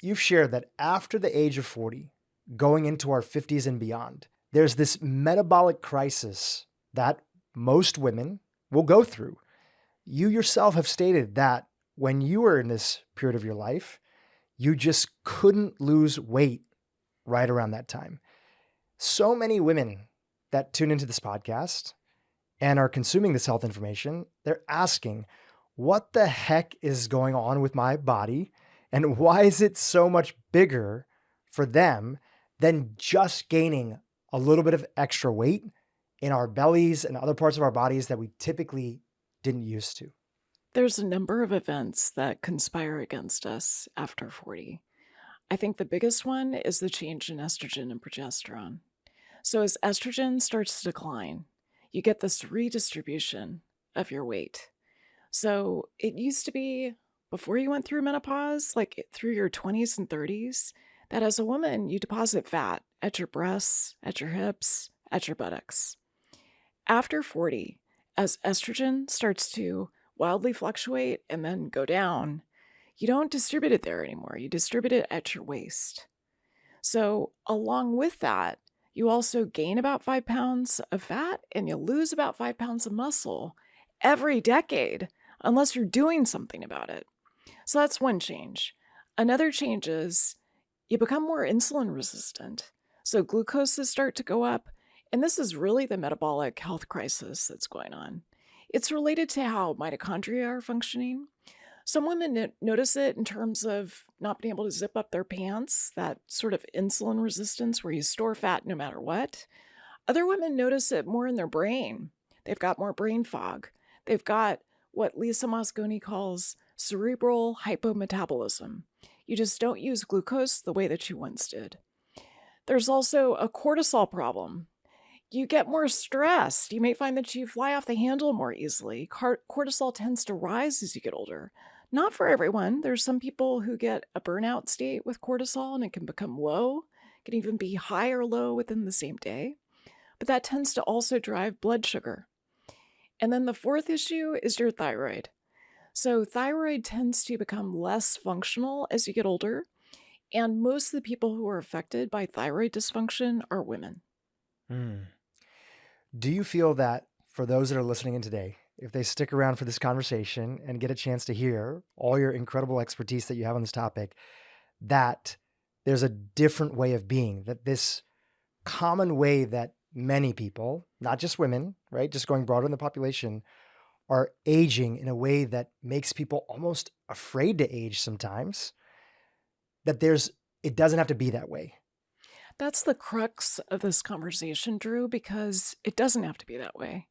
you've shared that after the age of 40, going into our 50s and beyond, there's this metabolic crisis that most women will go through. You yourself have stated that when you were in this period of your life, you just couldn't lose weight right around that time. So many women that tune into this podcast and are consuming this health information, they're asking, what the heck is going on with my body? And why is it so much bigger for them than just gaining a little bit of extra weight in our bellies and other parts of our bodies that we typically didn't used to? There's a number of events that conspire against us after 40. I think the biggest one is the change in estrogen and progesterone. So as estrogen starts to decline, you get this redistribution of your weight. So it used to be before you went through menopause, like through your 20s and 30s, that as a woman, you deposit fat at your breasts, at your hips, at your buttocks. After 40, as estrogen starts to wildly fluctuate and then go down, you don't distribute it there anymore. You distribute it at your waist. So along with that, you also gain about 5 pounds of fat and you lose about 5 pounds of muscle every decade, unless you're doing something about it. So that's one change. Another change is you become more insulin resistant. So glucoses start to go up. And this is really the metabolic health crisis that's going on. It's related to how mitochondria are functioning. Some women notice it in terms of not being able to zip up their pants, that sort of insulin resistance where you store fat no matter what. Other women notice it more in their brain. They've got more brain fog. They've got what Lisa Mosconi calls cerebral hypometabolism. You just don't use glucose the way that you once did. There's also a cortisol problem. You get more stressed. You may find that you fly off the handle more easily. Cortisol tends to rise as you get older. Not for everyone. There's some people who get a burnout state with cortisol and it can become low. It can even be high or low within the same day. But that tends to also drive blood sugar. And then the fourth issue is your thyroid. So thyroid tends to become less functional as you get older. And most of the people who are affected by thyroid dysfunction are women. Do you feel that for those that are listening in today, if they stick around for this conversation and get a chance to hear all your incredible expertise that you have on this topic, that there's a different way of being, that this common way that many people, not just women, right, just going broader in the population, are aging in a way that makes people almost afraid to age sometimes, that it doesn't have to be that way? That's the crux of this conversation, Dhru, because it doesn't have to be that way.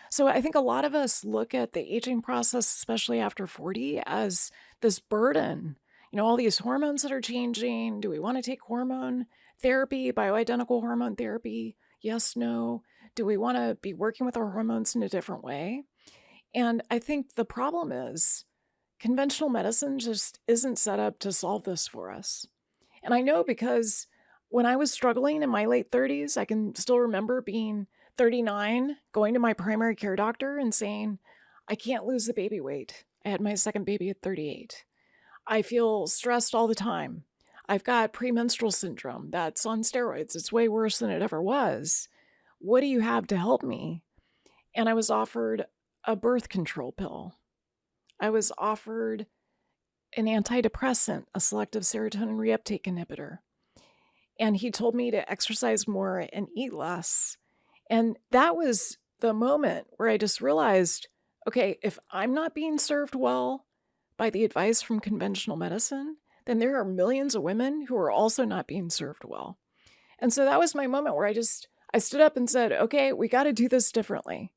So I think a lot of us look at the aging process, especially after 40, as this burden. You know, all these hormones that are changing. Do we want to take hormone therapy, bioidentical hormone therapy? Yes, no. Do we want to be working with our hormones in a different way? And I think the problem is conventional medicine just isn't set up to solve this for us. And I know because when I was struggling in my late 30s, I can still remember being 39, going to my primary care doctor and saying, I can't lose the baby weight. I had my second baby at 38. I feel stressed all the time. I've got premenstrual syndrome that's on steroids. It's way worse than it ever was. What do you have to help me? And I was offered a birth control pill. I was offered an antidepressant, a selective serotonin reuptake inhibitor. And he told me to exercise more and eat less. And that was the moment where I just realized, okay, if I'm not being served well by the advice from conventional medicine, then there are millions of women who are also not being served well. And so that was my moment where I stood up and said, okay, we got to do this differently.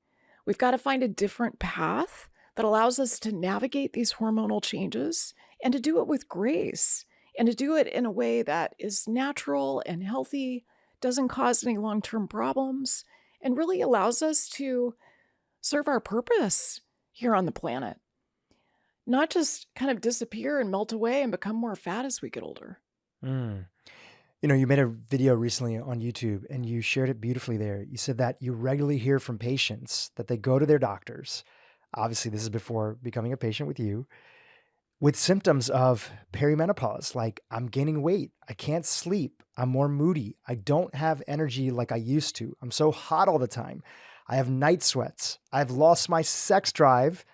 We've got to find a different path that allows us to navigate these hormonal changes and to do it with grace and to do it in a way that is natural and healthy, doesn't cause any long-term problems, and really allows us to serve our purpose here on the planet. Not just kind of disappear and melt away and become more fat as we get older. You know, you made a video recently on YouTube and you shared it beautifully there. You said that you regularly hear from patients that they go to their doctors. Obviously, this is before becoming a patient with you, with symptoms of perimenopause, like I'm gaining weight, I can't sleep, I'm more moody, I don't have energy like I used to, I'm so hot all the time, I have night sweats, I've lost my sex drive,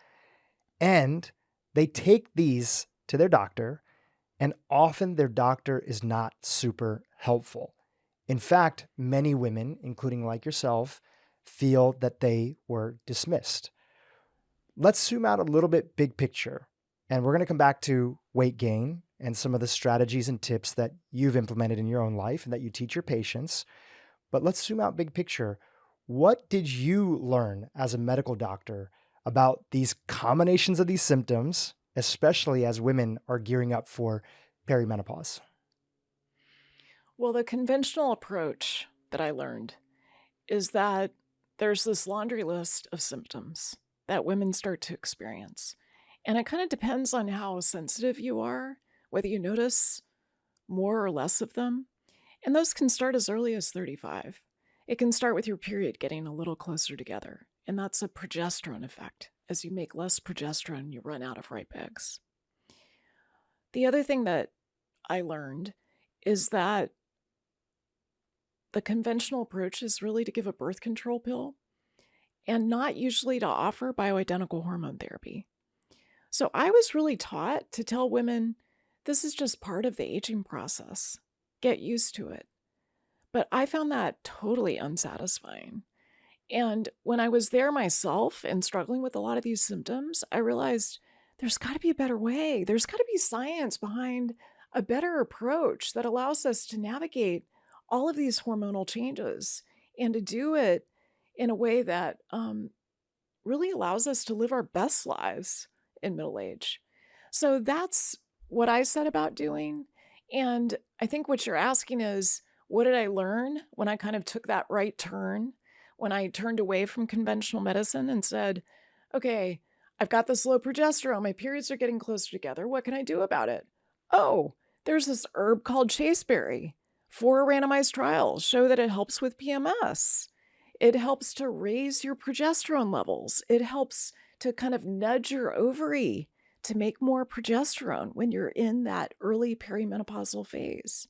and they take these to their doctor, and often their doctor is not super helpful. In fact, many women, including like yourself, feel that they were dismissed. Let's zoom out a little bit big picture. And we're going to come back to weight gain and some of the strategies and tips that you've implemented in your own life and that you teach your patients. But let's zoom out big picture. What did you learn as a medical doctor about these combinations of these symptoms, especially as women are gearing up for perimenopause? Well, the conventional approach that I learned is that there's this laundry list of symptoms that women start to experience. And it kind of depends on how sensitive you are, whether you notice more or less of them. And those can start as early as 35. It can start with your period getting a little closer together. And that's a progesterone effect. As you make less progesterone, you run out of ripe eggs. The other thing that I learned is that the conventional approach is really to give a birth control pill and not usually to offer bioidentical hormone therapy. So I was really taught to tell women, this is just part of the aging process. Get used to it. But I found that totally unsatisfying. And when I was there myself and struggling with a lot of these symptoms, I realized there's got to be a better way. There's got to be science behind a better approach that allows us to navigate all of these hormonal changes and to do it in a way that really allows us to live our best lives in middle age. So that's what I set about doing. And I think what you're asking is, what did I learn when I kind of took that right turn, when I turned away from conventional medicine and said, okay, I've got this low progesterone, my periods are getting closer together, what can I do about it? Oh, there's this herb called chasteberry. 4 randomized trials show that it helps with PMS. It helps to raise your progesterone levels. It helps to kind of nudge your ovary to make more progesterone when you're in that early perimenopausal phase.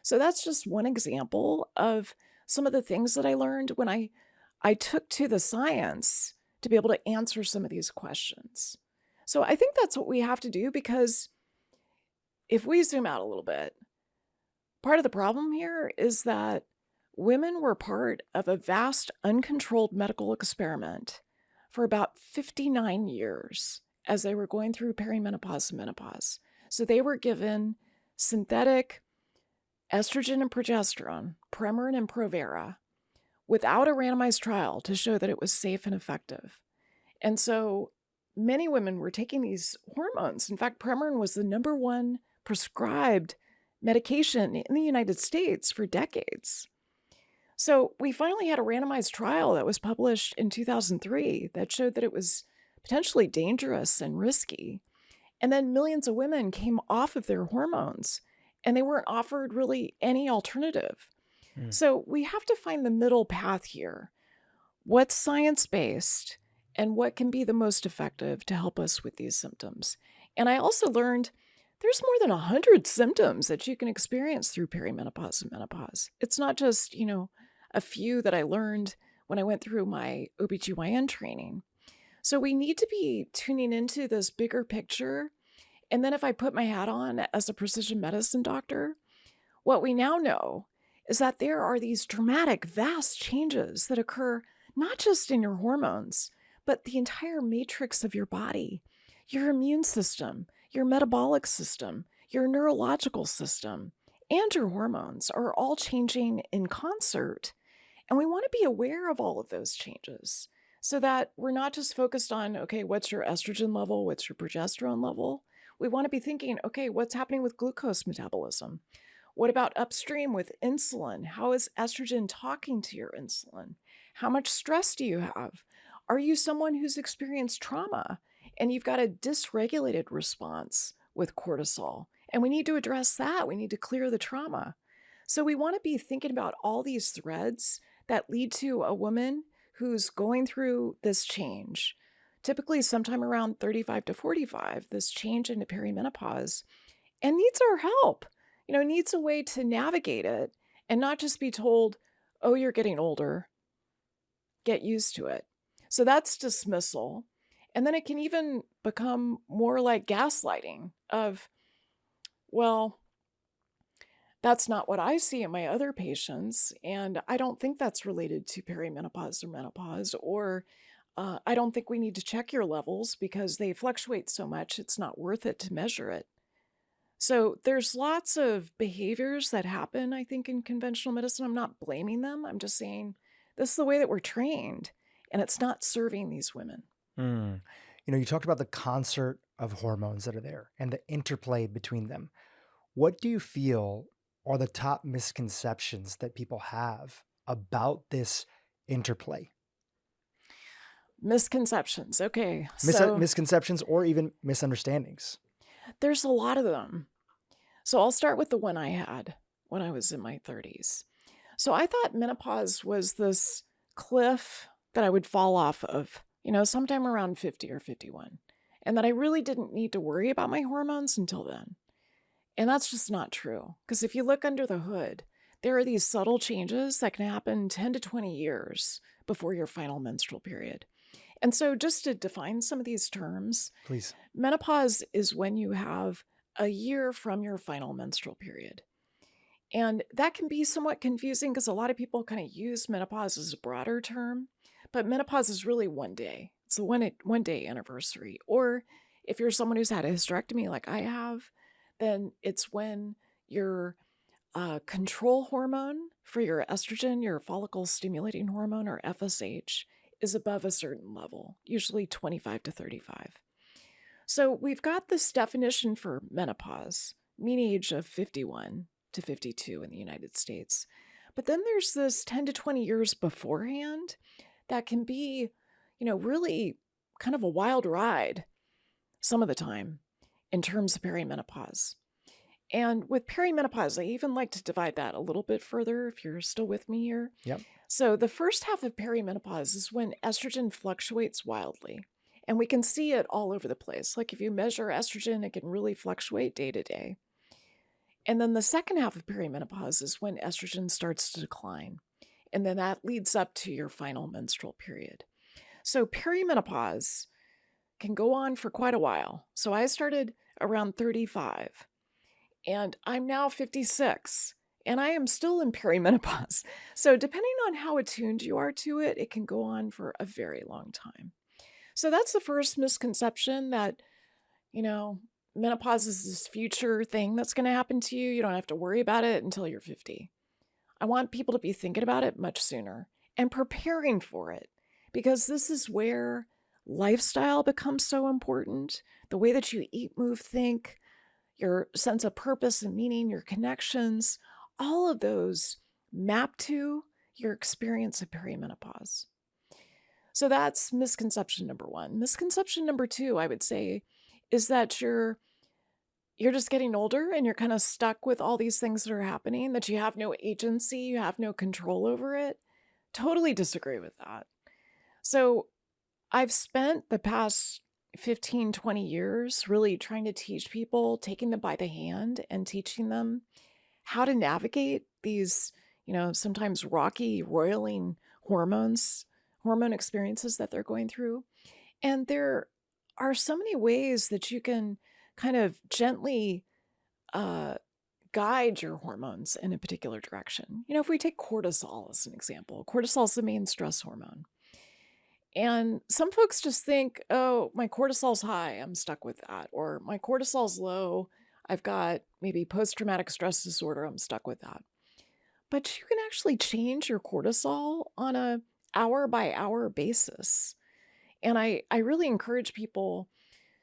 So that's just one example of some of the things that I learned when I took to the science to be able to answer some of these questions. So I think that's what we have to do, because if we zoom out a little bit, part of the problem here is that women were part of a vast uncontrolled medical experiment for about 59 years as they were going through perimenopause and menopause. So they were given synthetic estrogen and progesterone, Premarin and Provera, without a randomized trial to show that it was safe and effective. And so many women were taking these hormones. In fact, Premarin was the number 1 prescribed medication in the United States for decades. So we finally had a randomized trial that was published in 2003 that showed that it was potentially dangerous and risky. And then millions of women came off of their hormones and they weren't offered really any alternative. So we have to find the middle path here. What's science-based and what can be the most effective to help us with these symptoms? And I also learned there's more than 100 symptoms that you can experience through perimenopause and menopause. It's not just, a few that I learned when I went through my OBGYN training. So we need to be tuning into this bigger picture. And then if I put my hat on as a precision medicine doctor, what we now know is that there are these dramatic, vast changes that occur not just in your hormones, but the entire matrix of your body, your immune system, your metabolic system, your neurological system, and your hormones are all changing in concert. And we want to be aware of all of those changes so that we're not just focused on, okay, what's your estrogen level? What's your progesterone level? We want to be thinking, okay, what's happening with glucose metabolism? What about upstream with insulin? How is estrogen talking to your insulin? How much stress do you have? Are you someone who's experienced trauma and you've got a dysregulated response with cortisol? And we need to address that. We need to clear the trauma. So we want to be thinking about all these threads that lead to a woman who's going through this change typically sometime around 35 to 45, this change into perimenopause, and needs our help, needs a way to navigate it and not just be told, oh, you're getting older, get used to it. So that's dismissal. And then it can even become more like gaslighting of, well, that's not what I see in my other patients, and I don't think that's related to perimenopause or menopause, or I don't think we need to check your levels because they fluctuate so much, it's not worth it to measure it. So there's lots of behaviors that happen, I think, in conventional medicine. I'm not blaming them. I'm just saying this is the way that we're trained, and it's not serving these women. Mm. You talked about the concert of hormones that are there and the interplay between them. What do you feel are the top misconceptions that people have about this interplay? Misconceptions. Okay. So Misconceptions or even misunderstandings? there's a lot of them. So I'll start with the one I had when I was in my 30s. So I thought menopause was this cliff that I would fall off of, sometime around 50 or 51, and that I really didn't need to worry about my hormones until then. And that's just not true. Because if you look under the hood, there are these subtle changes that can happen 10 to 20 years before your final menstrual period. And so just to define some of these terms, Please. menopause is when you have a year from your final menstrual period. And that can be somewhat confusing because a lot of people kind of use menopause as a broader term, but menopause is really one day. It's a one day anniversary. Or if you're someone who's had a hysterectomy like I have, then it's when your control hormone for your estrogen, your follicle stimulating hormone, or FSH, is above a certain level, usually 25 to 35. So we've got this definition for menopause, mean age of 51 to 52 in the United States. But then there's this 10 to 20 years beforehand that can be, really kind of a wild ride some of the time in terms of perimenopause. And with perimenopause, I even like to divide that a little bit further if you're still with me here. Yep. So the first half of perimenopause is when estrogen fluctuates wildly. And we can see it all over the place. Like if you measure estrogen, it can really fluctuate day to day. And then the second half of perimenopause is when estrogen starts to decline. And then that leads up to your final menstrual period. So perimenopause can go on for quite a while. So I started around 35 and I'm now 56 and I am still in perimenopause. So depending on how attuned you are to it, it can go on for a very long time. So that's the first misconception that, menopause is this future thing that's going to happen to you. You don't have to worry about it until you're 50. I want people to be thinking about it much sooner and preparing for it, because this is where lifestyle becomes so important. The way that you eat, move, think, your sense of purpose and meaning, your connections, all of those map to your experience of perimenopause. So that's misconception number one. Misconception number two, I would say, is that you're just getting older and you're kind of stuck with all these things that are happening, that you have no agency, you have no control over it. Totally disagree with that. So I've spent the past 15, 20 years really trying to teach people, taking them by the hand and teaching them how to navigate these, sometimes rocky, roiling hormone experiences that they're going through. And there are so many ways that you can kind of gently guide your hormones in a particular direction. If we take cortisol as an example, cortisol is the main stress hormone. And some folks just think, oh, my cortisol's high, I'm stuck with that. Or my cortisol's low, I've got maybe post-traumatic stress disorder, I'm stuck with that. But you can actually change your cortisol on a hour-by-hour basis. And I really encourage people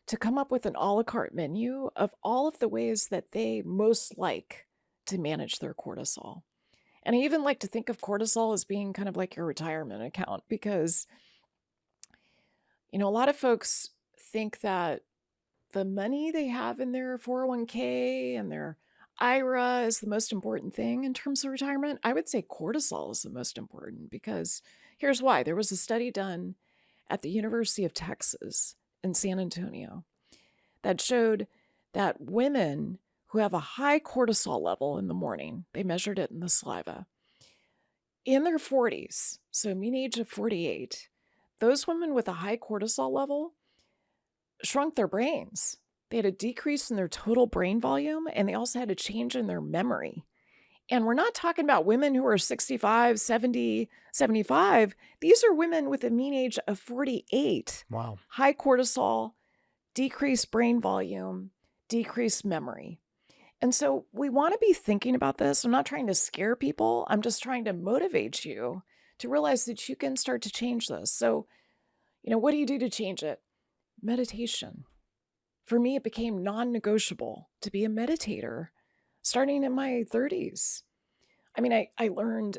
to come up with an a la carte menu of all of the ways that they most like to manage their cortisol. And I even like to think of cortisol as being kind of like your retirement account, because a lot of folks think that the money they have in their 401k and their IRA is the most important thing in terms of retirement. I would say cortisol is the most important, because here's why. There was a study done at the University of Texas in San Antonio that showed that women who have a high cortisol level in the morning, they measured it in the saliva, in their 40s, so mean age of 48, those women with a high cortisol level shrunk their brains. They had a decrease in their total brain volume, and they also had a change in their memory. And we're not talking about women who are 65, 70, 75. These are women with a mean age of 48. Wow. High cortisol, decreased brain volume, decreased memory. And so we want to be thinking about this. I'm not trying to scare people. I'm just trying to motivate you to realize that you can start to change this. So, what do you do to change it? Meditation. For me, it became non-negotiable to be a meditator starting in my 30s. I mean, I learned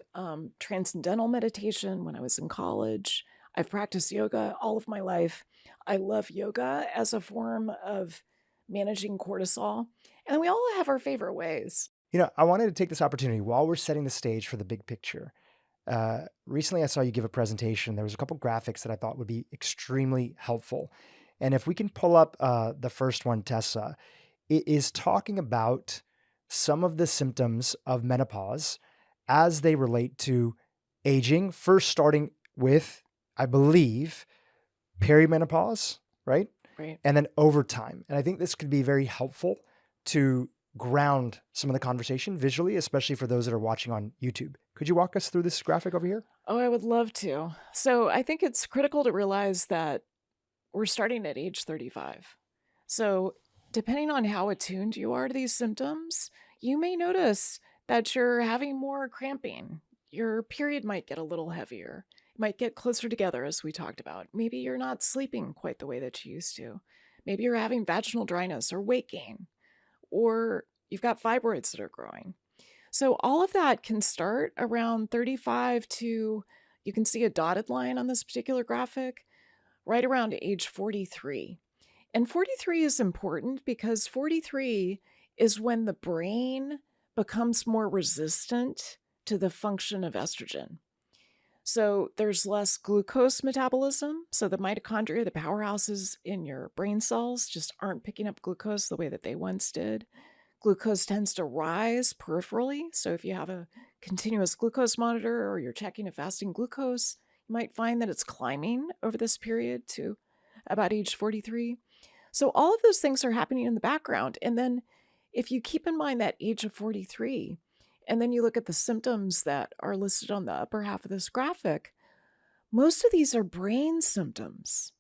transcendental meditation when I was in college. I've practiced yoga all of my life. I love yoga as a form of managing cortisol. And we all have our favorite ways. I wanted to take this opportunity while we're setting the stage for the big picture. Recently, I saw you give a presentation. There was a couple graphics that I thought would be extremely helpful. And if we can pull up the first one, Tessa, it is talking about some of the symptoms of menopause as they relate to aging, first starting with, I believe, perimenopause, right? Right. And then over time. And I think this could be very helpful to ground some of the conversation visually, especially for those that are watching on YouTube. Could you walk us through this graphic over here? Oh, I would love to. So I think it's critical to realize that we're starting at age 35. So depending on how attuned you are to these symptoms, you may notice that you're having more cramping. Your period might get a little heavier. It might get closer together, as we talked about. Maybe you're not sleeping quite the way that you used to. Maybe you're having vaginal dryness or weight gain, or you've got fibroids that are growing. So all of that can start around 35 to, you can see a dotted line on this particular graphic, right around age 43. And 43 is important because 43 is when the brain becomes more resistant to the function of estrogen. So there's less glucose metabolism. So the mitochondria, the powerhouses in your brain cells, just aren't picking up glucose the way that they once did. Glucose tends to rise peripherally. So if you have a continuous glucose monitor or you're checking a fasting glucose, you might find that it's climbing over this period to about age 43. So all of those things are happening in the background. And then if you keep in mind that age of 43, and then you look at the symptoms that are listed on the upper half of this graphic, most of these are brain symptoms.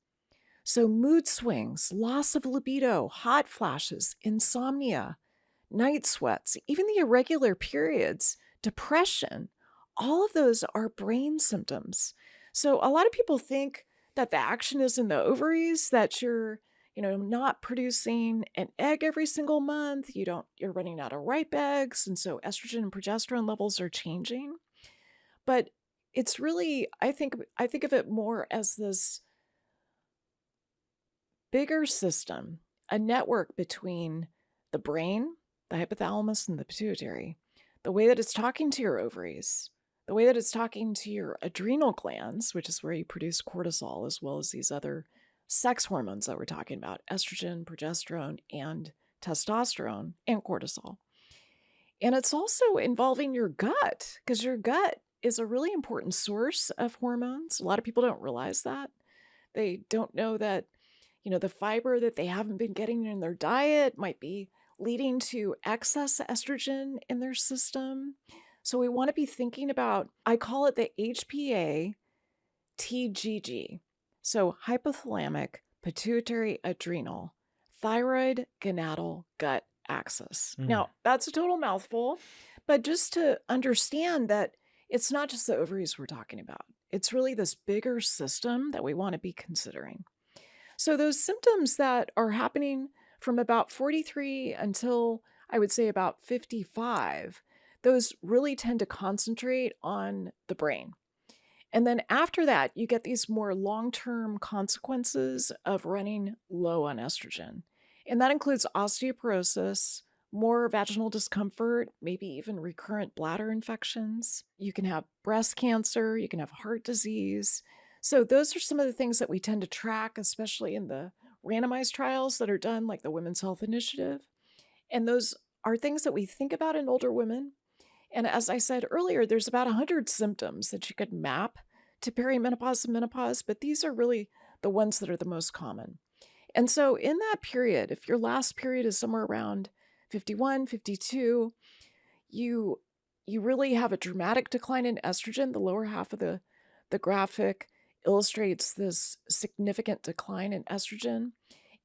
So mood swings, loss of libido, hot flashes, insomnia, night sweats, even the irregular periods, depression, all of those are brain symptoms. So a lot of people think that the action is in the ovaries, that you're not producing an egg every single month. You're running out of ripe eggs. And so estrogen and progesterone levels are changing. But it's really, I think of it more as this bigger system, a network between the brain, the hypothalamus, and the pituitary, the way that it's talking to your ovaries, the way that it's talking to your adrenal glands, which is where you produce cortisol, as well as these other sex hormones that we're talking about, estrogen, progesterone, and testosterone, and cortisol. And it's also involving your gut, because your gut is a really important source of hormones. A lot of people don't realize that. They don't know that, the fiber that they haven't been getting in their diet might be leading to excess estrogen in their system. So we want to be thinking about, I call it the HPA TGG. So hypothalamic, pituitary, adrenal, thyroid, gonadal, gut axis. Now, that's a total mouthful, but just to understand that it's not just the ovaries we're talking about. It's really this bigger system that we want to be considering. So those symptoms that are happening from about 43 until I would say about 55, those really tend to concentrate on the brain. And then after that, you get these more long-term consequences of running low on estrogen. And that includes osteoporosis, more vaginal discomfort, maybe even recurrent bladder infections. You can have breast cancer, you can have heart disease. So those are some of the things that we tend to track, especially in the randomized trials that are done, like the Women's Health Initiative. And those are things that we think about in older women. And as I said earlier, there's about 100 symptoms that you could map to perimenopause and menopause, but these are really the ones that are the most common. And so in that period, if your last period is somewhere around 51, 52, you really have a dramatic decline in estrogen. The lower half of the graphic illustrates this significant decline in estrogen.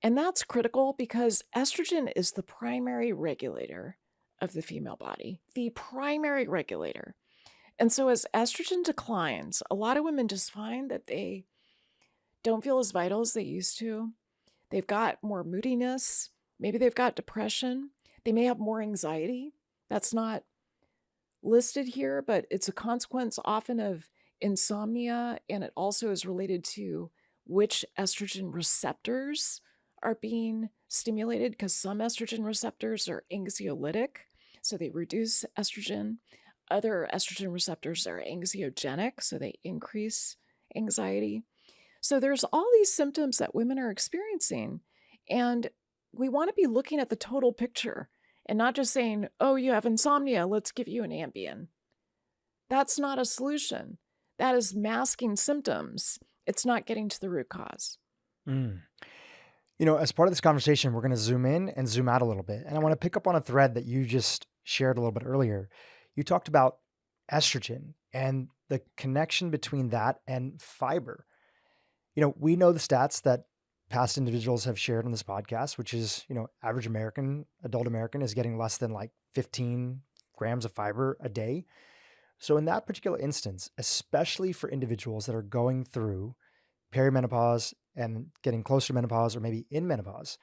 And that's critical because estrogen is the primary regulator of the female body, the primary regulator. And so as estrogen declines, a lot of women just find that they don't feel as vital as they used to. They've got more moodiness. Maybe they've got depression. They may have more anxiety. That's not listed here, but it's a consequence often of insomnia, and it also is related to which estrogen receptors are being stimulated, because some estrogen receptors are anxiolytic, so they reduce estrogen. Other estrogen receptors are anxiogenic, so they increase anxiety. So there's all these symptoms that women are experiencing, and we want to be looking at the total picture and not just saying, oh, you have insomnia, let's give you an Ambien. That's not a solution. That is masking symptoms. It's not getting to the root cause. Mm. As part of this conversation, we're going to zoom in and zoom out a little bit. And I want to pick up on a thread that you just shared a little bit earlier. You talked about estrogen and the connection between that and fiber. We know the stats that past individuals have shared on this podcast, which is, average adult American is getting less than like 15 grams of fiber a day. So in that particular instance, especially for individuals that are going through perimenopause and getting closer to menopause or maybe in menopause,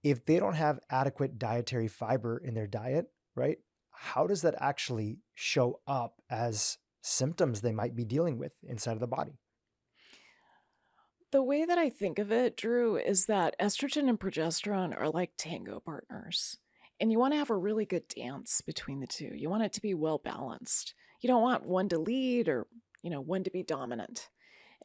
if they don't have adequate dietary fiber in their diet, right, how does that actually show up as symptoms they might be dealing with inside of the body? The way that I think of it, Dhru, is that estrogen and progesterone are like tango partners. And you want to have a really good dance between the two. You want it to be well balanced. You don't want one to lead or, one to be dominant.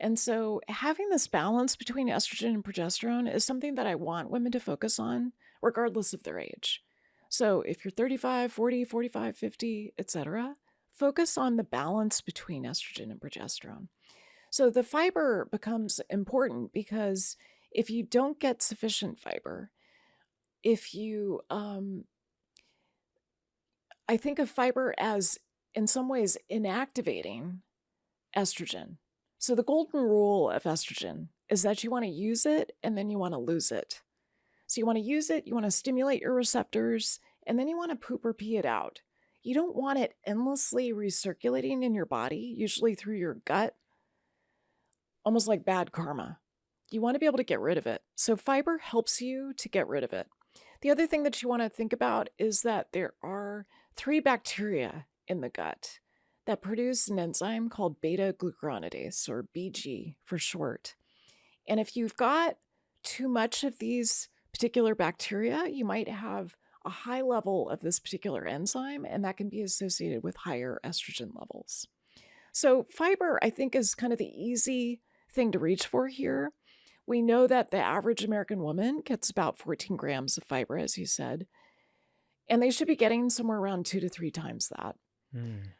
And so having this balance between estrogen and progesterone is something that I want women to focus on, regardless of their age. So if you're 35, 40, 45, 50, etc., focus on the balance between estrogen and progesterone. So the fiber becomes important because if you don't get sufficient fiber, if you, I think of fiber as in some ways inactivating estrogen. So the golden rule of estrogen is that you want to use it and then you want to lose it. So you want to use it, you want to stimulate your receptors, and then you want to poop or pee it out. You don't want it endlessly recirculating in your body, usually through your gut, almost like bad karma. You want to be able to get rid of it. So fiber helps you to get rid of it. The other thing that you want to think about is that there are 3 bacteria in the gut that produce an enzyme called beta-glucuronidase, or BG for short. And if you've got too much of these particular bacteria, you might have a high level of this particular enzyme, and that can be associated with higher estrogen levels. So fiber, I think, is kind of the easy thing to reach for here. We know that the average American woman gets about 14 grams of fiber, as you said, and they should be getting somewhere around 2 to 3 times that.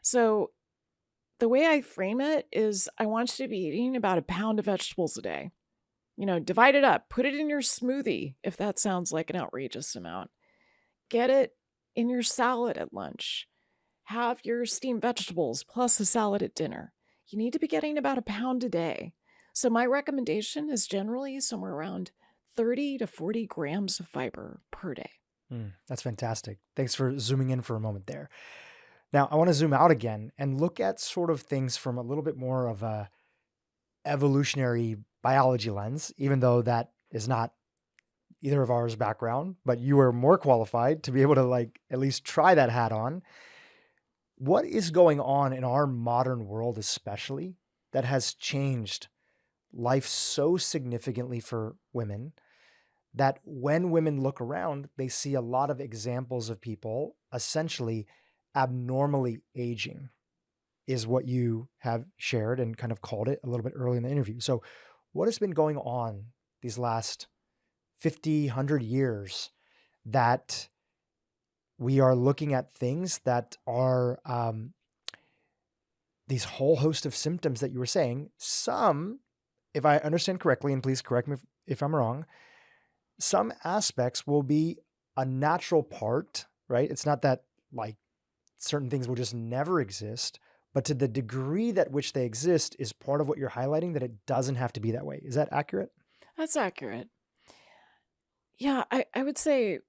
So the way I frame it is I want you to be eating about a pound of vegetables a day. Divide it up, put it in your smoothie if that sounds like an outrageous amount. Get it in your salad at lunch. Have your steamed vegetables plus a salad at dinner. You need to be getting about a pound a day. So my recommendation is generally somewhere around 30 to 40 grams of fiber per day. That's fantastic. Thanks for zooming in for a moment there. Now, I want to zoom out again and look at sort of things from a little bit more of a evolutionary biology lens, even though that is not either of ours background, but you are more qualified to be able to at least try that hat on. What is going on in our modern world, especially, that has changed life so significantly for women that when women look around, they see a lot of examples of people essentially abnormally aging? is what you have shared and kind of called it a little bit early in the interview. So what has been going on these last 50, 100 years that we are looking at things that are these whole host of symptoms that you were saying? Some, if I understand correctly, and please correct me if I'm wrong, some aspects will be a natural part, right? It's not that like certain things will just never exist, but to the degree that which they exist is part of what you're highlighting, that it doesn't have to be that way. Is that accurate? That's accurate. Yeah, I would say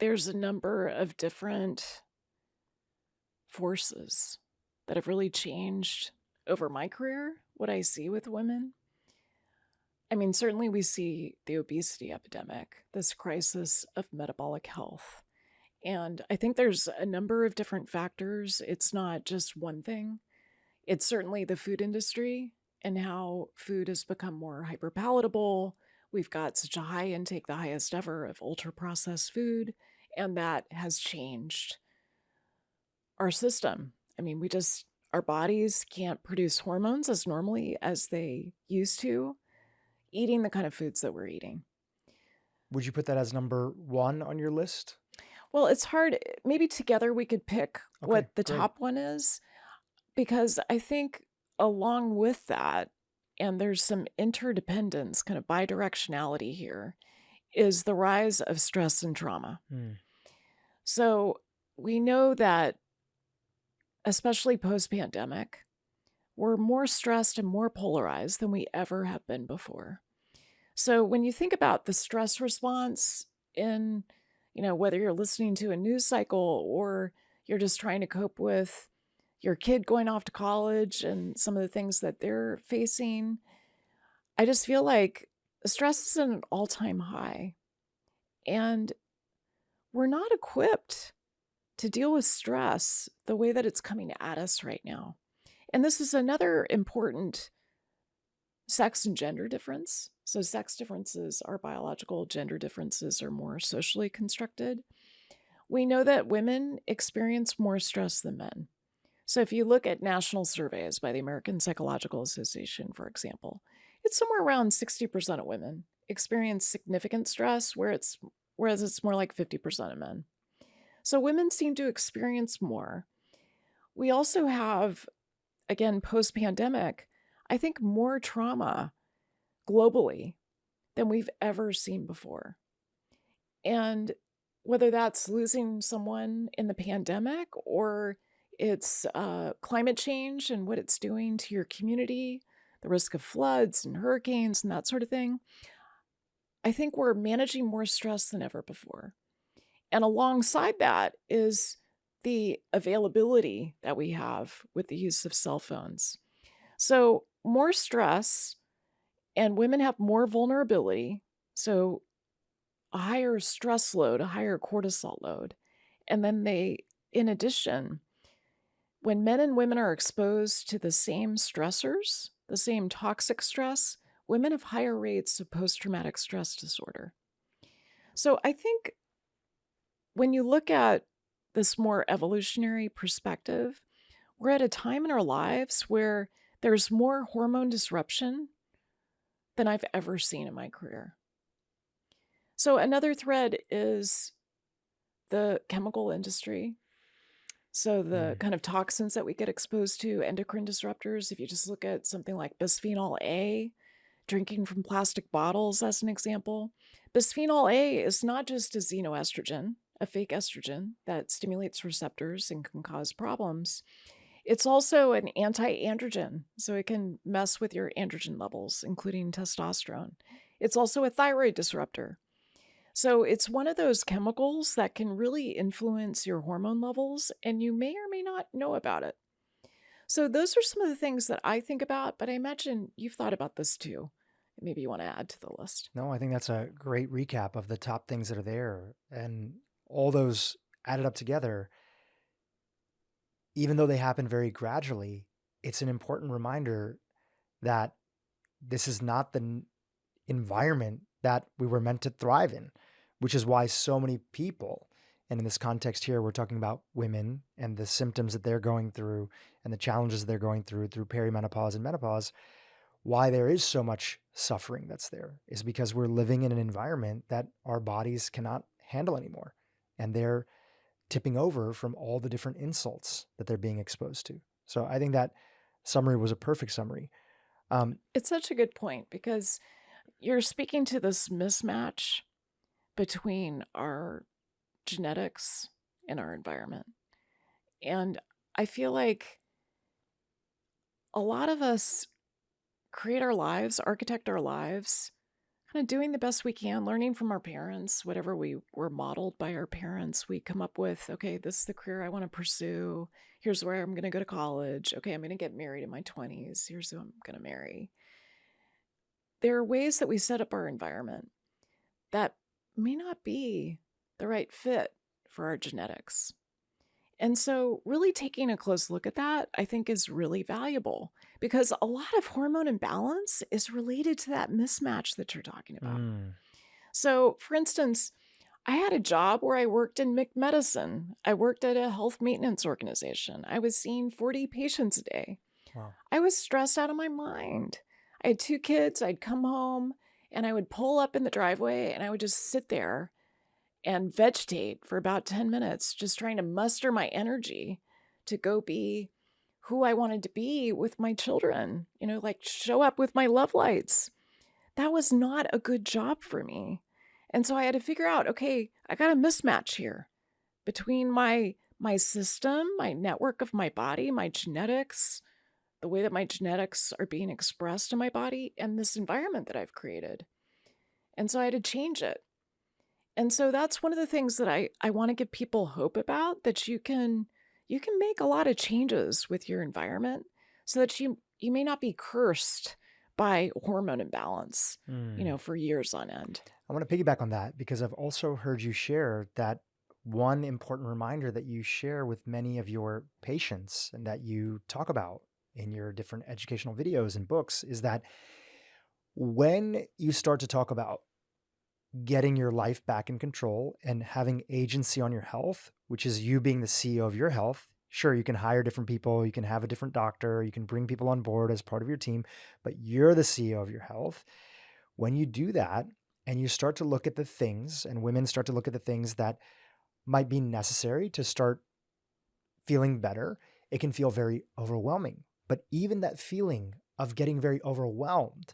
there's a number of different forces that have really changed over my career, what I see with women. I mean, certainly we see the obesity epidemic, this crisis of metabolic health. And I think there's a number of different factors. It's not just one thing. It's certainly the food industry and how food has become more hyperpalatable. We've got such a high intake, the highest ever of ultra-processed food, and that has changed our system. I mean, our bodies can't produce hormones as normally as they used to, eating the kind of foods that we're eating. Would you put that as number one on your list? Well, it's hard. Maybe together we could pick what Okay, the great. top one is, because I think along with that, and there's some interdependence, kind of bidirectionality here, is the rise of stress and trauma. So we know that, especially post-pandemic, we're more stressed and more polarized than we ever have been before. So when you think about the stress response in, whether you're listening to a news cycle or you're just trying to cope with your kid going off to college and some of the things that they're facing, I just feel like stress is at an all-time high. And we're not equipped to deal with stress the way that it's coming at us right now. And this is another important sex and gender difference. So sex differences are biological, gender differences are more socially constructed. We know that women experience more stress than men. So if you look at national surveys by the American Psychological Association, for example, it's somewhere around 60% of women experience significant stress, whereas it's more like 50% of men. So women seem to experience more. We also have, again, post-pandemic, I think more trauma globally than we've ever seen before. And whether that's losing someone in the pandemic or it's climate change and what it's doing to your community, the risk of floods and hurricanes and that sort of thing, I think we're managing more stress than ever before. And alongside that is the availability that we have with the use of cell phones. So more stress, and women have more vulnerability. So a higher stress load, a higher cortisol load. And then in addition, when men and women are exposed to the same stressors, the same toxic stress, women have higher rates of post-traumatic stress disorder. So I think when you look at this more evolutionary perspective, we're at a time in our lives where there's more hormone disruption than I've ever seen in my career. So another thread is the chemical industry. So the kind of toxins that we get exposed to, endocrine disruptors, if you just look at something like bisphenol A, drinking from plastic bottles as an example. Bisphenol A is not just a xenoestrogen, a fake estrogen that stimulates receptors and can cause problems. It's also an anti-androgen, so it can mess with your androgen levels, including testosterone. It's also a thyroid disruptor. So it's one of those chemicals that can really influence your hormone levels, and you may or may not know about it. So those are some of the things that I think about, but I imagine you've thought about this too. Maybe you want to add to the list. No, I think that's a great recap of the top things that are there. And all those added up together, even though they happen very gradually, it's an important reminder that this is not the environment that we were meant to thrive in, which is why so many people And in this context here, we're talking about women and the symptoms that they're going through and the challenges they're going through perimenopause and menopause. Why there is so much suffering that's there is because we're living in an environment that our bodies cannot handle anymore. And they're tipping over from all the different insults that they're being exposed to. So I think that summary was a perfect summary. It's such a good point because you're speaking to this mismatch between our genetics and our environment. And I feel like a lot of us create our lives, architect our lives, kind of doing the best we can, learning from our parents, whatever we were modeled by our parents. We come up with, okay, this is the career I want to pursue. Here's where I'm going to go to college. Okay, I'm going to get married in my 20s. Here's who I'm going to marry. There are ways that we set up our environment that may not be the right fit for our genetics. And so really taking a close look at that, I think, is really valuable because a lot of hormone imbalance is related to that mismatch that you're talking about. So, for instance, I had a job where I worked in medicine. I worked at a health maintenance organization. I was seeing 40 patients a day. Wow. I was stressed out of my mind. I had 2 kids. I'd come home and I would pull up in the driveway and I would just sit there and vegetate for about 10 minutes, just trying to muster my energy to go be who I wanted to be with my children, like show up with my love lights. That was not a good job for me. And so I had to figure out, okay, I got a mismatch here between my system, my network of my body, my genetics, the way that my genetics are being expressed in my body, and this environment that I've created. And so I had to change it. And so that's one of the things that I want to give people hope about, that you can make a lot of changes with your environment so that you may not be cursed by hormone imbalance, for years on end. I want to piggyback on that because I've also heard you share that one important reminder that you share with many of your patients and that you talk about in your different educational videos and books is that when you start to talk about getting your life back in control and having agency on your health, which is you being the CEO of your health. Sure, you can hire different people, you can have a different doctor, you can bring people on board as part of your team, but you're the CEO of your health. When you do that and you start to look at the things, and women start to look at the things that might be necessary to start feeling better, it can feel very overwhelming. But even that feeling of getting very overwhelmed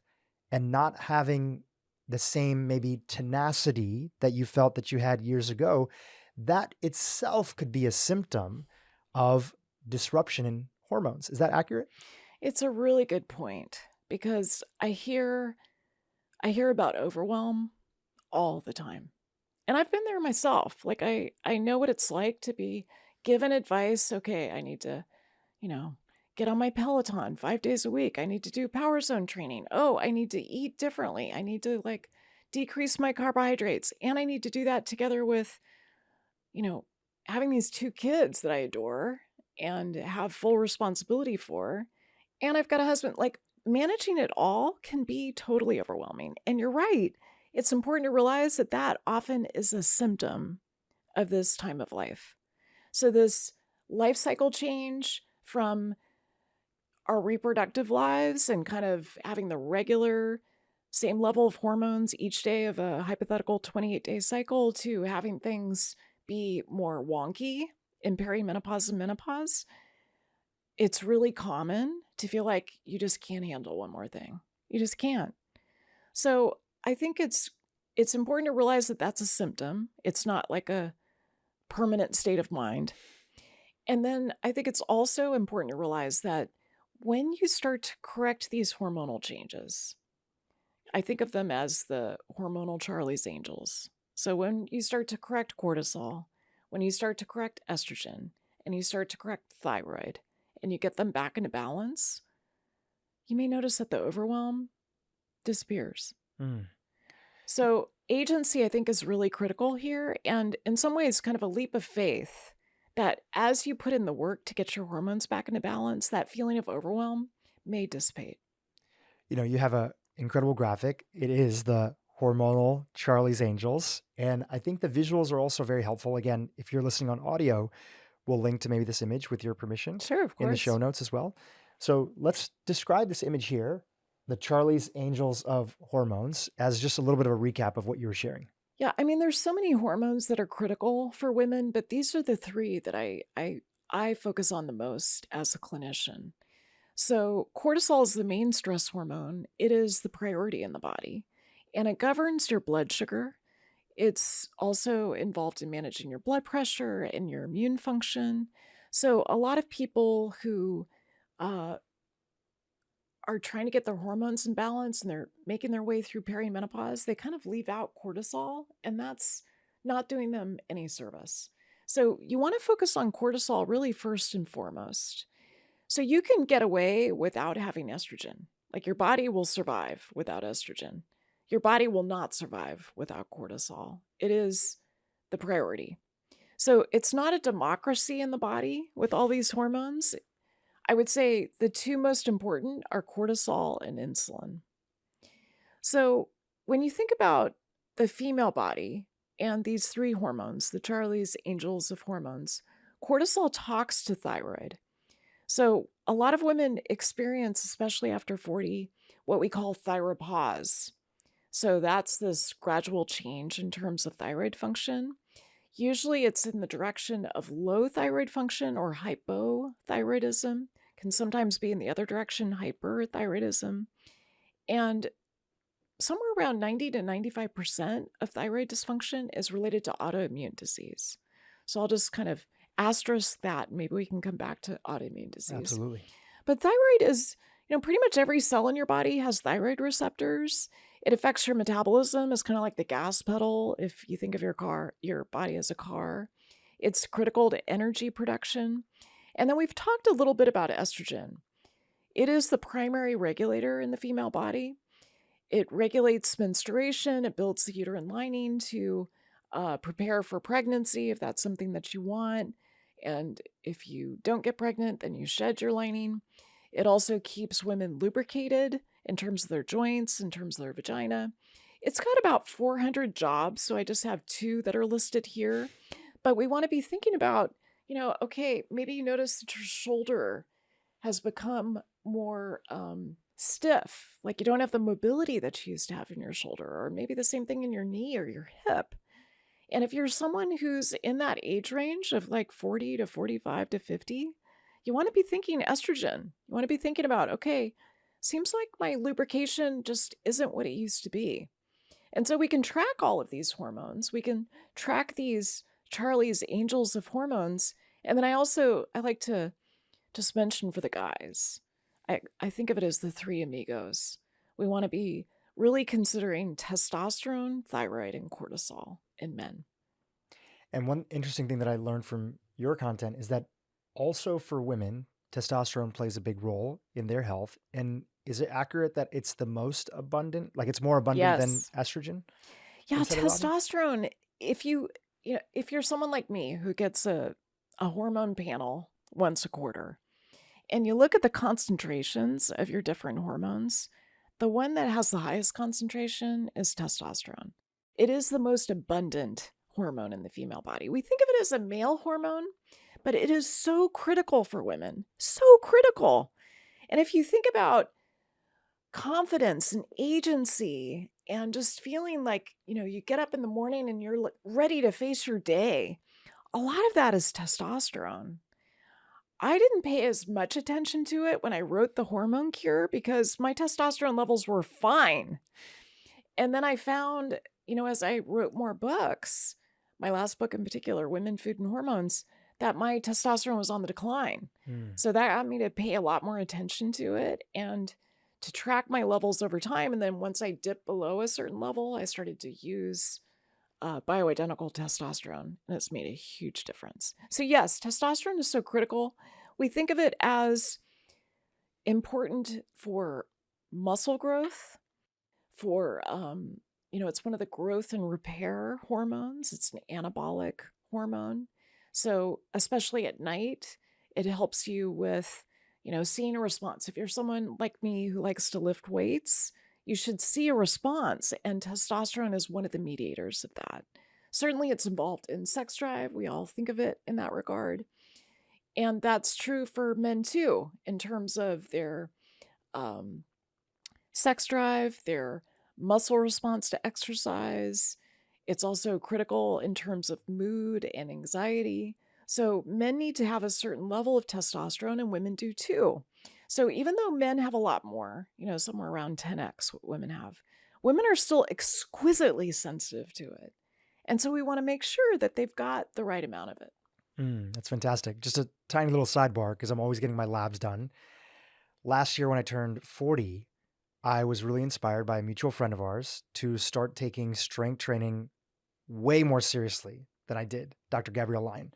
and not having the same maybe tenacity that you felt that you had years ago, that itself could be a symptom of disruption in hormones. Is that accurate? It's a really good point because I hear about overwhelm all the time. And I've been there myself. Like I know what it's like to be given advice. Okay, I need to, get on my Peloton 5 days a week. I need to do power zone training. Oh, I need to eat differently. I need to decrease my carbohydrates. And I need to do that together with, having these 2 kids that I adore and have full responsibility for. And I've got a husband. Managing it all can be totally overwhelming. And you're right. It's important to realize that that often is a symptom of this time of life. So this life cycle change from our reproductive lives and kind of having the regular same level of hormones each day of a hypothetical 28-day cycle to having things be more wonky in perimenopause and menopause, it's really common to feel like you just can't handle one more thing. You just can't. So I think it's important to realize that that's a symptom. It's not like a permanent state of mind. And then I think it's also important to realize that when you start to correct these hormonal changes, I think of them as the hormonal Charlie's Angels. So when you start to correct cortisol, when you start to correct estrogen, and you start to correct thyroid, and you get them back into balance, you may notice that the overwhelm disappears. So agency, I think, is really critical here. And in some ways, kind of a leap of faith that as you put in the work to get your hormones back into balance, that feeling of overwhelm may dissipate. You have an incredible graphic. It is the Hormonal Charlie's Angels. And I think the visuals are also very helpful. Again, if you're listening on audio, we'll link to maybe this image with your permission Sure, of in the show course. notes as well. So let's describe this image here, the Charlie's Angels of hormones, as just a little bit of a recap of what you were sharing. Yeah, I mean, there's so many hormones that are critical for women, but these are the three that I focus on the most as a clinician. So cortisol is the main stress hormone. It is the priority in the body, and it governs your blood sugar. It's also involved in managing your blood pressure and your immune function. So a lot of people who uh, are trying to get their hormones in balance and they're making their way through perimenopause, they kind of leave out cortisol, and that's not doing them any service. So you want to focus on cortisol really first and foremost. So you can get away without having estrogen. Like your body will survive without estrogen. Your body will not survive without cortisol. It is the priority. So it's not a democracy in the body with all these hormones. I would say the two most important are cortisol and insulin. So when you think about the female body and these three hormones, the Charlie's Angels of hormones, cortisol talks to thyroid. So a lot of women experience, especially after 40, what we call thyropause. So that's this gradual change in terms of thyroid function. Usually it's in the direction of low thyroid function or hypothyroidism, can sometimes be in the other direction, hyperthyroidism. And somewhere around 90 to 95% of thyroid dysfunction is related to autoimmune disease. So I'll just kind of asterisk that. Maybe we can come back to autoimmune disease. Absolutely. But thyroid is, pretty much every cell in your body has thyroid receptors. It affects your metabolism. It's kind of like the gas pedal. If you think of your body as a car, it's critical to energy production. And then we've talked a little bit about estrogen. It is the primary regulator in the female body. It regulates menstruation. It builds the uterine lining to prepare for pregnancy if that's something that you want. And if you don't get pregnant, then you shed your lining. It also keeps women lubricated in terms of their joints, in terms of their vagina. It's got about 400 jobs, so I just have two that are listed here. But we want to be thinking about, okay, maybe you notice that your shoulder has become more stiff, like you don't have the mobility that you used to have in your shoulder, or maybe the same thing in your knee or your hip. And if you're someone who's in that age range of like 40 to 45 to 50, you want to be thinking estrogen. You want to be thinking about, okay, seems like my lubrication just isn't what it used to be. And so we can track all of these hormones. We can track these Charlie's Angels of hormones. And then I like to just mention for the guys, I think of it as the three amigos. We want to be really considering testosterone, thyroid, and cortisol in men. And one interesting thing that I learned from your content is that also for women, testosterone plays a big role in their health. And is it accurate that it's the most abundant, like it's more abundant than Yes. estrogen? Yeah, inside of the body? testosterone, if you're someone like me who gets a hormone panel once a quarter, and you look at the concentrations of your different hormones, the one that has the highest concentration is testosterone. It is the most abundant hormone in the female body. We think of it as a male hormone, but it is so critical for women, so critical. And if you think about confidence and agency and just feeling like, you get up in the morning and you're ready to face your day, a lot of that is testosterone. I didn't pay as much attention to it when I wrote The Hormone Cure because my testosterone levels were fine. And then I found, as I wrote more books, my last book in particular, Women, Food, and Hormones, that my testosterone was on the decline. So that got me to pay a lot more attention to it and to track my levels over time. And then once I dipped below a certain level, I started to use bioidentical testosterone, and it's made a huge difference. So yes, testosterone is so critical. We think of it as important for muscle growth, for, it's one of the growth and repair hormones. It's an anabolic hormone. So especially at night, it helps you with, seeing a response. If you're someone like me who likes to lift weights, you should see a response. And testosterone is one of the mediators of that. Certainly, it's involved in sex drive. We all think of it in that regard. And that's true for men too, in terms of their um, sex drive, their muscle response to exercise. It's also critical in terms of mood and anxiety. So men need to have a certain level of testosterone, and women do too. So even though men have a lot more, somewhere around 10x what women are still exquisitely sensitive to it. And so we want to make sure that they've got the right amount of it. That's fantastic. Just a tiny little sidebar, because I'm always getting my labs done. Last year when I turned 40, I was really inspired by a mutual friend of ours to start taking strength training way more seriously than I did, Dr. Gabrielle Lyon.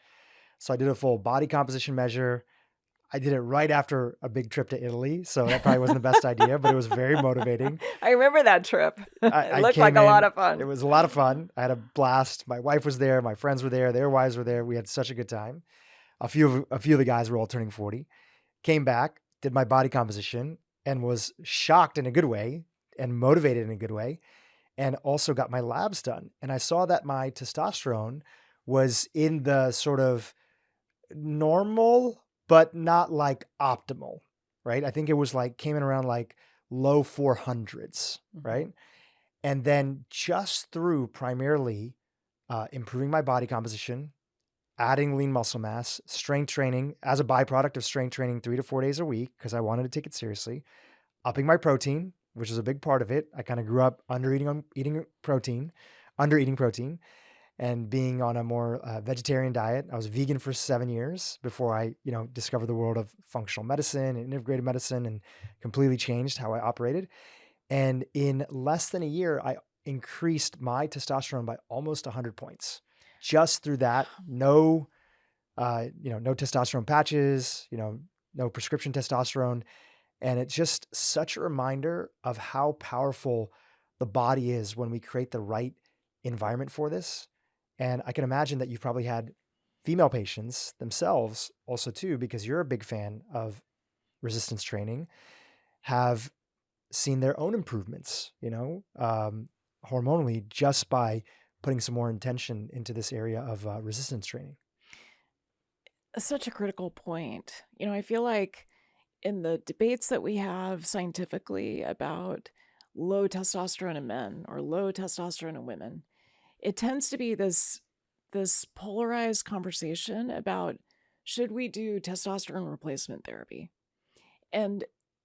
So I did a full body composition measure. I did it right after a big trip to Italy, so that probably wasn't the best idea, but it was very motivating. I remember that trip. I It looked came like a lot in, of fun. It was a lot of fun. I had a blast. My wife was there. My friends were there. Their wives were there. We had such a good time. A few of the guys were all turning 40. Came back, did my body composition, and was shocked in a good way and motivated in a good way, and also got my labs done. And I saw that my testosterone was in the sort of normal, but not like optimal, right? I think it was like came in around like low 400s, right? And then just through primarily improving my body composition, adding lean muscle mass, strength training as a byproduct of strength training 3 to 4 days a week, because I wanted to take it seriously, upping my protein, which is a big part of it. I kind of grew up under eating protein, and being on a more vegetarian diet. I was vegan for 7 years before I, discovered the world of functional medicine and integrated medicine and completely changed how I operated. And in less than a year, I increased my testosterone by almost 100 points just through that. No testosterone patches, no prescription testosterone. And it's just such a reminder of how powerful the body is when we create the right environment for this. And I can imagine that you've probably had female patients themselves also too, because you're a big fan of resistance training, have seen their own improvements, hormonally, just by putting some more intention into this area of resistance training. Such a critical point. I feel like in the debates that we have scientifically about low testosterone in men or low testosterone in women, it tends to be this polarized conversation about should we do testosterone replacement therapy? And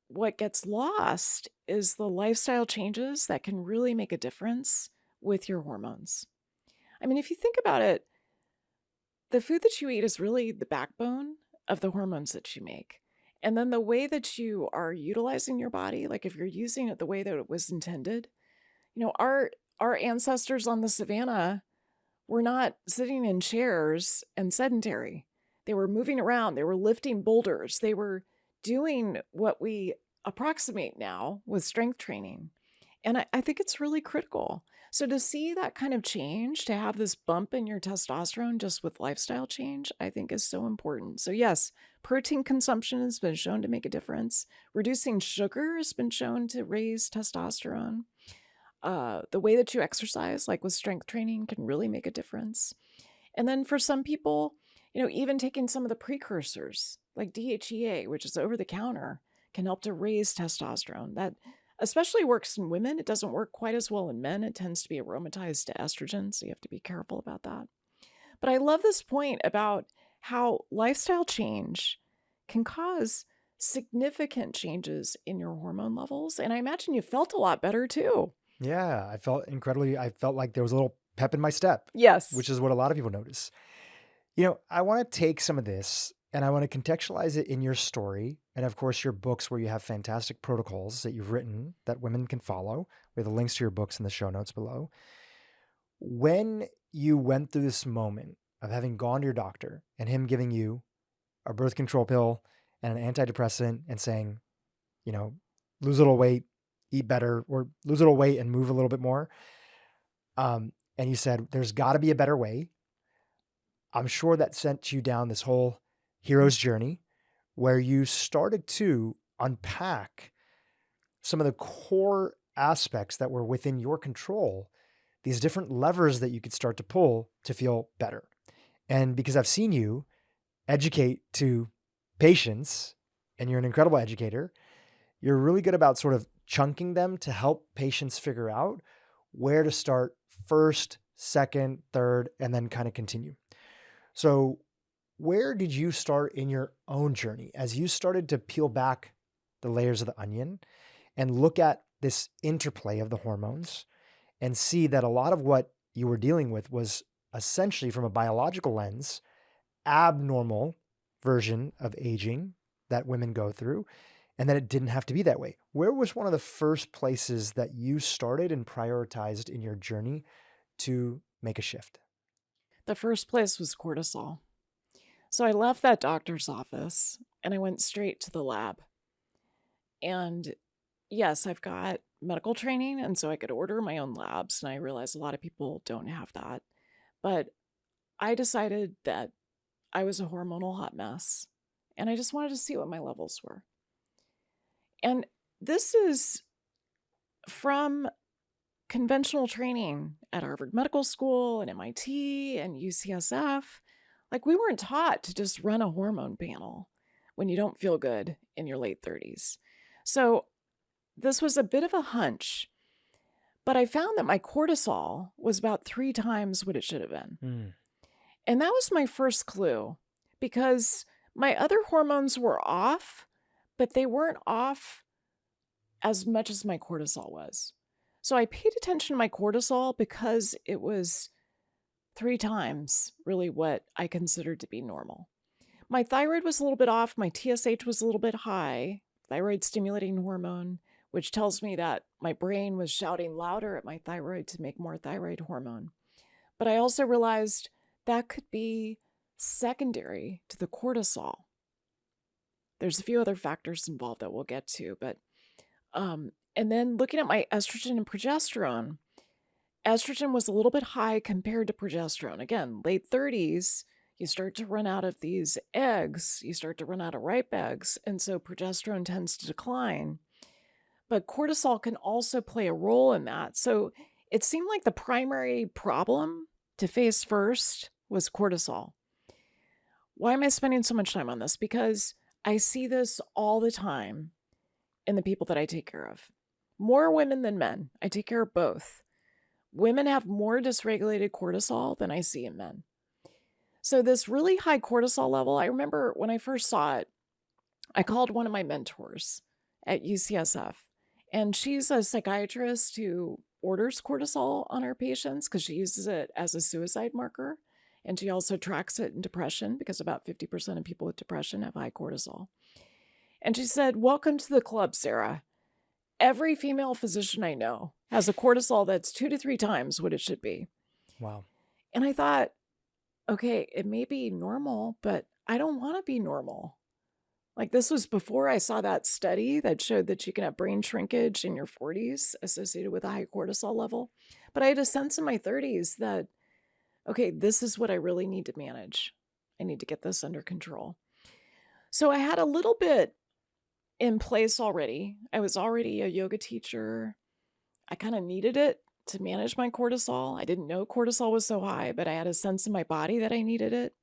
what gets lost is the lifestyle changes that can really make a difference with your hormones. I mean, if you think about it, the food that you eat is really the backbone of the hormones that you make. And then the way that you are utilizing your body, like if you're using it the way that it was intended, our ancestors on the savannah were not sitting in chairs and sedentary. They were moving around. They were lifting boulders. They were doing what we approximate now with strength training. And I think it's really critical. So to see that kind of change, to have this bump in your testosterone just with lifestyle change, I think is so important. So yes, protein consumption has been shown to make a difference. Reducing sugar has been shown to raise testosterone. The way that you exercise, like with strength training, can really make a difference. And then for some people, even taking some of the precursors like DHEA, which is over the counter, can help to raise testosterone. That especially works in women. It doesn't work quite as well in men. It tends to be aromatized to estrogen, so you have to be careful about that. But I love this point about how lifestyle change can cause significant changes in your hormone levels. And I imagine you felt a lot better too. Yeah, I felt like there was a little pep in my step. Yes. Which is what a lot of people notice. I want to take some of this and I want to contextualize it in your story. And of course, your books where you have fantastic protocols that you've written that women can follow. We have the links to your books in the show notes below. When you went through this moment of having gone to your doctor and him giving you a birth control pill and an antidepressant and saying, lose a little weight, eat better, or lose a little weight and move a little bit more. And you said, there's got to be a better way. I'm sure that sent you down this whole hero's journey where you started to unpack some of the core aspects that were within your control, these different levers that you could start to pull to feel better. And because I've seen you educate to patients, and you're an incredible educator, you're really good about sort of chunking them to help patients figure out where to start first, second, third, and then kind of continue. So where did you start in your own journey as you started to peel back the layers of the onion and look at this interplay of the hormones and see that a lot of what you were dealing with was essentially, from a biological lens, abnormal version of aging that women go through, and that it didn't have to be that way? Where was one of the first places that you started and prioritized in your journey to make a shift? The first place was cortisol. So I left that doctor's office and I went straight to the lab. And yes, I've got medical training, and so I could order my own labs. And I realize a lot of people don't have that. But I decided that I was a hormonal hot mess, and I just wanted to see what my levels were. And this is from conventional training at Harvard Medical School and MIT and UCSF. Like, we weren't taught to just run a hormone panel when you don't feel good in your late 30s. So this was a bit of a hunch, but I found that my cortisol was about 3 times what it should have been. And that was my first clue, because my other hormones were off, but they weren't off as much as my cortisol was. So I paid attention to my cortisol because it was 3 times really what I considered to be normal. My thyroid was a little bit off. My TSH was a little bit high, thyroid stimulating hormone, which tells me that my brain was shouting louder at my thyroid to make more thyroid hormone. But I also realized that could be secondary to the cortisol. There's a few other factors involved that we'll get to, but and then looking at my estrogen and progesterone, estrogen was a little bit high compared to progesterone. Again, late 30s, you start to run out of these eggs, you start to run out of ripe eggs, and so progesterone tends to decline. But cortisol can also play a role in that. So it seemed like the primary problem to face first was cortisol. Why am I spending so much time on this? Because I see this all the time in the people that I take care of. More women than men. I take care of both. Women have more dysregulated cortisol than I see in men. So this really high cortisol level, I remember when I first saw it, I called one of my mentors at UCSF, and she's a psychiatrist who orders cortisol on her patients because she uses it as a suicide marker. And she also tracks it in depression, because about 50% of people with depression have high cortisol. And she said, "Welcome to the club, Sara. Every female physician I know has a cortisol that's 2 to 3 times what it should be." Wow. And I thought, okay, it may be normal, but I don't want to be normal. Like, this was before I saw that study that showed that you can have brain shrinkage in your 40s associated with a high cortisol level. But I had a sense in my 30s that, okay, this is what I really need to manage. I need to get this under control. So I had a little bit in place already. I was already a yoga teacher. I kind of needed it to manage my cortisol. I didn't know cortisol was so high, but I had a sense in my body that I needed it.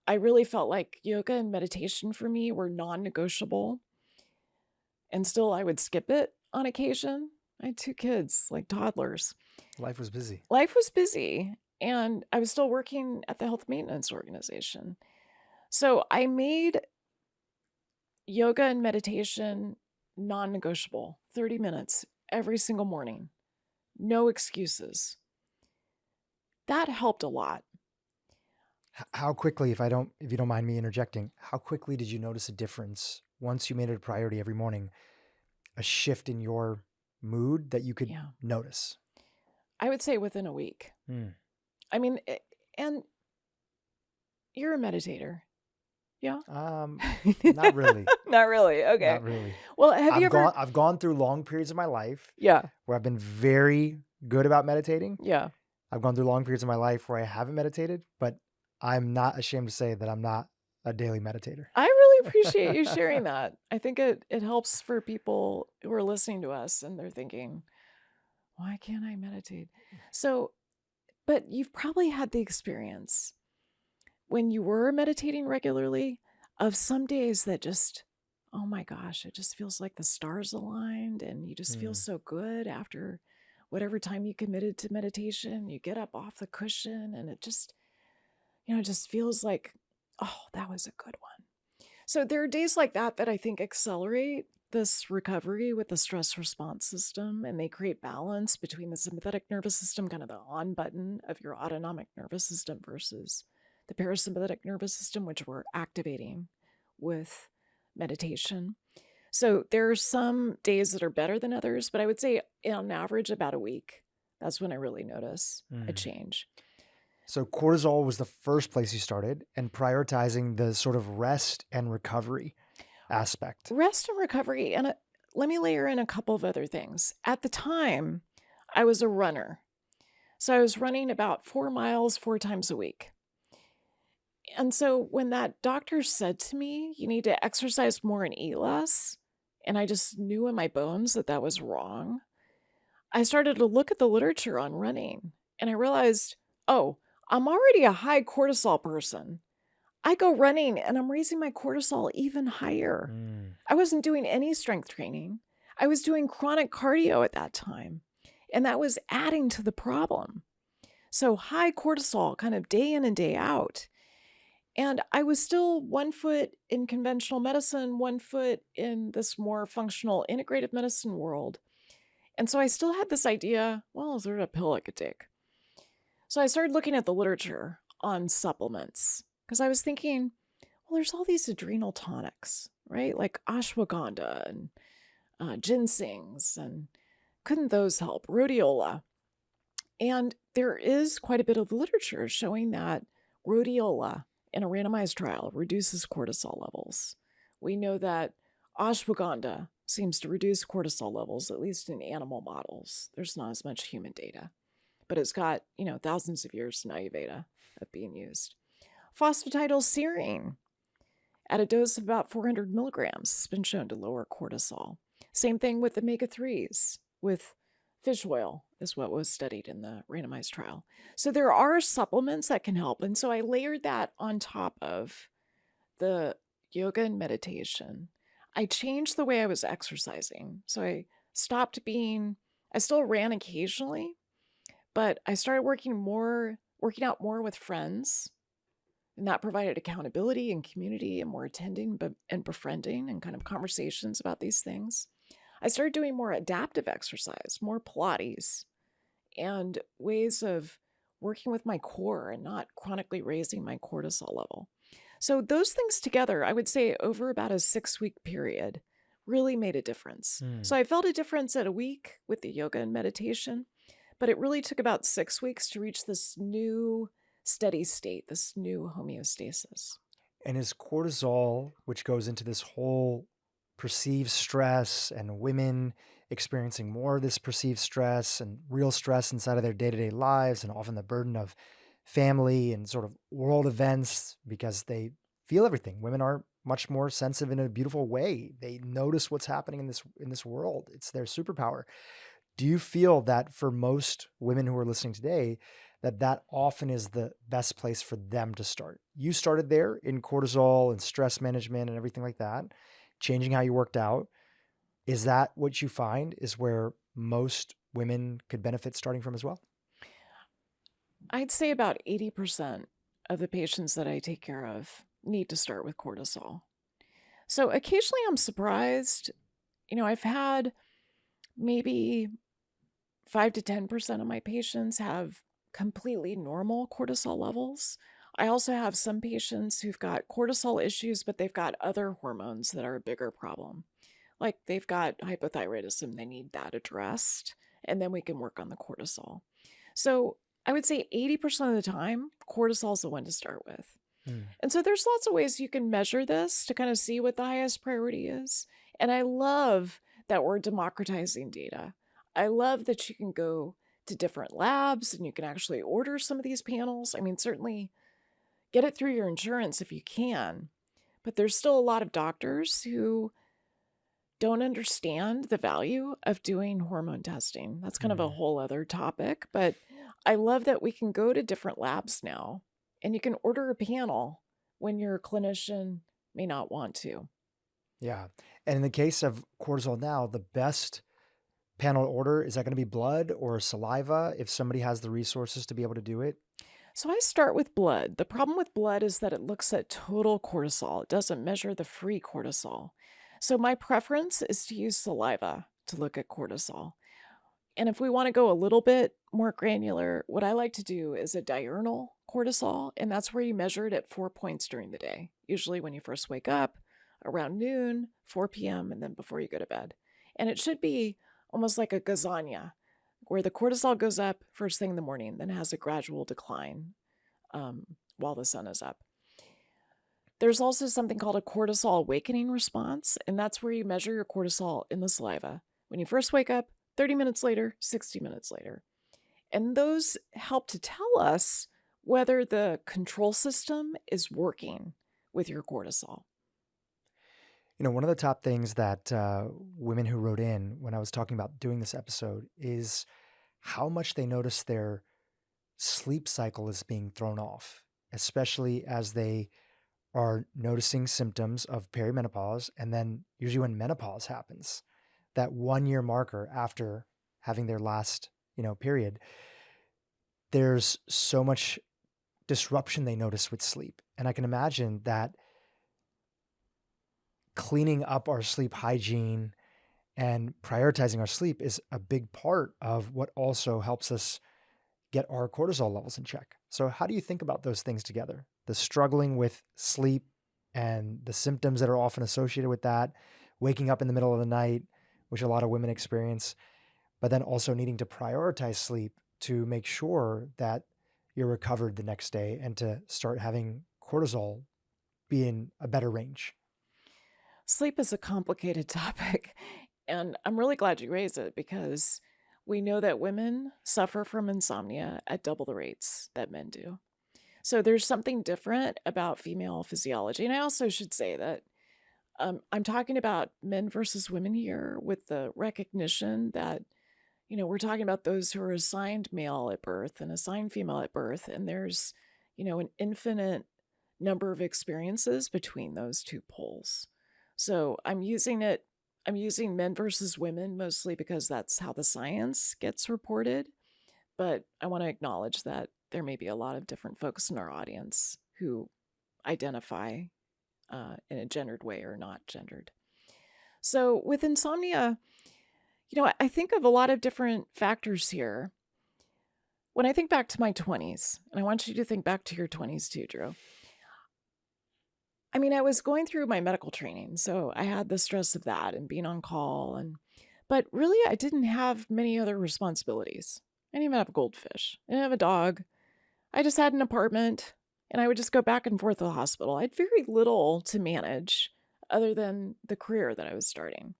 I really felt like yoga and meditation for me were non-negotiable. And still, I would skip it on occasion. I had 2 kids, like toddlers. Life was busy. Life was busy, and I was still working at the health maintenance organization. So I made yoga and meditation non-negotiable, 30 minutes every single morning. No excuses. That helped a lot. How quickly, if you don't mind me interjecting, how quickly did you notice a difference once you made it a priority every morning, a shift in your mood that you could notice? I would say within a week. I mean, and you're a meditator. Yeah? Not really. Not really. Okay. Not really. Well, I've gone through long periods of my life where I've been very good about meditating. Yeah. I've gone through long periods of my life where I haven't meditated, but I'm not ashamed to say that I'm not a daily meditator. I really appreciate you sharing that. I think it helps for people who are listening to us and they're thinking, why can't I meditate? So, but you've probably had the experience when you were meditating regularly of some days that just, oh my gosh, it just feels like the stars aligned and you just feel so good after whatever time you committed to meditation. You get up off the cushion and it just, it just feels like, oh, that was a good one. So there are days like that that I think accelerate this recovery with the stress response system, and they create balance between the sympathetic nervous system, kind of the on button of your autonomic nervous system, versus the parasympathetic nervous system, which we're activating with meditation. So there are some days that are better than others, but I would say on average about a week. That's when I really notice a change. So cortisol was the first place you started, and prioritizing the sort of rest and recovery aspect. Rest and recovery. And let me layer in a couple of other things. At the time, I was a runner. So I was running about 4 miles 4 times a week. And so when that doctor said to me, you need to exercise more and eat less, and I just knew in my bones that that was wrong, I started to look at the literature on running, and I realized, oh, I'm already a high cortisol person. I go running and I'm raising my cortisol even higher. I wasn't doing any strength training. I was doing chronic cardio at that time, and that was adding to the problem. So high cortisol kind of day in and day out. And I was still 1 foot in conventional medicine, 1 foot in this more functional integrative medicine world. And so I still had this idea, well, is there a pill I could take? So I started looking at the literature on supplements because I was thinking, well, there's all these adrenal tonics, right? Like ashwagandha and ginsengs, and couldn't those help? Rhodiola. And there is quite a bit of literature showing that rhodiola in a randomized trial reduces cortisol levels. We know that ashwagandha seems to reduce cortisol levels, at least in animal models. There's not as much human data, but it's got, thousands of years in Ayurveda of being used. Phosphatidylserine at a dose of about 400 milligrams has been shown to lower cortisol. Same thing with omega-3s, with fish oil is what was studied in the randomized trial. So there are supplements that can help. And so I layered that on top of the yoga and meditation. I changed the way I was exercising. So I still ran occasionally, but I started working out more with friends. And that provided accountability and community and more attending and befriending and kind of conversations about these things. I started doing more adaptive exercise, more Pilates, and ways of working with my core and not chronically raising my cortisol level. So those things together, I would say over about a 6-week period, really made a difference. So I felt a difference at a week with the yoga and meditation, but it really took about 6 weeks to reach this new steady state, this new homeostasis. And is cortisol, which goes into this whole perceived stress and women experiencing more of this perceived stress and real stress inside of their day-to-day lives, and often the burden of family and sort of world events because they feel everything. Women are much more sensitive in a beautiful way. They notice what's happening in this world. It's their superpower. Do you feel that for most women who are listening today, that often is the best place for them to start? You started there in cortisol and stress management and everything like that, changing how you worked out. Is that what you find is where most women could benefit starting from as well? I'd say about 80% of the patients that I take care of need to start with cortisol. So occasionally I'm surprised. I've had maybe 5 to 10% of my patients have completely normal cortisol levels. I also have some patients who've got cortisol issues, but they've got other hormones that are a bigger problem. Like they've got hypothyroidism, they need that addressed, and then we can work on the cortisol. So I would say 80% of the time, cortisol is the one to start with. And so there's lots of ways you can measure this to kind of see what the highest priority is. And I love that we're democratizing data. I love that you can go to different labs and you can actually order some of these panels. I mean, certainly get it through your insurance if you can. But there's still a lot of doctors who don't understand the value of doing hormone testing. That's kind of a Mm. whole other topic, but I love that we can go to different labs now and you can order a panel when your clinician may not want to. Yeah. And in the case of cortisol now, the best panel order, is that going to be blood or saliva if somebody has the resources to be able to do it? So I start with blood. The problem with blood is that it looks at total cortisol. It doesn't measure the free cortisol. So my preference is to use saliva to look at cortisol. And if we want to go a little bit more granular, what I like to do is a diurnal cortisol, and that's where you measure it at 4 points during the day, usually when you first wake up, around noon, 4 p.m., and then before you go to bed. And it should be almost like a lasagna, where the cortisol goes up first thing in the morning, then has a gradual decline while the sun is up. There's also something called a cortisol awakening response, and that's where you measure your cortisol in the saliva. When you first wake up, 30 minutes later, 60 minutes later. And those help to tell us whether the control system is working with your cortisol. One of the top things that women who wrote in when I was talking about doing this episode is how much they notice their sleep cycle is being thrown off, especially as they are noticing symptoms of perimenopause. And then usually when menopause happens, that 1 year marker after having their last, period, there's so much disruption they notice with sleep. And I can imagine that cleaning up our sleep hygiene and prioritizing our sleep is a big part of what also helps us get our cortisol levels in check. So how do you think about those things together? The struggling with sleep and the symptoms that are often associated with that, waking up in the middle of the night, which a lot of women experience, but then also needing to prioritize sleep to make sure that you're recovered the next day and to start having cortisol be in a better range. Sleep is a complicated topic, and I'm really glad you raised it because we know that women suffer from insomnia at double the rates that men do. So there's something different about female physiology. And I also should say that I'm talking about men versus women here with the recognition that, we're talking about those who are assigned male at birth and assigned female at birth. And there's, an infinite number of experiences between those two poles. So I'm using men versus women mostly because that's how the science gets reported. But I want to acknowledge that there may be a lot of different folks in our audience who identify in a gendered way or not gendered. So with insomnia, I think of a lot of different factors here. When I think back to my 20s, and I want you to think back to your 20s too, Dhru. I was going through my medical training, so I had the stress of that and being on call, but really I didn't have many other responsibilities. I didn't even have a goldfish. I didn't have a dog. I just had an apartment, and I would just go back and forth to the hospital. I had very little to manage other than the career that I was starting.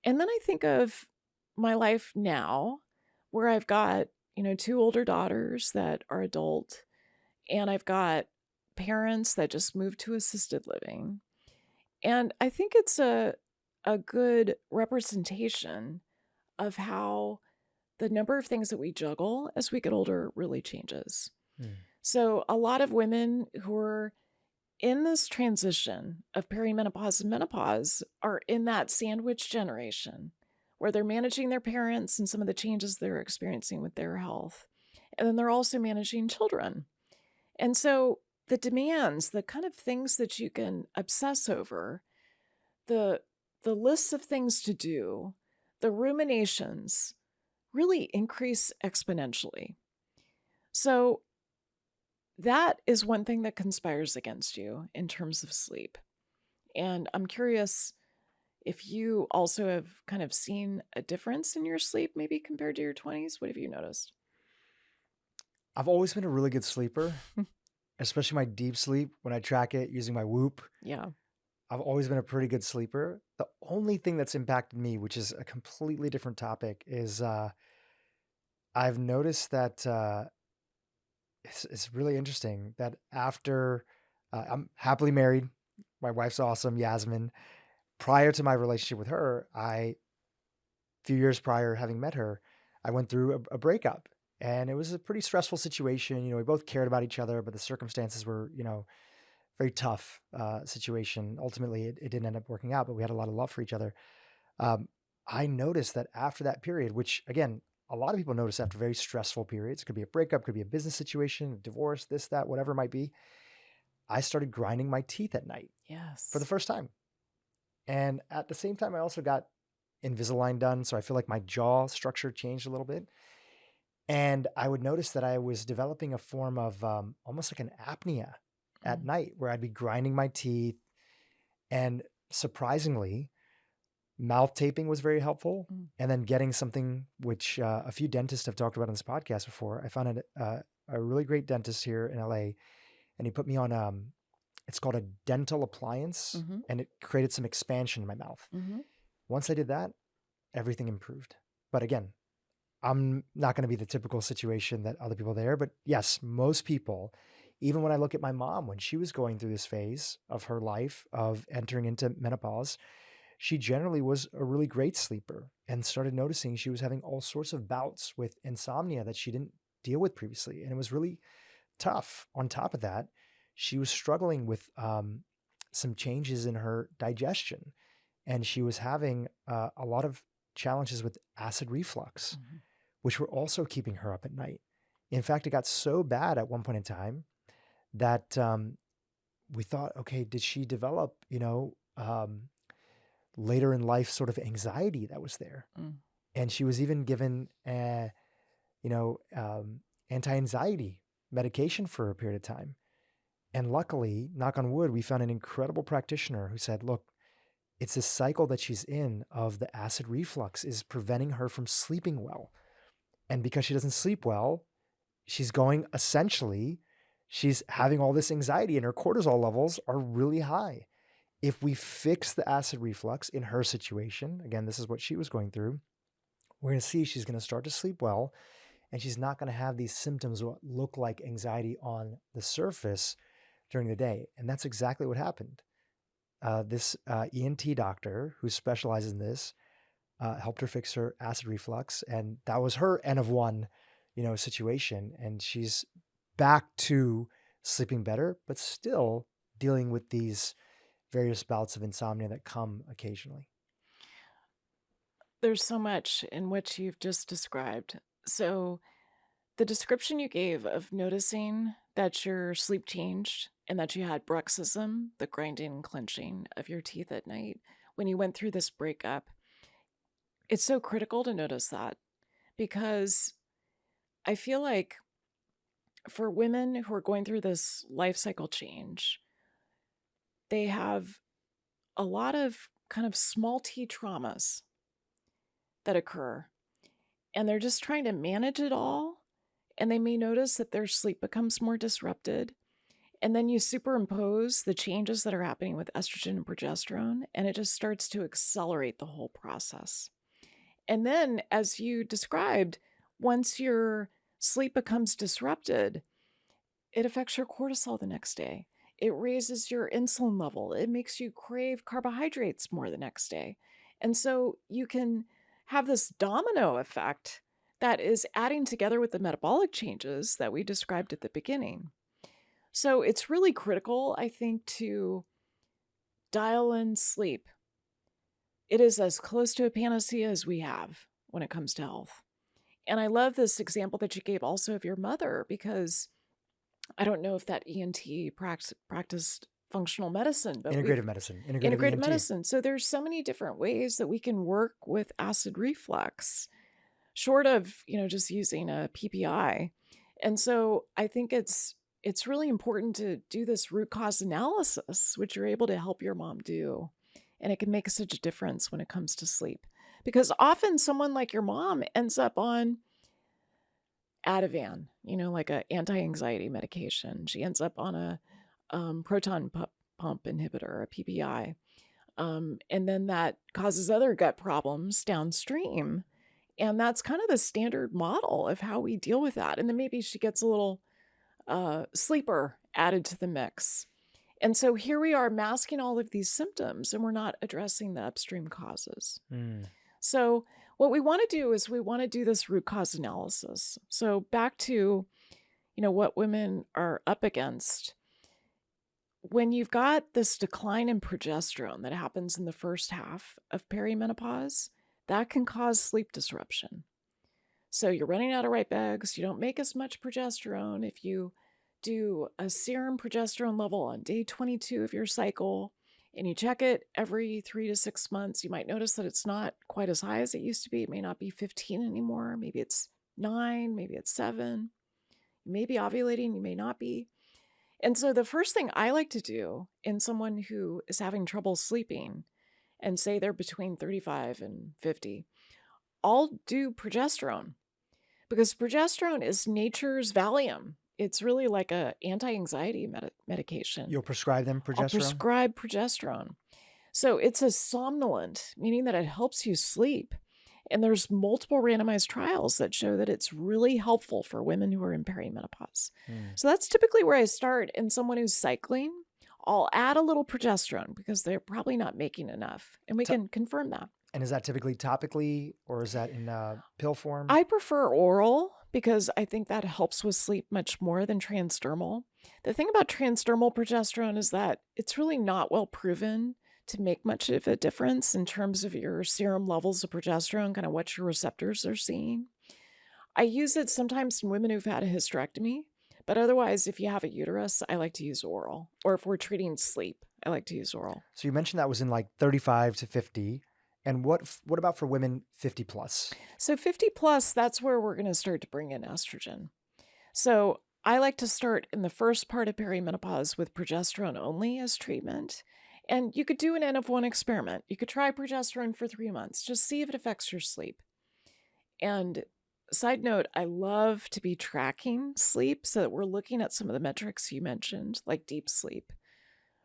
And then I think of my life now, where I've got, 2 older daughters that are adult, and I've got parents that just moved to assisted living. And I think it's a good representation of how the number of things that we juggle as we get older really changes. So a lot of women who are in this transition of perimenopause and menopause are in that sandwich generation where they're managing their parents and some of the changes they're experiencing with their health. And then they're also managing children. And so the demands, the kind of things that you can obsess over, the lists of things to do, the ruminations really increase exponentially. So that is one thing that conspires against you in terms of sleep. And I'm curious if you also have kind of seen a difference in your sleep, maybe compared to your 20s. What have you noticed? I've always been a really good sleeper, especially my deep sleep when I track it using my Whoop. Yeah. I've always been a pretty good sleeper. The only thing that's impacted me, which is a completely different topic, is I've noticed that it's really interesting that after I'm happily married, My wife's awesome, Yasmin. Prior to my relationship with her, a few years prior having met her, I went through a breakup, and it was a pretty stressful situation. We both cared about each other, but the circumstances were, very tough situation. Ultimately, it didn't end up working out, but we had a lot of love for each other. I noticed that after that period, which again, a lot of people notice after very stressful periods, it could be a breakup, could be a business situation, a divorce, this, that, whatever it might be. I started grinding my teeth at night for the Yes. first time. And at the same time, I also got Invisalign done. So I feel like my jaw structure changed a little bit. And I would notice that I was developing a form of almost like an apnea at Mm. night where I'd be grinding my teeth. And surprisingly, mouth taping was very helpful. Mm. And then getting something which a few dentists have talked about on this podcast before. I found a really great dentist here in LA, and he put me on it's called a dental appliance, Mhm. and it created some expansion in my mouth. Mhm. Once I did that, everything improved. But again, I'm not going to be the typical situation that other people are there. But yes, most people, even when I look at my mom, when she was going through this phase of her life of entering into menopause, she generally was a really great sleeper and started noticing she was having all sorts of bouts with insomnia that she didn't deal with previously. And it was really tough. On top of that, she was struggling with some changes in her digestion, and she was having a lot of challenges with acid reflux, Mhm. which were also keeping her up at night. In fact, it got so bad at one point in time that we thought, okay, did she develop, later in life sort of anxiety that was there? Mm. And she was even given, anti-anxiety medication for a period of time. And luckily, knock on wood, we found an incredible practitioner who said, look, it's this cycle that she's in of the acid reflux is preventing her from sleeping well. And because she doesn't sleep well, she's having all this anxiety and her cortisol levels are really high. If we fix the acid reflux in her situation, again, this is what she was going through, we're going to see she's going to start to sleep well, and she's not going to have these symptoms what look like anxiety on the surface during the day. And that's exactly what happened. This ENT doctor who specializes in this helped her fix her acid reflux, and that was her N of one, situation. And she's back to sleeping better, but still dealing with these various bouts of insomnia that come occasionally. There's so much in what you've just described. So, the description you gave of noticing that your sleep changed and that you had bruxism, the grinding and clenching of your teeth at night, when you went through this breakup, it's so critical to notice that because I feel like for women who are going through this life cycle change, they have a lot of kind of small t traumas that occur, and they're just trying to manage it all. And they may notice that their sleep becomes more disrupted. And then you superimpose the changes that are happening with estrogen and progesterone, and it just starts to accelerate the whole process. And then, as you described, once your sleep becomes disrupted, it affects your cortisol the next day. It raises your insulin level. It makes you crave carbohydrates more the next day. And so you can have this domino effect that is adding together with the metabolic changes that we described at the beginning. So it's really critical, I think, to dial in sleep. It is as close to a panacea as we have when it comes to health. And I love this example that you gave also of your mother, because I don't know if that ENT practiced functional medicine, but Integrative medicine, integrative integrated ENT. medicine. So there's so many different ways that we can work with acid reflux, short of, just using a PPI. And so I think it's really important to do this root cause analysis, which you're able to help your mom do. And it can make such a difference when it comes to sleep. Because often someone like your mom ends up on Ativan, like a anti-anxiety medication. She ends up on a proton pump inhibitor, a PPI. And then that causes other gut problems downstream. And that's kind of the standard model of how we deal with that. And then maybe she gets a little sleeper added to the mix. And so here we are masking all of these symptoms, and we're not addressing the upstream causes. So what we want to do is we want to do this root cause analysis. So back to, what women are up against. When you've got this decline in progesterone that happens in the first half of perimenopause, that can cause sleep disruption. So you're running out of right bags. You don't make as much progesterone. If you do a serum progesterone level on day 22 of your cycle and you check it every 3 to 6 months, you might notice that it's not quite as high as it used to be. It may not be 15 anymore. Maybe it's 9, maybe it's 7. You may be ovulating, you may not be. And so the first thing I like to do in someone who is having trouble sleeping, and say they're between 35 and 50, I'll do progesterone, because progesterone is nature's Valium. It's really like a anti-anxiety medication. You'll prescribe them I'll progesterone? prescribe progesterone. So it's a somnolent, meaning that it helps you sleep. And there's multiple randomized trials that show that it's really helpful for women who are in perimenopause. So that's typically where I start. In someone who's cycling, I'll add a little progesterone because they're probably not making enough. And we can confirm that. And is that typically topically, or is that in pill form? I prefer oral because I think that helps with sleep much more than transdermal. The thing about transdermal progesterone is that it's really not well proven to make much of a difference in terms of your serum levels of progesterone, kind of what your receptors are seeing. I use it sometimes in women who've had a hysterectomy, but otherwise, if you have a uterus, I like to use oral. Or if we're treating sleep, I like to use oral. So you mentioned that was in like 35 to 50. And what about for women 50 plus? So 50 plus, that's where we're going to start to bring in estrogen. So I like to start in the first part of perimenopause with progesterone only as treatment. And you could do an N of 1 experiment. You could try progesterone for 3 months. Just see if it affects your sleep. And side note, I love to be tracking sleep so that we're looking at some of the metrics you mentioned, like deep sleep,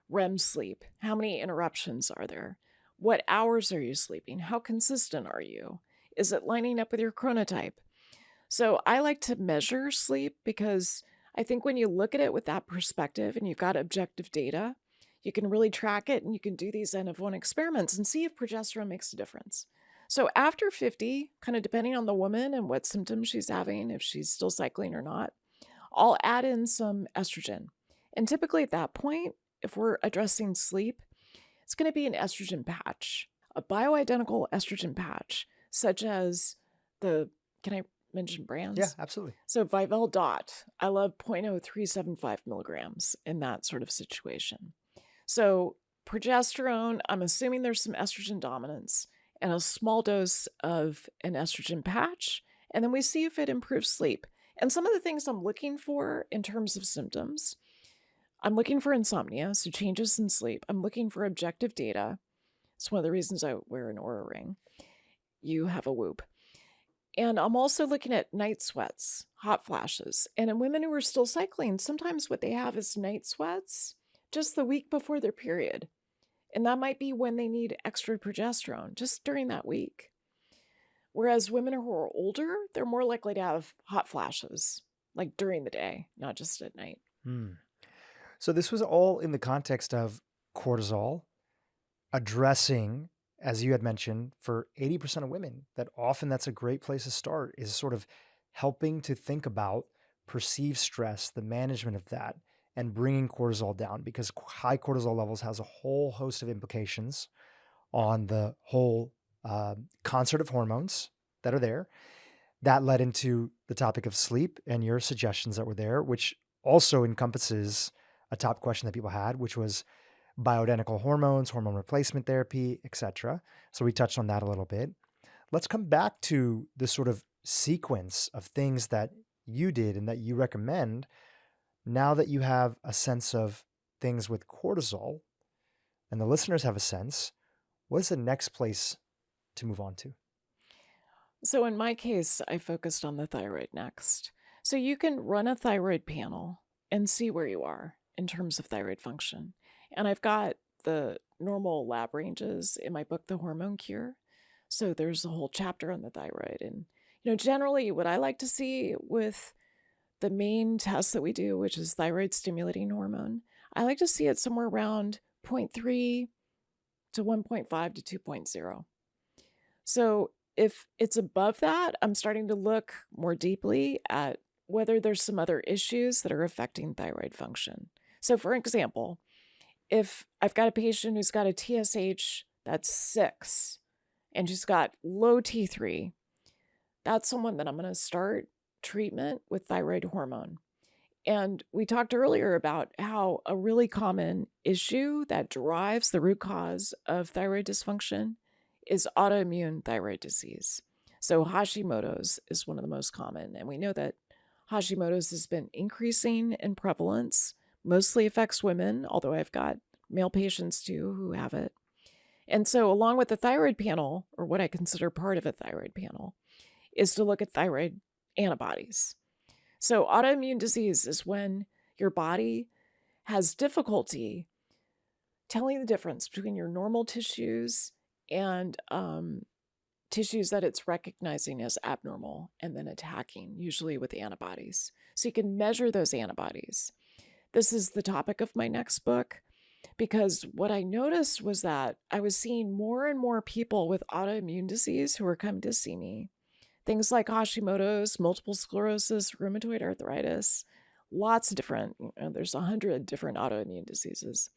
REM sleep. How many interruptions are there? What hours are you sleeping? How consistent are you? Is it lining up with your chronotype? So I like to measure sleep because I think when you look at it with that perspective and you've got objective data, you can really track it, and you can do these N of 1 experiments and see if progesterone makes a difference. So after 50, kind of depending on the woman and what symptoms she's having, if she's still cycling or not, I'll add in some estrogen. And typically at that point, if we're addressing sleep, it's going to be an estrogen patch, a bioidentical estrogen patch, such as can I mention brands? Yeah, absolutely. So Vivel Dot, I love 0.0375 milligrams in that sort of situation. So progesterone, I'm assuming there's some estrogen dominance, and a small dose of an estrogen patch, and then we see if it improves sleep. And some of the things I'm looking for in terms of symptoms, I'm looking for insomnia, so changes in sleep. I'm looking for objective data. It's one of the reasons I wear an Oura ring. You have a Whoop. And I'm also looking at night sweats, hot flashes. And in women who are still cycling, sometimes what they have is night sweats just the week before their period. And that might be when they need extra progesterone, just during that week. Whereas women who are older, they're more likely to have hot flashes, like during the day, not just at night. So this was all in the context of cortisol, addressing, as you had mentioned, for 80% of women, that often that's a great place to start, is sort of helping to think about perceived stress, the management of that, and bringing cortisol down, because high cortisol levels has a whole host of implications on the whole concert of hormones that are there. That led into the topic of sleep and your suggestions that were there, which also encompasses a top question that people had, which was bioidentical hormones, hormone replacement therapy, etc. So we touched on that a little bit. Let's come back to the sort of sequence of things that you did and that you recommend now that you have a sense of things with cortisol, and the listeners have a sense. What is the next place to move on to? So in my case, I focused on the thyroid next. So you can run a thyroid panel and see where you are in terms of thyroid function. And I've got the normal lab ranges in my book, The Hormone Cure. So there's a whole chapter on the thyroid. And, generally what I like to see with the main test that we do, which is thyroid stimulating hormone, I like to see it somewhere around 0.3 to 1.5 to 2.0. So if it's above that, I'm starting to look more deeply at whether there's some other issues that are affecting thyroid function. So for example, if I've got a patient who's got a TSH that's 6 and she's got low T3, that's someone that I'm going to start treatment with thyroid hormone. And we talked earlier about how a really common issue that drives the root cause of thyroid dysfunction is autoimmune thyroid disease. So Hashimoto's is one of the most common. And we know that Hashimoto's has been increasing in prevalence, mostly affects women, although I've got male patients too who have it. And so along with the thyroid panel, or what I consider part of a thyroid panel, is to look at thyroid antibodies. So autoimmune disease is when your body has difficulty telling the difference between your normal tissues and tissues that it's recognizing as abnormal and then attacking, usually with antibodies. So you can measure those antibodies. This is the topic of my next book, because what I noticed was that I was seeing more and more people with autoimmune disease who were coming to see me. Things like Hashimoto's, multiple sclerosis, rheumatoid arthritis, lots of different, there's 100 different autoimmune diseases.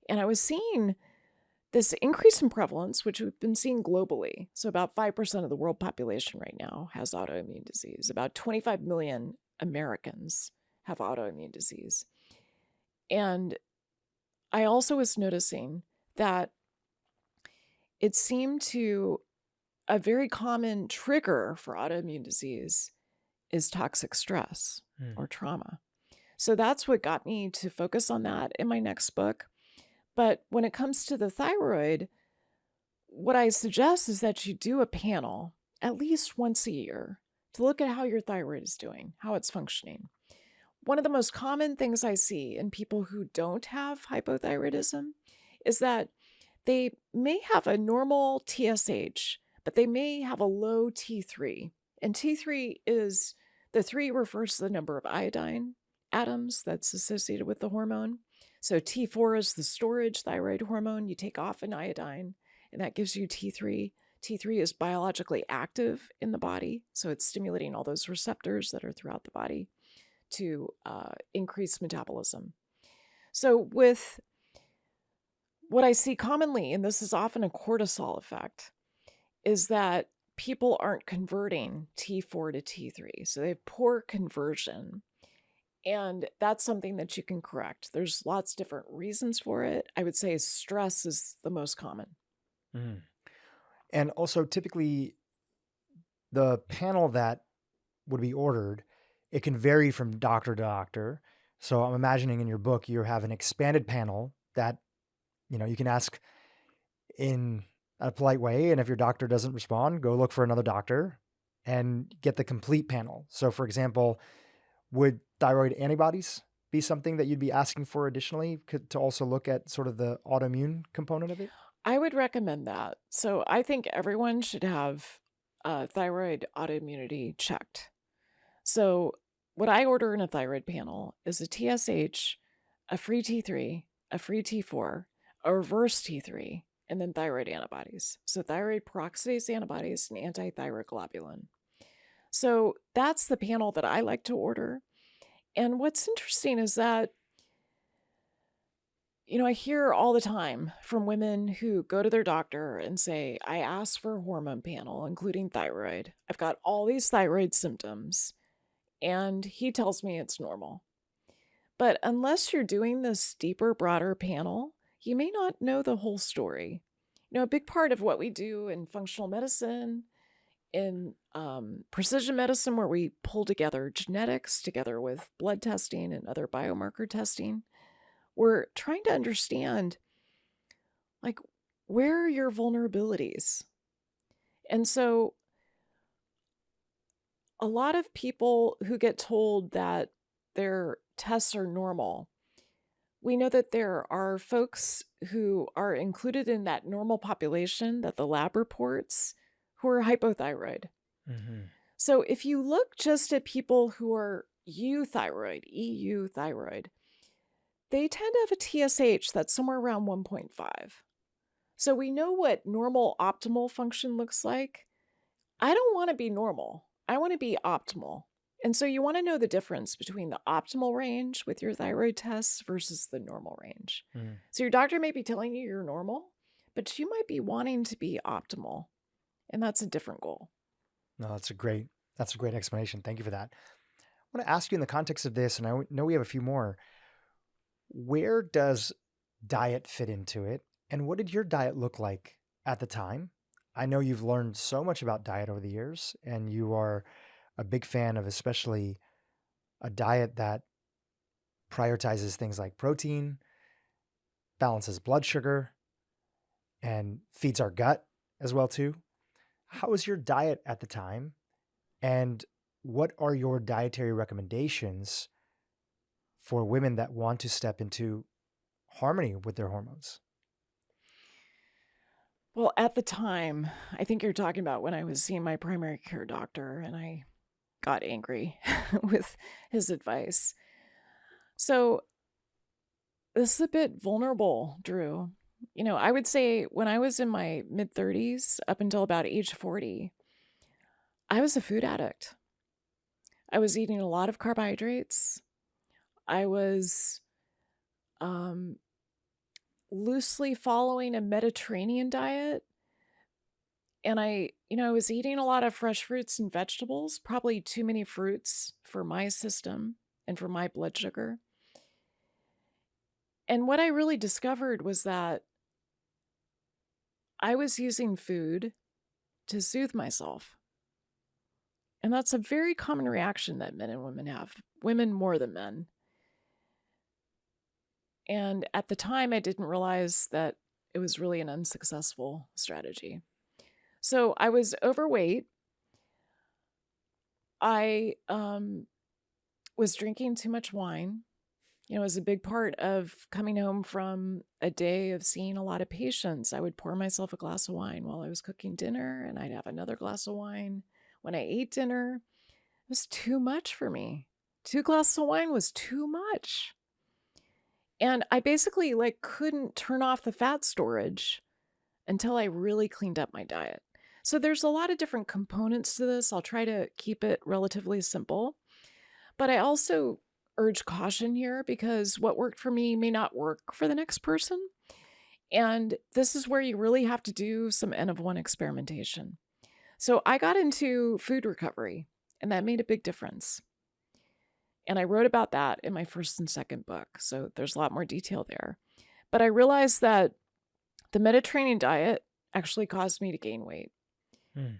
And I was seeing this increase in prevalence, which we've been seeing globally. So about 5% of the world population right now has autoimmune disease. About 25 million Americans have autoimmune disease. And I also was noticing that it seemed to a very common trigger for autoimmune disease is toxic stress or trauma. So that's what got me to focus on that in my next book. But when it comes to the thyroid, what I suggest is that you do a panel at least once a year to look at how your thyroid is doing, how it's functioning. One of the most common things I see in people who don't have hypothyroidism is that they may have a normal TSH, but they may have a low T3. And T3 is, the 3 refers to the number of iodine atoms that's associated with the hormone. So T4 is the storage thyroid hormone. You take off an iodine, and that gives you T3. T3 is biologically active in the body, so it's stimulating all those receptors that are throughout the body to increase metabolism. So with what I see commonly, and this is often a cortisol effect, is that people aren't converting T4 to T3. So they have poor conversion. And that's something that you can correct. There's lots of different reasons for it. I would say stress is the most common. And also typically the panel that would be ordered, it can vary from doctor to doctor. So I'm imagining in your book, you have an expanded panel that, you can ask in a polite way. And if your doctor doesn't respond, go look for another doctor and get the complete panel. So for example, would thyroid antibodies be something that you'd be asking for additionally to also look at sort of the autoimmune component of it? I would recommend that. So I think everyone should have thyroid autoimmunity checked. So what I order in a thyroid panel is a TSH, a free T3, a free T4, a reverse T3, and then thyroid antibodies. So thyroid peroxidase antibodies and antithyroid globulin. So that's the panel that I like to order. And what's interesting is that, I hear all the time from women who go to their doctor and say, I asked for a hormone panel, including thyroid. I've got all these thyroid symptoms, and he tells me it's normal. But unless you're doing this deeper, broader panel, you may not know the whole story. A big part of what we do in functional medicine, in precision medicine, where we pull together genetics together with blood testing and other biomarker testing, we're trying to understand, where are your vulnerabilities? And so a lot of people who get told that their tests are normal, we know that there are folks who are included in that normal population that the lab reports who are hypothyroid. So if you look just at people who are euthyroid, EU thyroid, they tend to have a TSH that's somewhere around 1.5. So we know what normal optimal function looks like. I don't want to be normal. I want to be optimal. And so you want to know the difference between the optimal range with your thyroid tests versus the normal range. So your doctor may be telling you you're normal, but you might be wanting to be optimal. And that's a different goal. No, that's a great explanation. Thank you for that. I want to ask you in the context of this, and I know we have a few more, where does diet fit into it? And what did your diet look like at the time? I know you've learned so much about diet over the years, and you are a big fan of especially a diet that prioritizes things like protein, balances blood sugar, and feeds our gut as well too. How was your diet at the time? And what are your dietary recommendations for women that want to step into harmony with their hormones? Well, at the time, I think you're talking about when I was seeing my primary care doctor and I got angry with his advice. So this is a bit vulnerable, Dhru. I would say when I was in my mid-30s up until about age 40, I was a food addict. I was eating a lot of carbohydrates. I was loosely following a Mediterranean diet. And I was eating a lot of fresh fruits and vegetables, probably too many fruits for my system and for my blood sugar. And what I really discovered was that I was using food to soothe myself. And that's a very common reaction that men and women have, women more than men. And at the time, I didn't realize that it was really an unsuccessful strategy. So I was overweight. I was drinking too much wine. It was a big part of coming home from a day of seeing a lot of patients. I would pour myself a glass of wine while I was cooking dinner, and I'd have another glass of wine when I ate dinner. It was too much for me. 2 glasses of wine was too much. And I basically couldn't turn off the fat storage until I really cleaned up my diet. So there's a lot of different components to this. I'll try to keep it relatively simple. But I also urge caution here because what worked for me may not work for the next person. And this is where you really have to do some N of 1 experimentation. So I got into food recovery, and that made a big difference. And I wrote about that in my first and second book. So there's a lot more detail there. But I realized that the Mediterranean diet actually caused me to gain weight.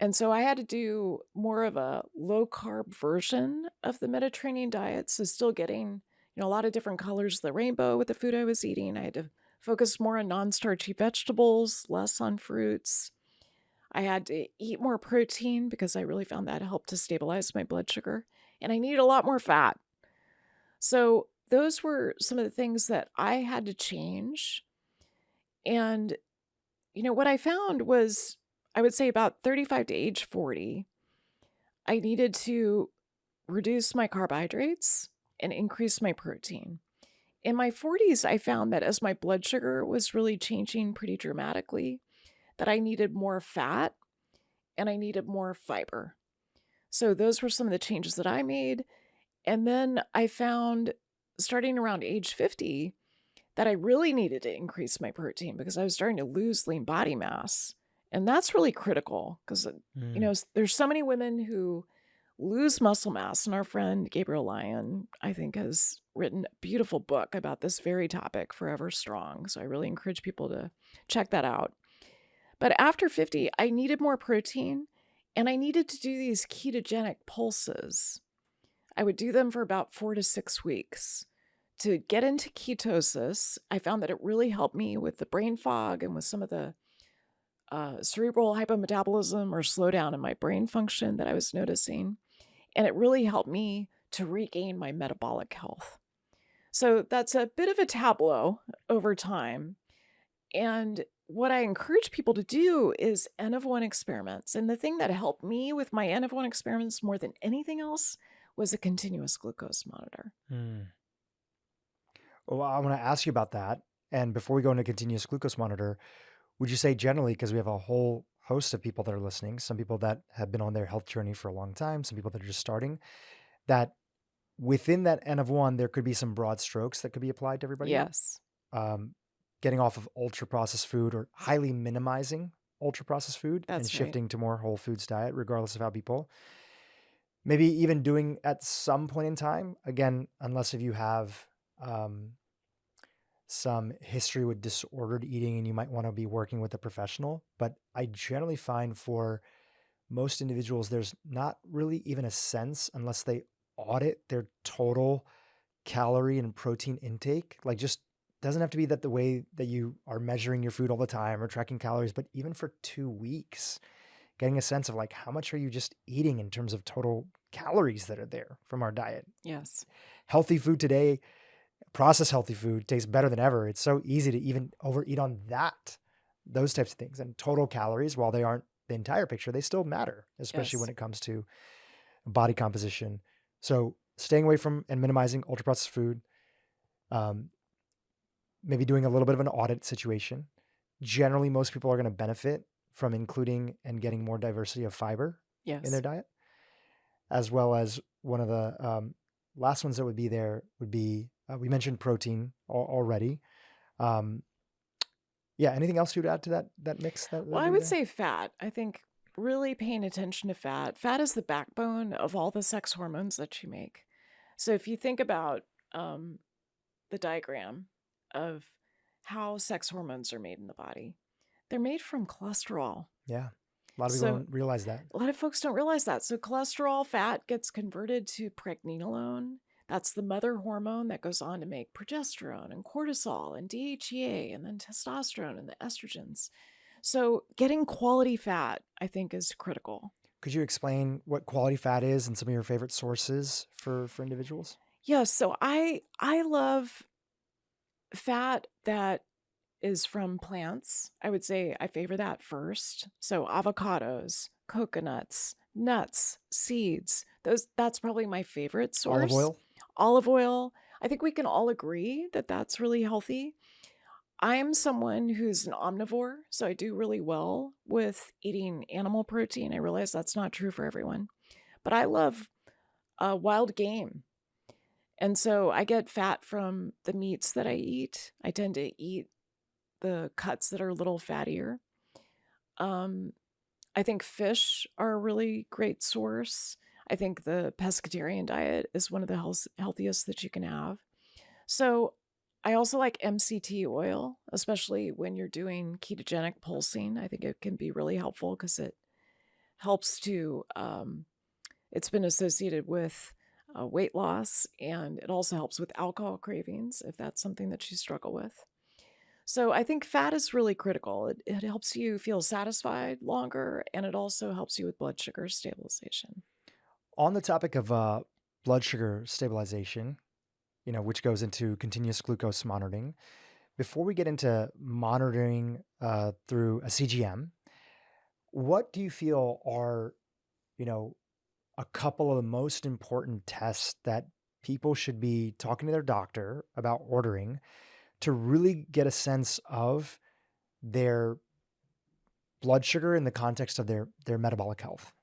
And so I had to do more of a low carb version of the Mediterranean diet. So still getting, a lot of different colors of the rainbow with the food I was eating. I had to focus more on non-starchy vegetables, less on fruits. I had to eat more protein because I really found that helped to stabilize my blood sugar. And I needed a lot more fat. So those were some of the things that I had to change. And, what I found was, I would say about 35 to age 40, I needed to reduce my carbohydrates and increase my protein. In my 40s, I found that as my blood sugar was really changing pretty dramatically, that I needed more fat and I needed more fiber. So those were some of the changes that I made. And then I found, starting around age 50, that I really needed to increase my protein because I was starting to lose lean body mass. And that's really critical because, there's so many women who lose muscle mass. And our friend Gabriel Lyon, I think, has written a beautiful book about this very topic, Forever Strong. So I really encourage people to check that out. But after 50, I needed more protein and I needed to do these ketogenic pulses. I would do them for about 4 to 6 weeks. To get into ketosis, I found that it really helped me with the brain fog and with some of the cerebral hypometabolism or slowdown in my brain function that I was noticing. And it really helped me to regain my metabolic health. So that's a bit of a tableau over time. And what I encourage people to do is N of 1 experiments. And the thing that helped me with my N of 1 experiments more than anything else was a continuous glucose monitor. Well, I want to ask you about that. And before we go into continuous glucose monitor, would you say generally, because we have a whole host of people that are listening, some people that have been on their health journey for a long time, some people that are just starting, that within that N of one, there could be some broad strokes that could be applied to everybody? Yes, Um, Getting off of ultra processed food or highly minimizing ultra processed food and that's right. shifting to more whole foods diet, regardless of how people, maybe even doing at some point in time, again, unless if you have um, some history with disordered eating and you might want to be working with a professional. But I generally find for most individuals, there's not really even a sense unless they audit their total calorie and protein intake. Like, just doesn't have to be that the way that you are measuring your food all the time or tracking calories, but even for 2 weeks, getting a sense of like how much are you just eating in terms of total calories that are there from our diet. Yes. Healthy food today, processed healthy food, tastes better than ever. It's so easy to even overeat on those types of things. And total calories, while they aren't the entire picture, they still matter, especially Yes. when it comes to body composition. So staying away from and minimizing ultra processed food, um, maybe doing a little bit of an audit situation. Generally, most people are going to benefit from including and getting more diversity of fiber in their Yes. diet, as well as one of the last ones that would be there would be, we mentioned protein already. Yeah, anything else you'd add to that mix that Well, would I be would there? say fat. I think really paying attention to fat. Fat is the backbone of all the sex hormones that you make. So if you think about the diagram of how sex hormones are made in the body, they're made from cholesterol. Yeah, a lot of people So don't realize that. a lot of folks don't realize that. So cholesterol fat gets converted to pregnenolone. That's the mother hormone that goes on to make progesterone and cortisol and DHEA and then testosterone and the estrogens. So getting quality fat, I think, is critical. Could you explain what quality fat is and some of your favorite sources for individuals? Yeah, so I love fat that is from plants. I would say I favor that first. So avocados, coconuts, nuts, seeds. That's probably my favorite Olive source. oil? Olive oil. I think we can all agree that that's really healthy. I'm someone who's an omnivore, so I do really well with eating animal protein. I realize that's not true for everyone, but I love wild game. And so I get fat from the meats that I eat. I tend to eat the cuts that are a little fattier. Um, I think fish are a really great source. I think the pescatarian diet is one of the healthiest that you can have. So I also like MCT oil, especially when you're doing ketogenic pulsing. I think it can be really helpful because it helps to, it's been associated with weight loss, and it also helps with alcohol cravings if that's something that you struggle with. So I think fat is really critical. It helps you feel satisfied longer, and it also helps you with blood sugar stabilization. On the topic of blood sugar stabilization, which goes into continuous glucose monitoring, before we get into monitoring through a CGM, what do you feel are, you know, a couple of the most important tests that people should be talking to their doctor about ordering to really get a sense of their blood sugar in the context of their metabolic health?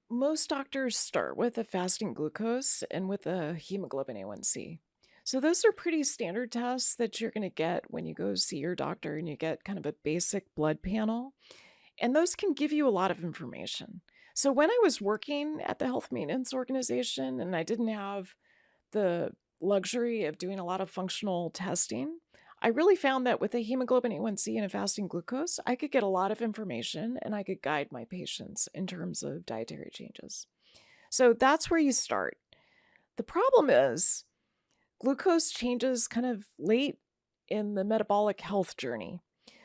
Most doctors start with a fasting glucose and with a hemoglobin A1C. So those are pretty standard tests that you're going to get when you go see your doctor and you get kind of a basic blood panel. And those can give you a lot of information. So when I was working at the health maintenance organization and I didn't have the luxury of doing a lot of functional testing, I really found that with a hemoglobin A1C and a fasting glucose, I could get a lot of information and I could guide my patients in terms of dietary changes. So that's where you start. The problem is glucose changes kind of late in the metabolic health journey.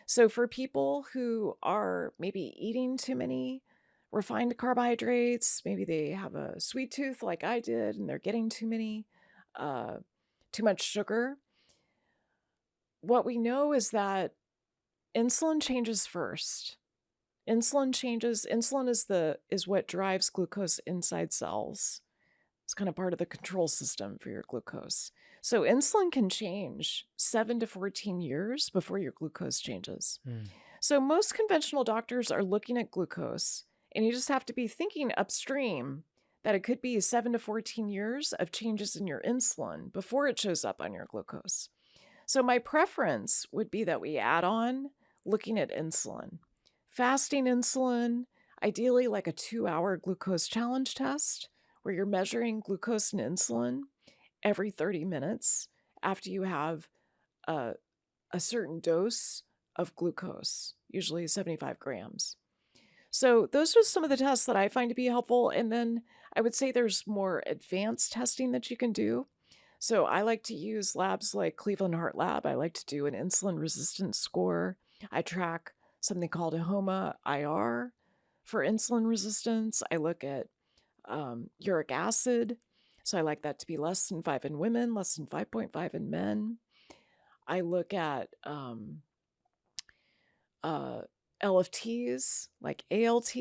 So for people who are maybe eating too many refined carbohydrates, maybe they have a sweet tooth like I did and they're getting uh, too much sugar. What we know is that insulin changes first. Insulin is what drives glucose inside cells. It's kind of part of the control system for your glucose. So insulin can change 7 to 14 years before your glucose changes. Hmm. So most conventional doctors are looking at glucose, and you just have to be thinking upstream that it could be 7 to 14 years of changes in your insulin before it shows up on your glucose. So my preference would be that we add on looking at insulin. Fasting insulin, ideally like a 2-hour glucose challenge test where you're measuring glucose and insulin every 30 minutes after you have a, a certain dose of glucose, usually 75 grams. So those are some of the tests that I find to be helpful. And then I would say there's more advanced testing that you can do. So I like to use labs like Cleveland Heart Lab. I like to do an insulin resistance score. I track something called a HOMA IR for insulin resistance. I look at uric acid. So I like that to be less than 5 in women, less than 5.5 in men. I look at LFTs like ALT.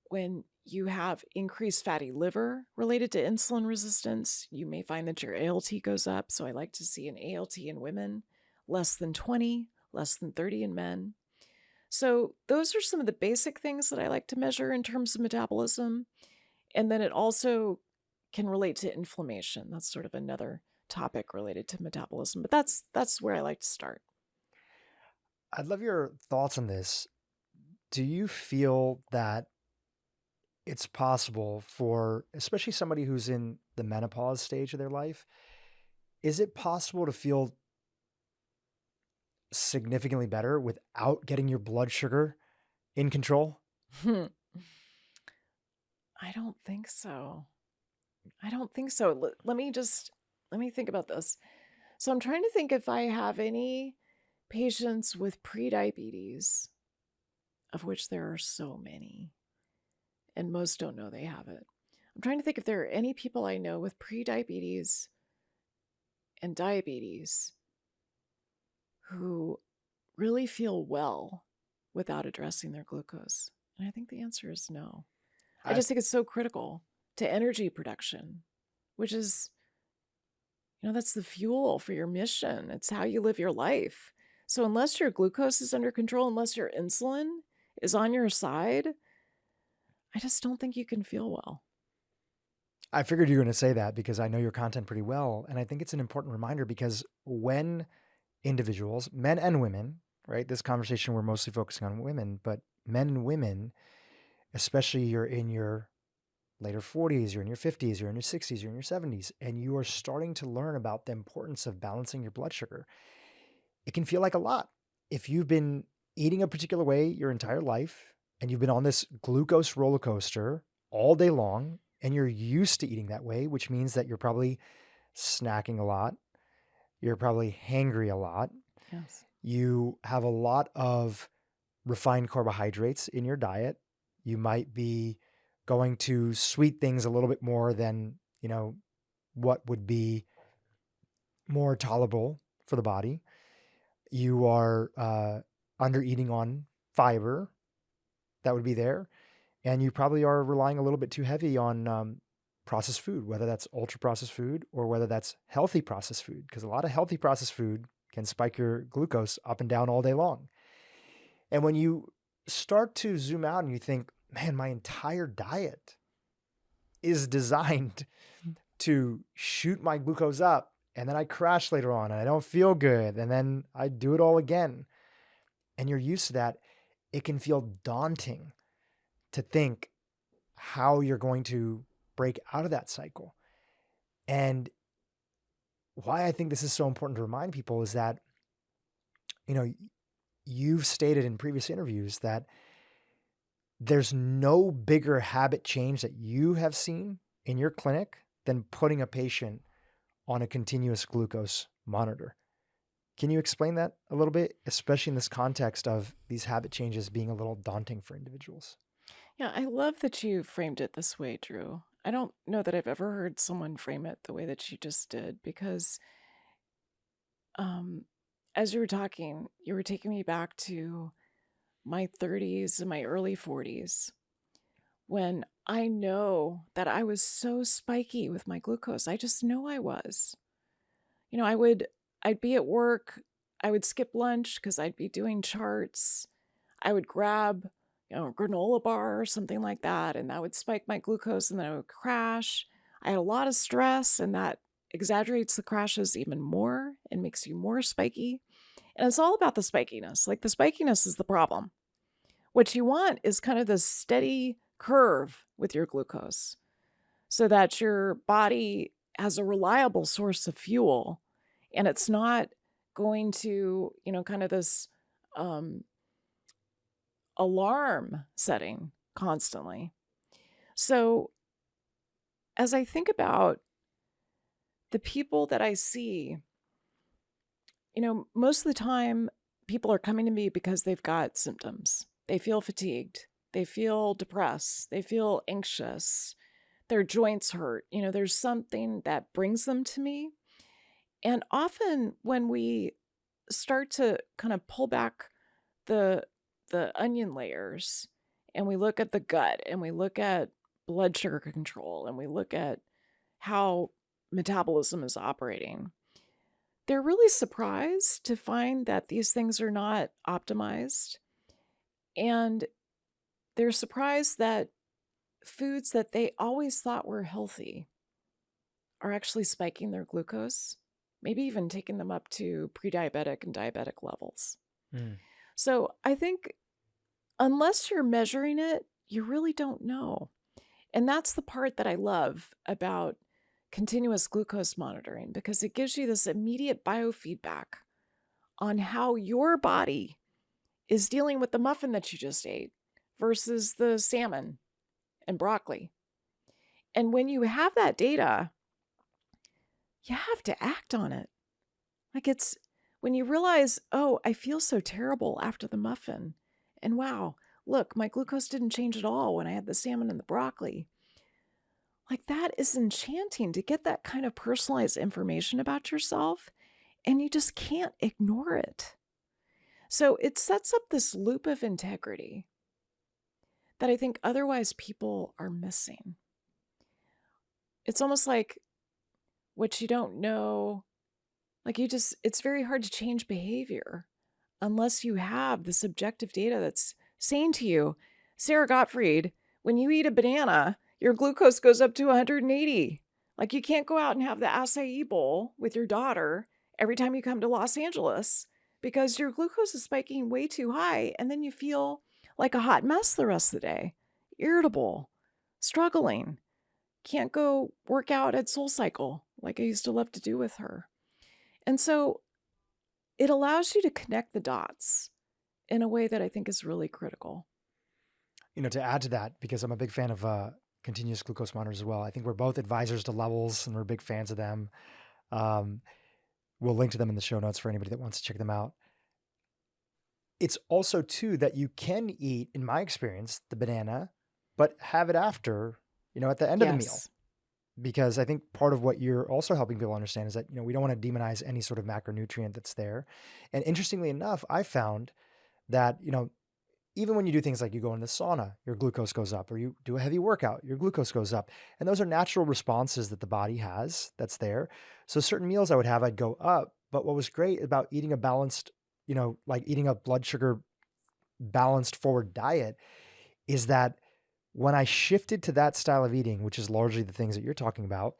When you have increased fatty liver related to insulin resistance, you may find that your ALT goes up. So I like to see an ALT in women, less than 20, less than 30 in men. So those are some of the basic things that I like to measure in terms of metabolism. And then it also can relate to inflammation. That's sort of another topic related to metabolism, but that's where I like to start. I'd love your thoughts on this. Do you feel that it's possible for, especially somebody who's in the menopause stage of their life, is it possible to feel significantly better without getting your blood sugar in control? I don't think so. I don't think so. Let me think about this. So I'm trying to think if I have any patients with prediabetes, of which there are so many, and most don't know they have it. I'm trying to think if there are any people I know with prediabetes and diabetes who really feel well without addressing their glucose. And I think the answer is no. I just think it's so critical to energy production, which is, that's the fuel for your mission. It's how you live your life. So unless your glucose is under control, unless your insulin is on your side, I just don't think you can feel well. I figured you were going to say that because I know your content pretty well. And I think it's an important reminder because when individuals, men and women, right? This conversation, we're mostly focusing on women, but men and women, especially you're in your later 40s, you're in your 50s, you're in your 60s, you're in your 70s, and you are starting to learn about the importance of balancing your blood sugar. It can feel like a lot. If you've been eating a particular way your entire life and you've been on this glucose roller coaster all day long and you're used to eating that way, which means that you're probably snacking a lot, you're probably hangry a lot. Yes. You have a lot of refined carbohydrates in your diet. You might be going to sweet things a little bit more than, what would be more tolerable for the body. You are under eating on fiber that would be there. And you probably are relying a little bit too heavy on processed food, whether that's ultra processed food or whether that's healthy processed food, because a lot of healthy processed food can spike your glucose up and down all day long. And when you start to zoom out and you think, man, my entire diet is designed to shoot my glucose up, and then I crash later on and I don't feel good, and then I do it all again, and you're used to that, it can feel daunting to think how you're going to break out of that cycle. And why I think this is so important to remind people is that, you've stated in previous interviews that there's no bigger habit change that you have seen in your clinic than putting a patient on a continuous glucose monitor. Can you explain that a little bit, especially in this context of these habit changes being a little daunting for individuals? Yeah, I love that you framed it this way, Dhru. I don't know that I've ever heard someone frame it the way that you just did, because as you were talking, you were taking me back to my 30s and my early 40s, when I know that I was so spiky with my glucose. I just know I was. I'd be at work, I would skip lunch because I'd be doing charts. I would grab, a granola bar or something like that, and that would spike my glucose and then I would crash. I had a lot of stress, and that exaggerates the crashes even more and makes you more spiky. And it's all about the spikiness. Like, the spikiness is the problem. What you want is kind of this steady curve with your glucose so that your body has a reliable source of fuel and it's not going to, kind of this um, alarm setting constantly. So, as I think about the people that I see, most of the time people are coming to me because they've got symptoms. They feel fatigued, they feel depressed, they feel anxious, their joints hurt. There's something that brings them to me. And often when we start to kind of pull back the onion layers and we look at the gut and we look at blood sugar control and we look at how metabolism is operating, they're really surprised to find that these things are not optimized. And they're surprised that foods that they always thought were healthy are actually spiking their glucose, maybe even taking them up to pre-diabetic and diabetic levels. Mm. So I think unless you're measuring it, you really don't know. And that's the part that I love about continuous glucose monitoring, because it gives you this immediate biofeedback on how your body is dealing with the muffin that you just ate versus the salmon and broccoli. And when you have that data, you have to act on it. Like, it's when you realize, oh, I feel so terrible after the muffin. And wow, look, my glucose didn't change at all when I had the salmon and the broccoli. Like, that is enchanting to get that kind of personalized information about yourself, and you just can't ignore it. So it sets up this loop of integrity that I think otherwise people are missing. It's almost like what you don't know, like it's very hard to change behavior unless you have this objective data that's saying to you, Sara Gottfried, when you eat a banana, your glucose goes up to 180. Like, you can't go out and have the acai bowl with your daughter every time you come to Los Angeles because your glucose is spiking way too high, and then you feel like a hot mess the rest of the day, irritable, struggling, can't go work out at SoulCycle like I used to love to do with her. And so it allows you to connect the dots in a way that I think is really critical. To add to that, because I'm a big fan of continuous glucose monitors as well. I think we're both advisors to Levels and we're big fans of them. We'll link to them in the show notes for anybody that wants to check them out. It's also too that you can eat, in my experience, the banana, but have it after, at the end of the meal. Because I think part of what you're also helping people understand is that, we don't want to demonize any sort of macronutrient that's there. And interestingly enough, I found that, even when you do things like you go in the sauna, your glucose goes up, or you do a heavy workout, your glucose goes up. And those are natural responses that the body has that's there. So certain meals I would have, I'd go up. But what was great about eating a balanced, like eating a blood sugar balanced forward diet, is that when I shifted to that style of eating, which is largely the things that you're talking about,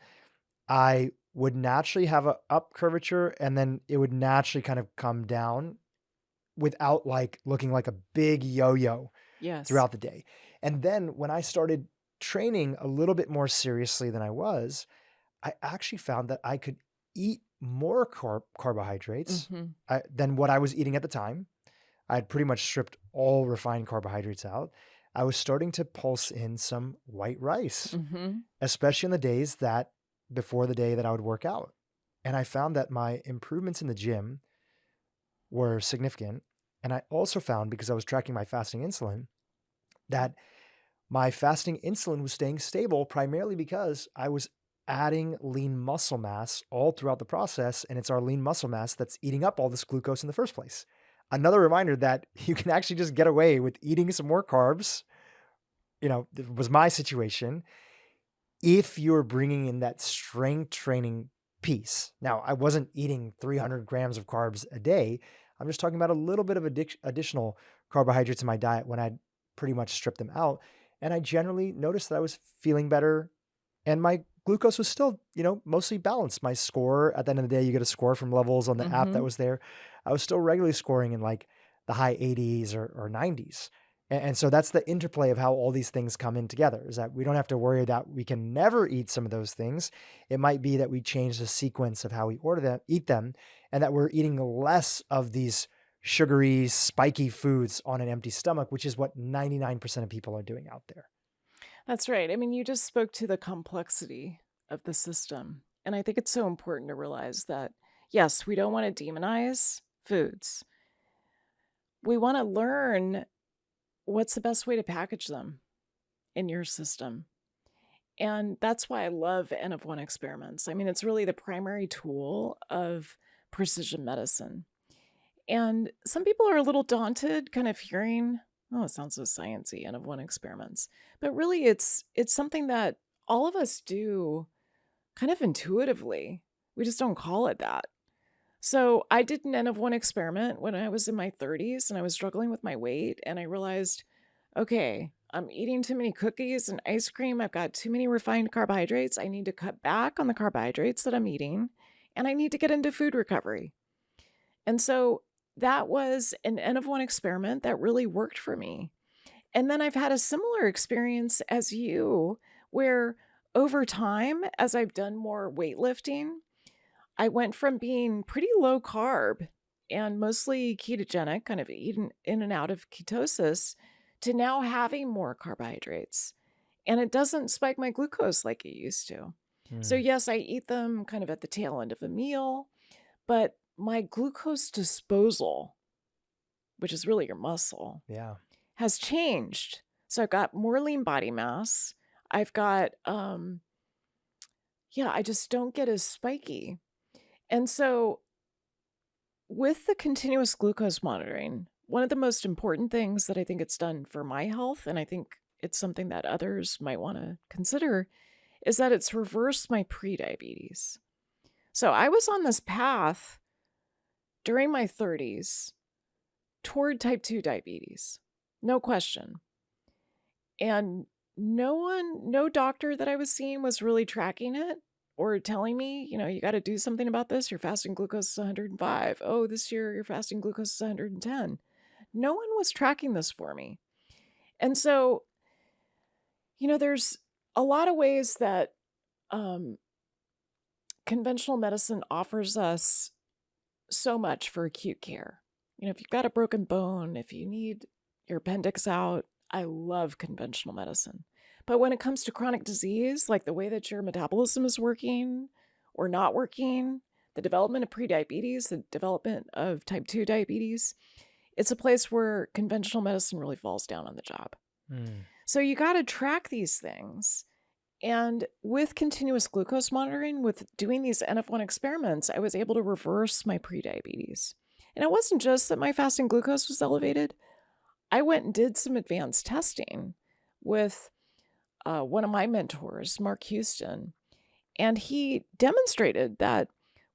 I would naturally have a up curvature, and then it would naturally kind of come down without like looking like a big yo-yo throughout the day. And then when I started training a little bit more seriously than I was, I actually found that I could eat more carbohydrates than what I was eating at the time. I had pretty much stripped all refined carbohydrates out. I was starting to pulse in some white rice, especially on the days that before the day that I would work out. And I found that my improvements in the gym were significant. And I also found, because I was tracking my fasting insulin, that my fasting insulin was staying stable primarily because I was adding lean muscle mass all throughout the process. And it's our lean muscle mass that's eating up all this glucose in the first place. Another reminder that you can actually just get away with eating some more carbs, it was my situation. If you're bringing in that strength training piece, now I wasn't eating 300 grams of carbs a day. I'm just talking about a little bit of additional carbohydrates in my diet when I'd pretty much stripped them out. And I generally noticed that I was feeling better and my glucose was still, mostly balanced. My score at the end of the day, you get a score from levels on the app that was there. I was still regularly scoring in like the high 80s or 90s. And so that's the interplay of how all these things come in together, is that we don't have to worry that we can never eat some of those things. It might be that we change the sequence of how we eat them, and that we're eating less of these sugary, spiky foods on an empty stomach, which is what 99% of people are doing out there. That's right. I mean, you just spoke to the complexity of the system. And I think it's so important to realize that, yes, we don't want to demonize foods. We want to learn what's the best way to package them in your system. And that's why I love N of 1 experiments. I mean, it's really the primary tool of precision medicine. And some people are a little daunted kind of hearing, oh, it sounds so sciencey, N of 1 experiments. But really, it's something that all of us do kind of intuitively. We just don't call it that. So I did an N of 1 experiment when I was in my 30s and I was struggling with my weight. And I realized, okay, I'm eating too many cookies and ice cream. I've got too many refined carbohydrates. I need to cut back on the carbohydrates that I'm eating. And I need to get into food recovery. And so that was an N of 1 experiment that really worked for me. And then I've had a similar experience as you, where over time, as I've done more weightlifting, I went from being pretty low carb and mostly ketogenic, kind of eating in and out of ketosis, to now having more carbohydrates. And it doesn't spike my glucose like it used to. So yes, I eat them kind of at the tail end of a meal, but my glucose disposal, which is really your muscle, has changed. So I've got more lean body mass. I've got, I just don't get as spiky. And so with the continuous glucose monitoring, one of the most important things that I think it's done for my health, and I think it's something that others might want to consider, is that it's reversed my prediabetes. So I was on this path during my 30s toward type 2 diabetes, no question. And no doctor that I was seeing was really tracking it or telling me, you got to do something about this. Your fasting glucose is 105. Oh, this year your fasting glucose is 110. No one was tracking this for me. And so, there's a lot of ways that conventional medicine offers us so much for acute care. If you've got a broken bone, if you need your appendix out, I love conventional medicine. But when it comes to chronic disease, like the way that your metabolism is working or not working, the development of prediabetes, the development of type 2 diabetes, it's a place where conventional medicine really falls down on the job. So you got to track these things. And with continuous glucose monitoring, with doing these N of 1 experiments, I was able to reverse my prediabetes. And it wasn't just that my fasting glucose was elevated. I went and did some advanced testing with one of my mentors, Mark Houston, and he demonstrated that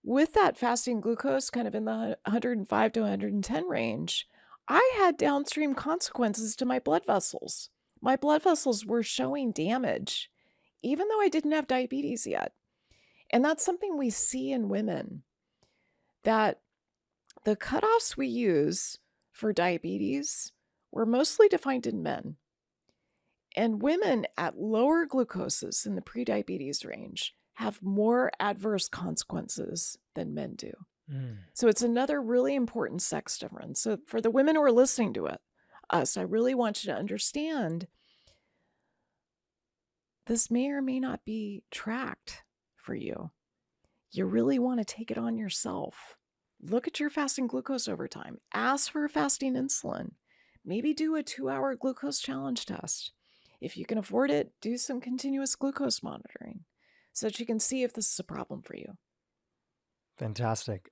with that fasting glucose kind of in the 105 to 110 range, I had downstream consequences to my blood vessels. My blood vessels were showing damage, even though I didn't have diabetes yet. And that's something we see in women, that the cutoffs we use for diabetes were mostly defined in men. And women at lower glucoses in the prediabetes range have more adverse consequences than men do. So it's another really important sex difference. So for the women who are listening to us, I really want you to understand this may or may not be tracked for you. You really want to take it on yourself. Look at your fasting glucose over time. Ask for a fasting insulin. Maybe do a 2-hour glucose challenge test. If you can afford it, do some continuous glucose monitoring so that you can see if this is a problem for you. Fantastic.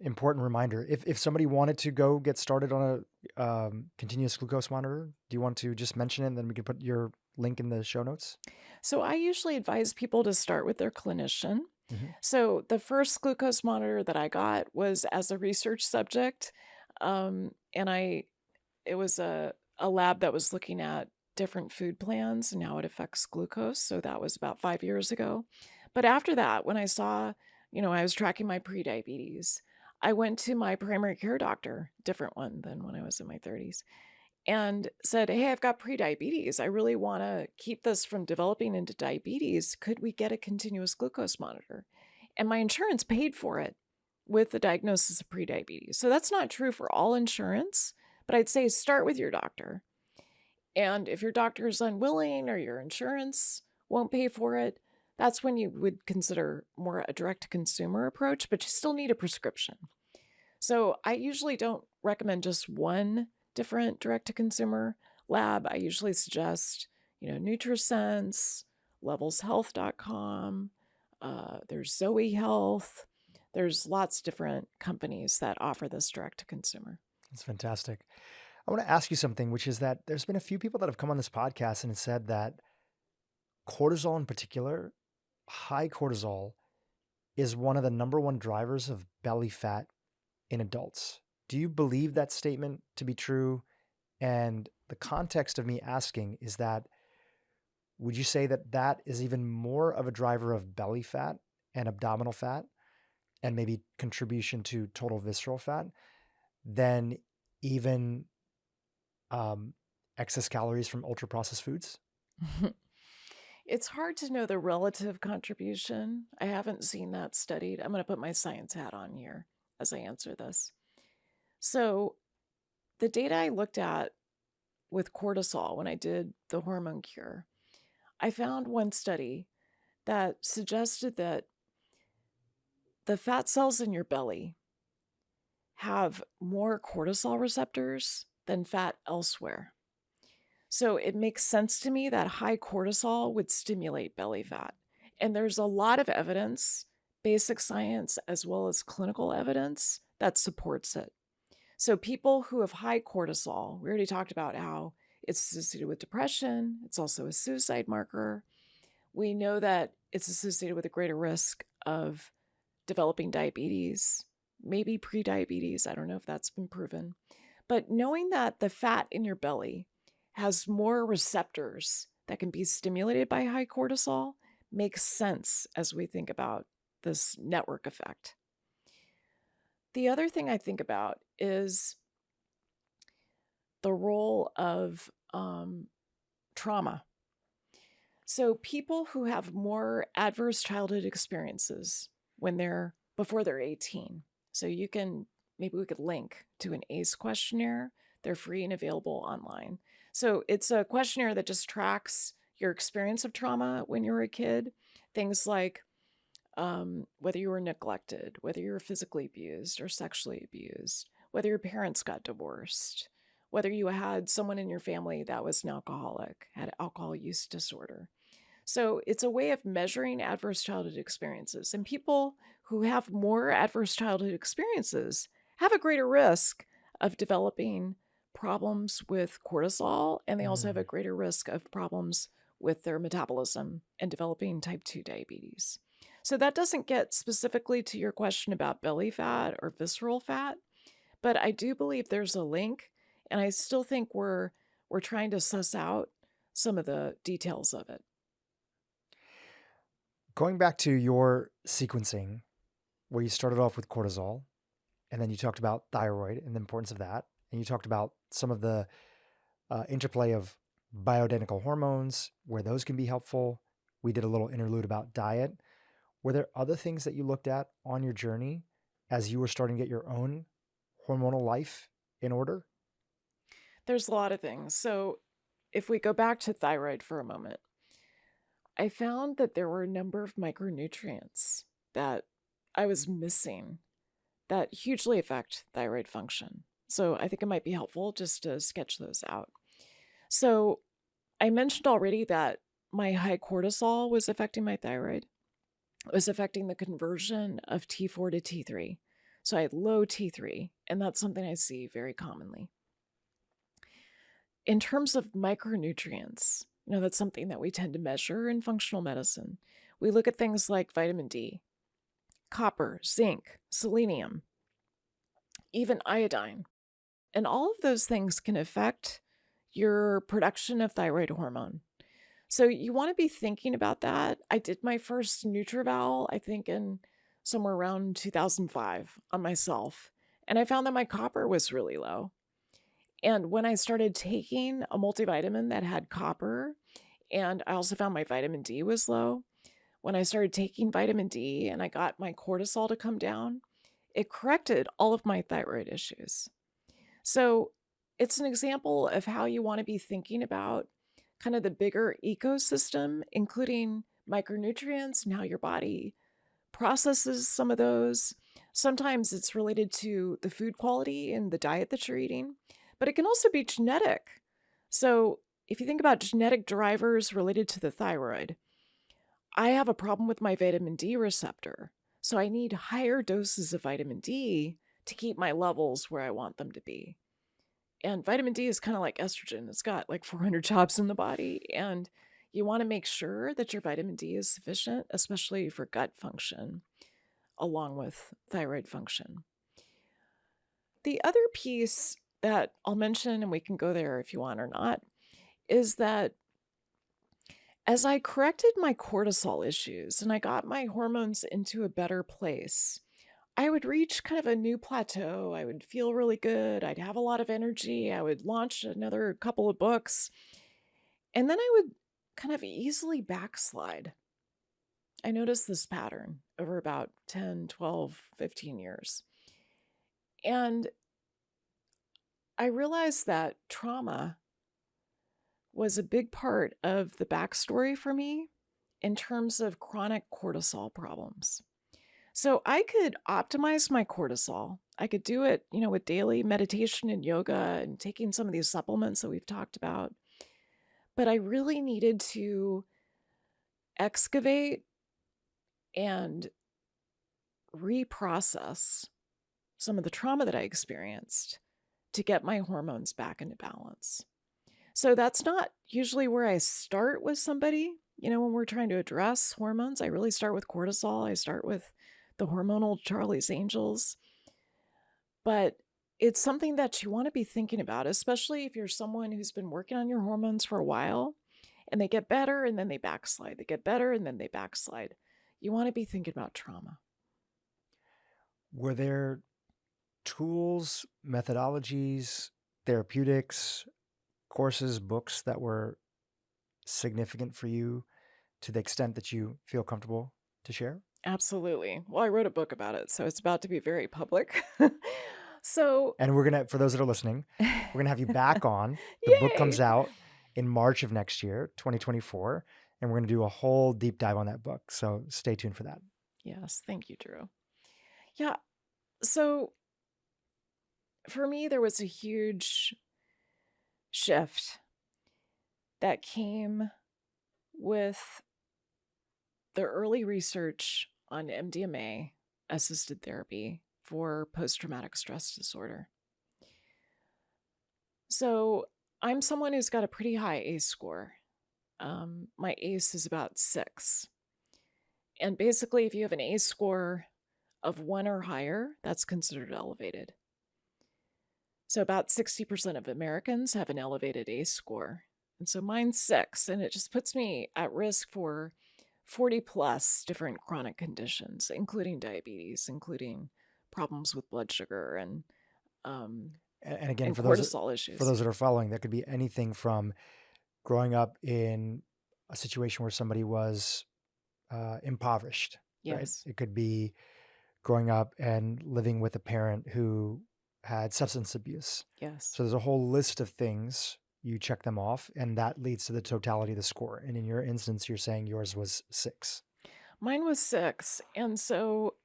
Important reminder. If somebody wanted to go get started on a continuous glucose monitor, do you want to just mention it and then we can put your link in the show notes? So I usually advise people to start with their clinician. Mhm. So the first glucose monitor that I got was as a research subject. And it was a lab that was looking at different food plans and how it affects glucose. So that was about 5 years ago. But after that, when I saw, I was tracking my prediabetes, I went to my primary care doctor, different one than when I was in my 30s, and said, "Hey, I've got prediabetes. I really want to keep this from developing into diabetes. Could we get a continuous glucose monitor?" And my insurance paid for it with the diagnosis of prediabetes. So that's not true for all insurance, but I'd say start with your doctor. And if your doctor is unwilling or your insurance won't pay for it, that's when you would consider more a direct to consumer approach, but you still need a prescription. So I usually don't recommend just one different direct to consumer lab. I usually suggest, NutriSense, levelshealth.com, there's Zoe Health. There's lots of different companies that offer this direct to consumer. That's fantastic. I want to ask you something, which is that there's been a few people that have come on this podcast and said that cortisol in particular, high cortisol, is one of the number one drivers of belly fat in adults. Do you believe that statement to be true? And the context of me asking is that, would you say that that is even more of a driver of belly fat and abdominal fat and maybe contribution to total visceral fat than even excess calories from ultra processed foods? It's hard to know the relative contribution. I haven't seen that studied. I'm going to put my science hat on here as I answer this. So, the data I looked at with cortisol when I did the hormone cure, I found one study that suggested that the fat cells in your belly have more cortisol receptors than fat elsewhere. So it makes sense to me that high cortisol would stimulate belly fat. And there's a lot of evidence, basic science as well as clinical evidence, that supports it. So people who have high cortisol, we already talked about how it's associated with depression. It's also a suicide marker. We know that it's associated with a greater risk of developing diabetes, maybe prediabetes. I don't know if that's been proven. But knowing that the fat in your belly has more receptors that can be stimulated by high cortisol makes sense as we think about this network effect. The other thing I think about is the role of trauma. So people who have more adverse childhood experiences before they're 18. So maybe we could link to an ACE questionnaire. They're free and available online. So it's a questionnaire that just tracks your experience of trauma when you were a kid. Things like whether you were neglected, whether you were physically abused or sexually abused, whether your parents got divorced, whether you had someone in your family that was an alcoholic, had alcohol use disorder. So it's a way of measuring adverse childhood experiences. And people who have more adverse childhood experiences have a greater risk of developing problems with cortisol, and they also have a greater risk of problems with their metabolism and developing type 2 diabetes. So that doesn't get specifically to your question about belly fat or visceral fat, but I do believe there's a link, and I still think we're trying to suss out some of the details of it. Going back to your sequencing, where you started off with cortisol, and then you talked about thyroid and the importance of that, and you talked about some of the interplay of bioidentical hormones, where those can be helpful. We did a little interlude about diet. Were there other things that you looked at on your journey as you were starting to get your own hormonal life in order? There's a lot of things. So if we go back to thyroid for a moment, I found that there were a number of micronutrients that I was missing that hugely affect thyroid function. So I think it might be helpful just to sketch those out. So I mentioned already that my high cortisol was affecting my thyroid. was affecting the conversion of T4 to T3. So I had low T3, and that's something I see very commonly. In terms of micronutrients, that's something that we tend to measure in functional medicine. We look at things like vitamin D, copper, zinc, selenium, even iodine. And all of those things can affect your production of thyroid hormone. So you want to be thinking about that. I did my first NutriVal, I think in somewhere around 2005 on myself. And I found that my copper was really low. And when I started taking a multivitamin that had copper, and I also found my vitamin D was low, when I started taking vitamin D and I got my cortisol to come down, it corrected all of my thyroid issues. So it's an example of how you want to be thinking about kind of the bigger ecosystem, including micronutrients and how your body processes some of those. Sometimes it's related to the food quality and the diet that you're eating, but it can also be genetic. So if you think about genetic drivers related to the thyroid, I have a problem with my vitamin D receptor. So I need higher doses of vitamin D to keep my levels where I want them to be. And vitamin D is kind of like estrogen. It's got like 400 jobs in the body. And you want to make sure that your vitamin D is sufficient, especially for gut function, along with thyroid function. The other piece that I'll mention, and we can go there if you want or not, is that as I corrected my cortisol issues and I got my hormones into a better place, I would reach kind of a new plateau. I would feel really good. I'd have a lot of energy. I would launch another couple of books. And then I would kind of easily backslide. I noticed this pattern over about 10, 12, 15 years. And I realized that trauma was a big part of the backstory for me in terms of chronic cortisol problems. So I could optimize my cortisol. I could do it, with daily meditation and yoga and taking some of these supplements that we've talked about. But I really needed to excavate and reprocess some of the trauma that I experienced to get my hormones back into balance. So that's not usually where I start with somebody. When we're trying to address hormones, I really start with cortisol. I start with the hormonal Charlie's Angels. But it's something that you want to be thinking about, especially if you're someone who's been working on your hormones for a while and they get better and then they backslide. They get better and then they backslide. You want to be thinking about trauma. Were there tools, methodologies, therapeutics, courses, books that were significant for you to the extent that you feel comfortable to share? Absolutely. Well, I wrote a book about it, so it's about to be very public. So, And we're going to, for those that are listening, we're going to have you back on. The book comes yay! out in March of next year, 2024, and we're going to do a whole deep dive on that book. So stay tuned for that. Yes, thank you, Dhru. Yeah, so for me, there was a huge shift that came with the early research on MDMA assisted therapy for post-traumatic stress disorder. So I'm someone who's got a pretty high ACE score. My ACE is about 6. And basically, if you have an ACE score of 1 or higher, that's considered elevated. So about 60% of Americans have an elevated ACE score. And so mine's 6, and it just puts me at risk for 40 plus different chronic conditions, including diabetes, including problems with blood sugar and again, and for cortisol issues. For those that are following, that could be anything from growing up in a situation where somebody was impoverished. Yes. Right? It could be growing up and living with a parent who had substance abuse. Yes. So there's a whole list of things. You check them off, and that leads to the totality of the score. And in your instance, you're saying yours was 6. Mine was 6. And so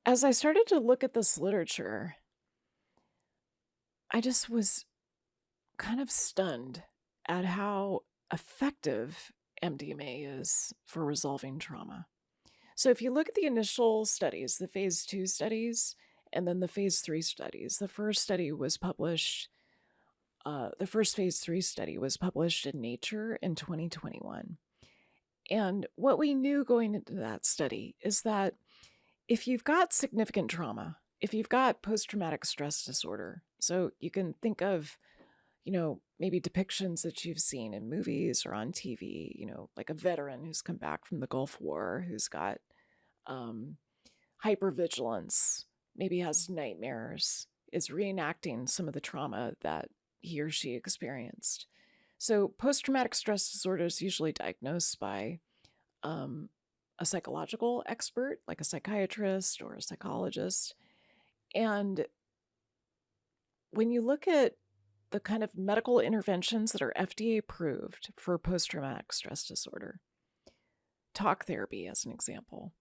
as I started to look at this literature, I just was kind of stunned at how effective MDMA is for resolving trauma. So if you look at the initial studies, the phase 2 studies, and then the phase 3 studies, the first phase 3 study was published in Nature in 2021. And what we knew going into that study is that if you've got significant trauma, if you've got post-traumatic stress disorder, so you can think of, maybe depictions that you've seen in movies or on TV, like a veteran who's come back from the Gulf War, who's got hypervigilance, maybe has nightmares, is reenacting some of the trauma that he or she experienced. So post-traumatic stress disorder is usually diagnosed by a psychological expert, like a psychiatrist or a psychologist. And when you look at the kind of medical interventions that are FDA approved for post-traumatic stress disorder, talk therapy as an example,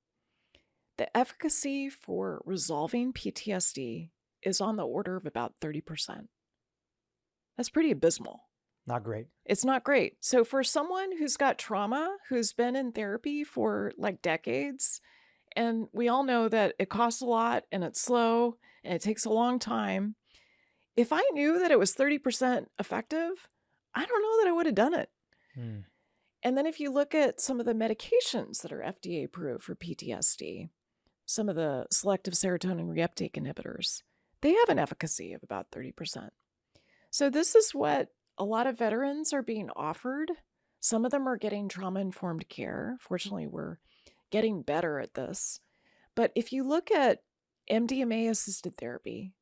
the efficacy for resolving PTSD is on the order of about 30%. That's pretty abysmal. Not great. It's not great. So for someone who's got trauma, who's been in therapy for like decades, and we all know that it costs a lot and it's slow and it takes a long time. If I knew that it was 30% effective, I don't know that I would have done it. And then if you look at some of the medications that are FDA approved for PTSD, some of the selective serotonin reuptake inhibitors, they have an efficacy of about 30%. So this is what a lot of veterans are being offered. Some of them are getting trauma-informed care. Fortunately, we're getting better at this. But if you look at MDMA-assisted therapy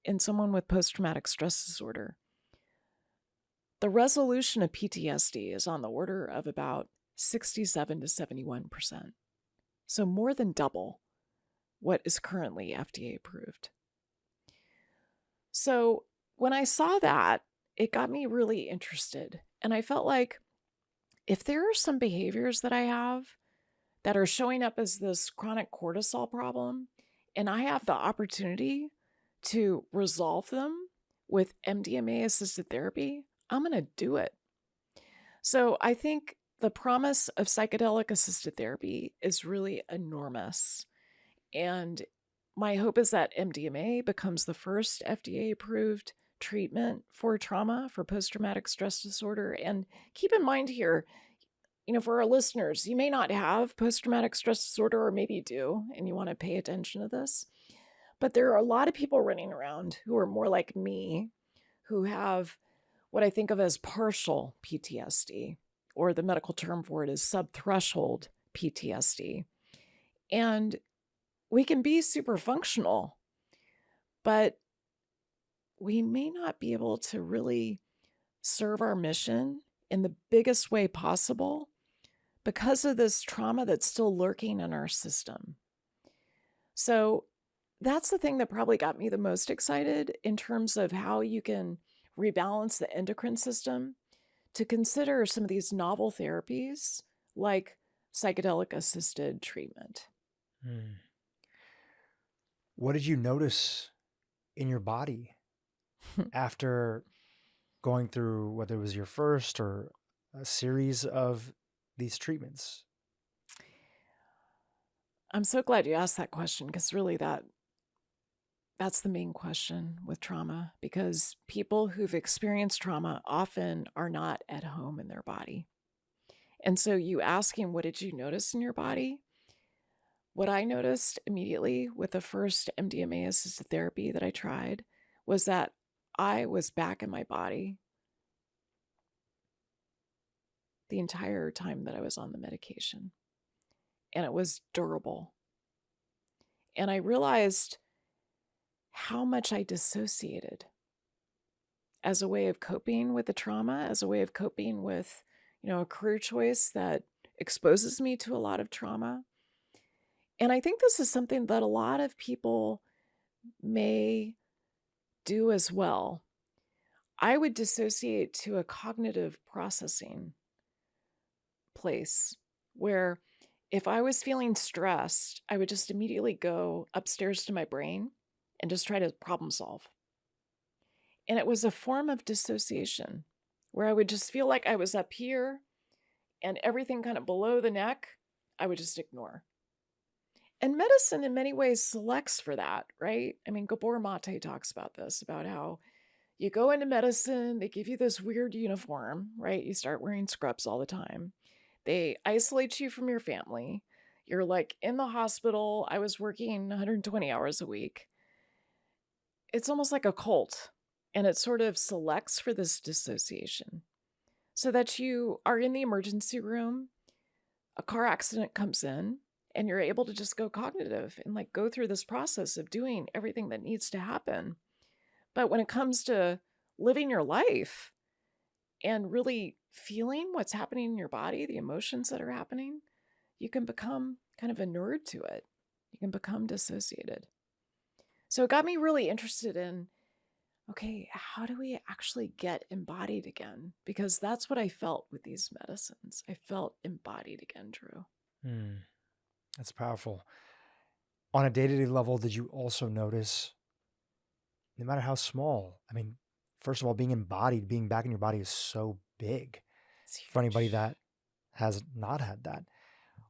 in someone with post-traumatic stress disorder, the resolution of PTSD is on the order of about 67 to 71%. So more than double what is currently FDA approved. So when I saw that, it got me really interested. And I felt like if there are some behaviors that I have that are showing up as this chronic cortisol problem, and I have the opportunity to resolve them with MDMA-assisted therapy, I'm going to do it. So I think the promise of psychedelic-assisted therapy is really enormous. And my hope is that MDMA becomes the first FDA-approved treatment for trauma, for post-traumatic stress disorder. And keep in mind here, for our listeners, you may not have post-traumatic stress disorder, or maybe you do, and you want to pay attention to this. But there are a lot of people running around who are more like me, who have what I think of as partial PTSD, or the medical term for it is subthreshold PTSD. And we can be super functional, but we may not be able to really serve our mission in the biggest way possible because of this trauma that's still lurking in our system. So that's the thing that probably got me the most excited in terms of how you can rebalance the endocrine system, to consider some of these novel therapies like psychedelic-assisted treatment. What did you notice in your body after going through, whether it was your first or a series of these treatments? I'm so glad you asked that question, because really that's the main question with trauma, because people who've experienced trauma often are not at home in their body. And so you asking, what did you notice in your body? What I noticed immediately with the first MDMA-assisted therapy that I tried was that I was back in my body the entire time that I was on the medication. And it was durable. And I realized how much I dissociated as a way of coping with the trauma, as a way of coping with, a career choice that exposes me to a lot of trauma. And I think this is something that a lot of people may do as well. I would dissociate to a cognitive processing place where if I was feeling stressed, I would just immediately go upstairs to my brain and just try to problem solve. And it was a form of dissociation where I would just feel like I was up here and everything kind of below the neck, I would just ignore. And medicine in many ways selects for that, right? I mean, Gabor Mate talks about this, about how you go into medicine, they give you this weird uniform, right? You start wearing scrubs all the time. They isolate you from your family. You're like in the hospital. I was working 120 hours a week. It's almost like a cult, and it sort of selects for this dissociation so that you are in the emergency room, a car accident comes in, and you're able to just go cognitive and like go through this process of doing everything that needs to happen. But when it comes to living your life and really feeling what's happening in your body, the emotions that are happening, you can become kind of inured to it. You can become dissociated. So it got me really interested in, okay, how do we actually get embodied again? Because that's what I felt with these medicines. I felt embodied again, Dhru. That's powerful. On a day-to-day level, did you also notice, no matter how small, I mean, first of all, being embodied, being back in your body is so big It's for anybody huge. that has not had that.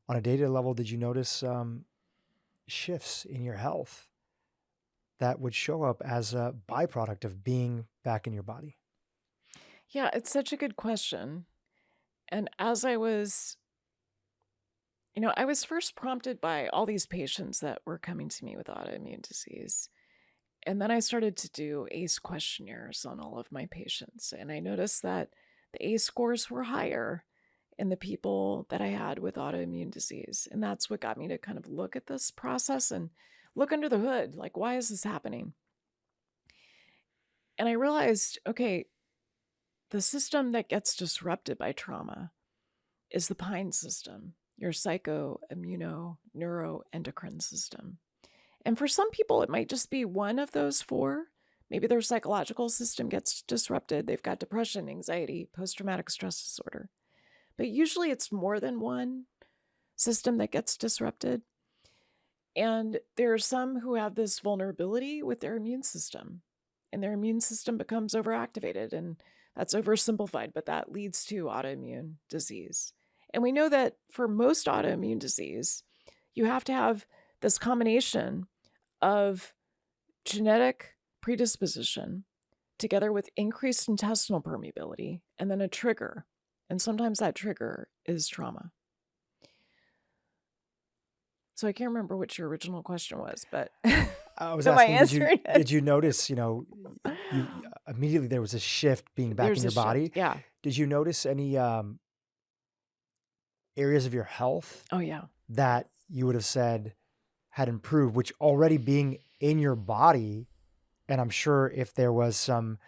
On a day-to-day level, did you notice shifts in your health that would show up as a byproduct of being back in your body? Yeah, it's such a good question. And as I was, I was first prompted by all these patients that were coming to me with autoimmune disease. And then I started to do ACE questionnaires on all of my patients. And I noticed that the ACE scores were higher in the people that I had with autoimmune disease. And that's what got me to kind of look at this process and look under the hood. Like, why is this happening? And I realized, okay, the system that gets disrupted by trauma is the PINE system, your psycho-immuno-neuroendocrine system. And for some people, it might just be one of those four. Maybe their psychological system gets disrupted. They've got depression, anxiety, post-traumatic stress disorder. But usually it's more than one system that gets disrupted. And there are some who have this vulnerability with their immune system, and their immune system becomes overactivated. And that's oversimplified, but that leads to autoimmune disease. And we know that for most autoimmune disease, you have to have this combination of genetic predisposition together with increased intestinal permeability and then a trigger. And sometimes that trigger is trauma. So I can't remember what your original question was, but I was am I asking, answering it? did you notice, you immediately there was a shift being back There's in a your shift. body. Yeah. Did you notice any areas of your health Oh, yeah. that you would have said had improved, which already being in your body, and I'm sure if there was some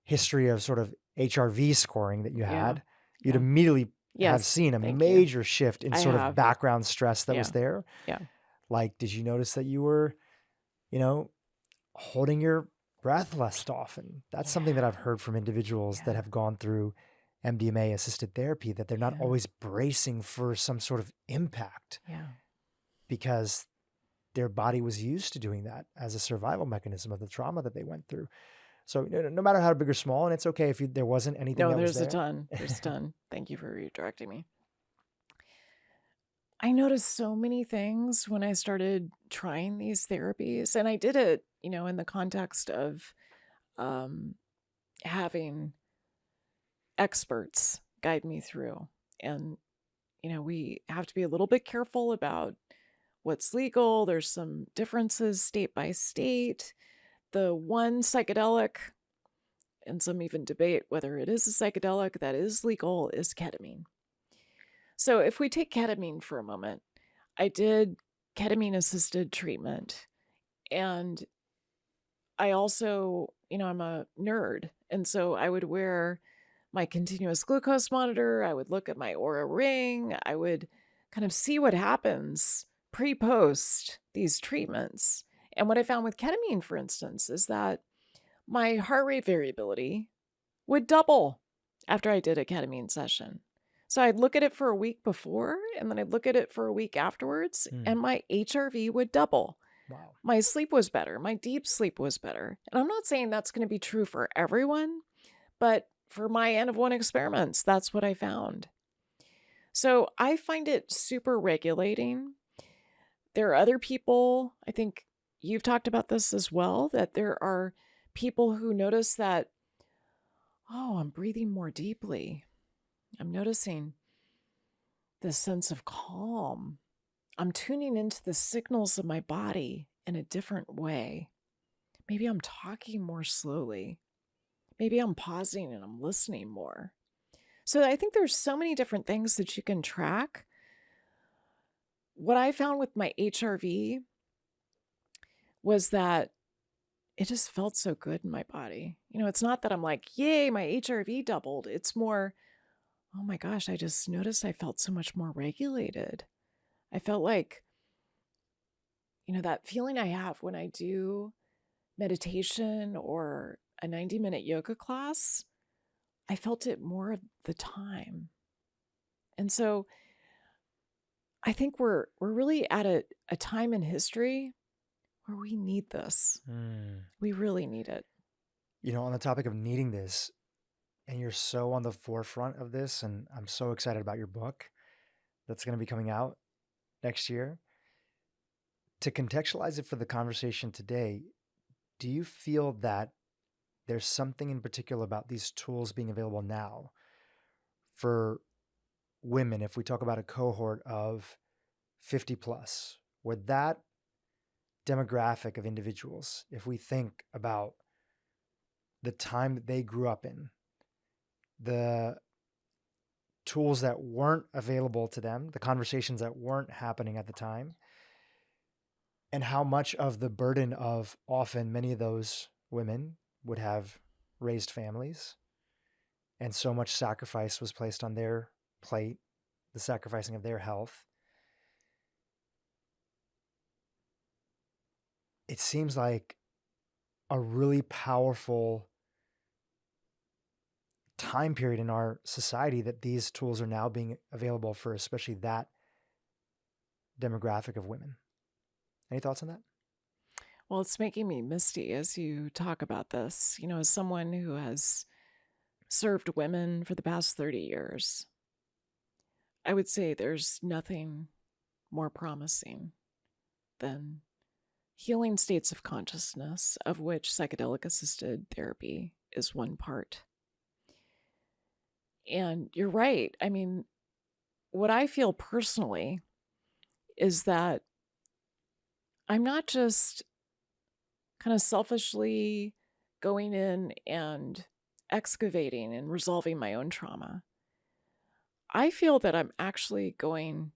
history of sort of HRV scoring that you Yeah. had, you'd Yeah. immediately have Yes. seen a Thank you. major shift in I sort of have. background stress that was Yeah. there. Yeah. Like, did you notice that you were, holding your breath less often? That's something that I've heard from individuals that Yeah. have gone through MDMA assisted therapy, that they're not Yeah. always bracing for some sort of impact Yeah. because their body was used to doing that as a survival mechanism of the trauma that they went through. So no matter how big or small, and it's okay if there wasn't anything No, that was there's a there. ton. There's a ton. Thank you for redirecting me. I noticed so many things when I started trying these therapies, and I did it, in the context of having experts guide me through. And, we have to be a little bit careful about what's legal. There's some differences state by state. The one psychedelic, and some even debate whether it is a psychedelic that is legal, is ketamine. So if we take ketamine for a moment, I did ketamine-assisted treatment. And I also, I'm a nerd. And so I would wear my continuous glucose monitor. I would look at my Oura ring. I would kind of see what happens pre-post these treatments. And what I found with ketamine, for instance, is that my heart rate variability would double after I did a ketamine session. So I'd look at it for a week before, and then I'd look at it for a week afterwards, and my HRV would double. Wow. My sleep was better. My deep sleep was better. And I'm not saying that's going to be true for everyone, but for my N of 1 experiments, that's what I found. So I find it super regulating. There are other people, I think you've talked about this as well, that there are people who notice that, oh, I'm breathing more deeply. I'm noticing this sense of calm. I'm tuning into the signals of my body in a different way. Maybe I'm talking more slowly. Maybe I'm pausing and I'm listening more. So I think there's so many different things that you can track. What I found with my HRV was that it just felt so good in my body. It's not that I'm like, yay, my HRV doubled. It's more, oh my gosh, I just noticed I felt so much more regulated. I felt like, that feeling I have when I do meditation or a 90-minute yoga class, I felt it more of the time. And so I think we're really at a time in history where we need this. We really need it. On the topic of needing this, and you're so on the forefront of this, and I'm so excited about your book that's going to be coming out next year. To contextualize it for the conversation today, do you feel that there's something in particular about these tools being available now for women, if we talk about a cohort of 50 plus, where that demographic of individuals, if we think about the time that they grew up in, the tools that weren't available to them, the conversations that weren't happening at the time, and how much of the burden of often many of those women would have raised families, and so much sacrifice was placed on their plate, the sacrificing of their health. It seems like a really powerful time period in our society that these tools are now being available for, especially that demographic of women. Any thoughts on that? Well, it's making me misty as you talk about this. As someone who has served women for the past 30 years, I would say there's nothing more promising than healing states of consciousness, of which psychedelic-assisted therapy is one part. And you're right. I mean, what I feel personally is that I'm not just kind of selfishly going in and excavating and resolving my own trauma. I feel that I'm actually going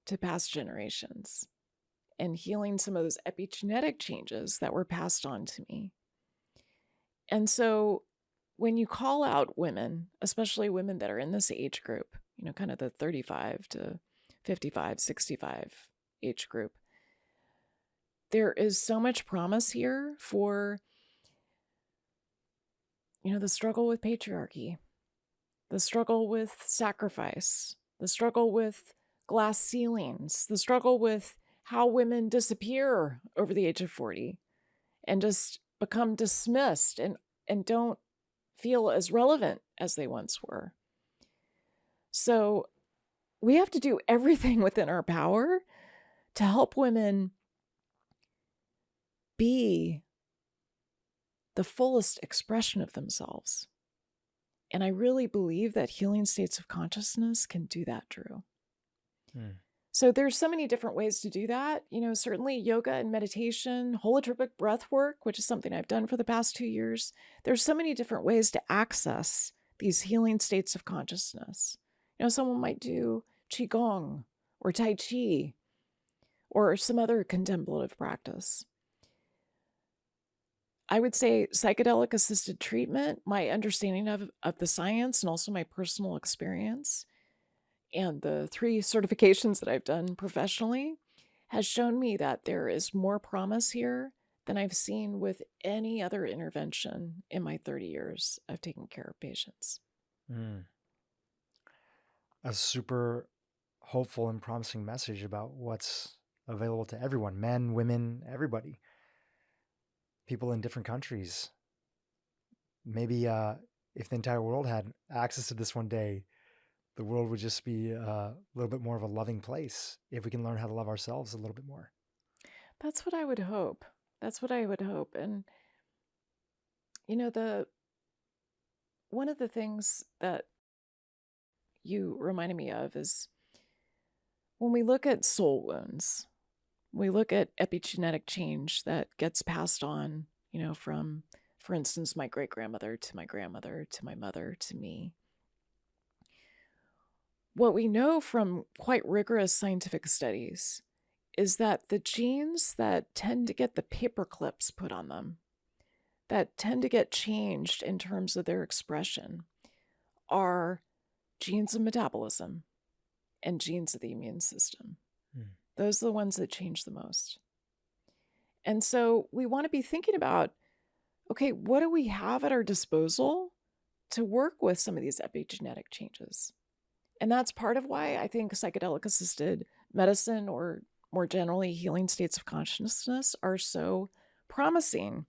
to past generations and healing some of those epigenetic changes that were passed on to me. And so when you call out women, especially women that are in this age group, kind of the 35 to 55, 65 age group, there is so much promise here for, the struggle with patriarchy, the struggle with sacrifice, the struggle with glass ceilings, the struggle with how women disappear over the age of 40 and just become dismissed and don't feel as relevant as they once were. So we have to do everything within our power to help women be the fullest expression of themselves. And I really believe that healing states of consciousness can do that, Dhru. So there's so many different ways to do that. Certainly yoga and meditation, holotropic breath work, which is something I've done for the past 2 years. There's so many different ways to access these healing states of consciousness. Someone might do qigong or tai chi or some other contemplative practice. I would say psychedelic-assisted treatment, my understanding of the science and also my personal experience, and the 3 certifications that I've done professionally, has shown me that there is more promise here than I've seen with any other intervention in my 30 years of taking care of patients. A super hopeful and promising message about what's available to everyone, men, women, everybody. People in different countries. Maybe if the entire world had access to this one day, the world would just be a little bit more of a loving place if we can learn how to love ourselves a little bit more. That's what I would hope. That's what I would hope. And, you know, one of the things that you reminded me of is when we look at soul wounds, we look at epigenetic change that gets passed on, from, for instance, my great-grandmother to my grandmother to my mother to me. What we know from quite rigorous scientific studies is that the genes that tend to get the paper clips put on them, that tend to get changed in terms of their expression, are genes of metabolism and genes of the immune system. Those are the ones that change the most. And so we want to be thinking about, okay, what do we have at our disposal to work with some of these epigenetic changes? And that's part of why I think psychedelic-assisted medicine, or more generally healing states of consciousness, are so promising.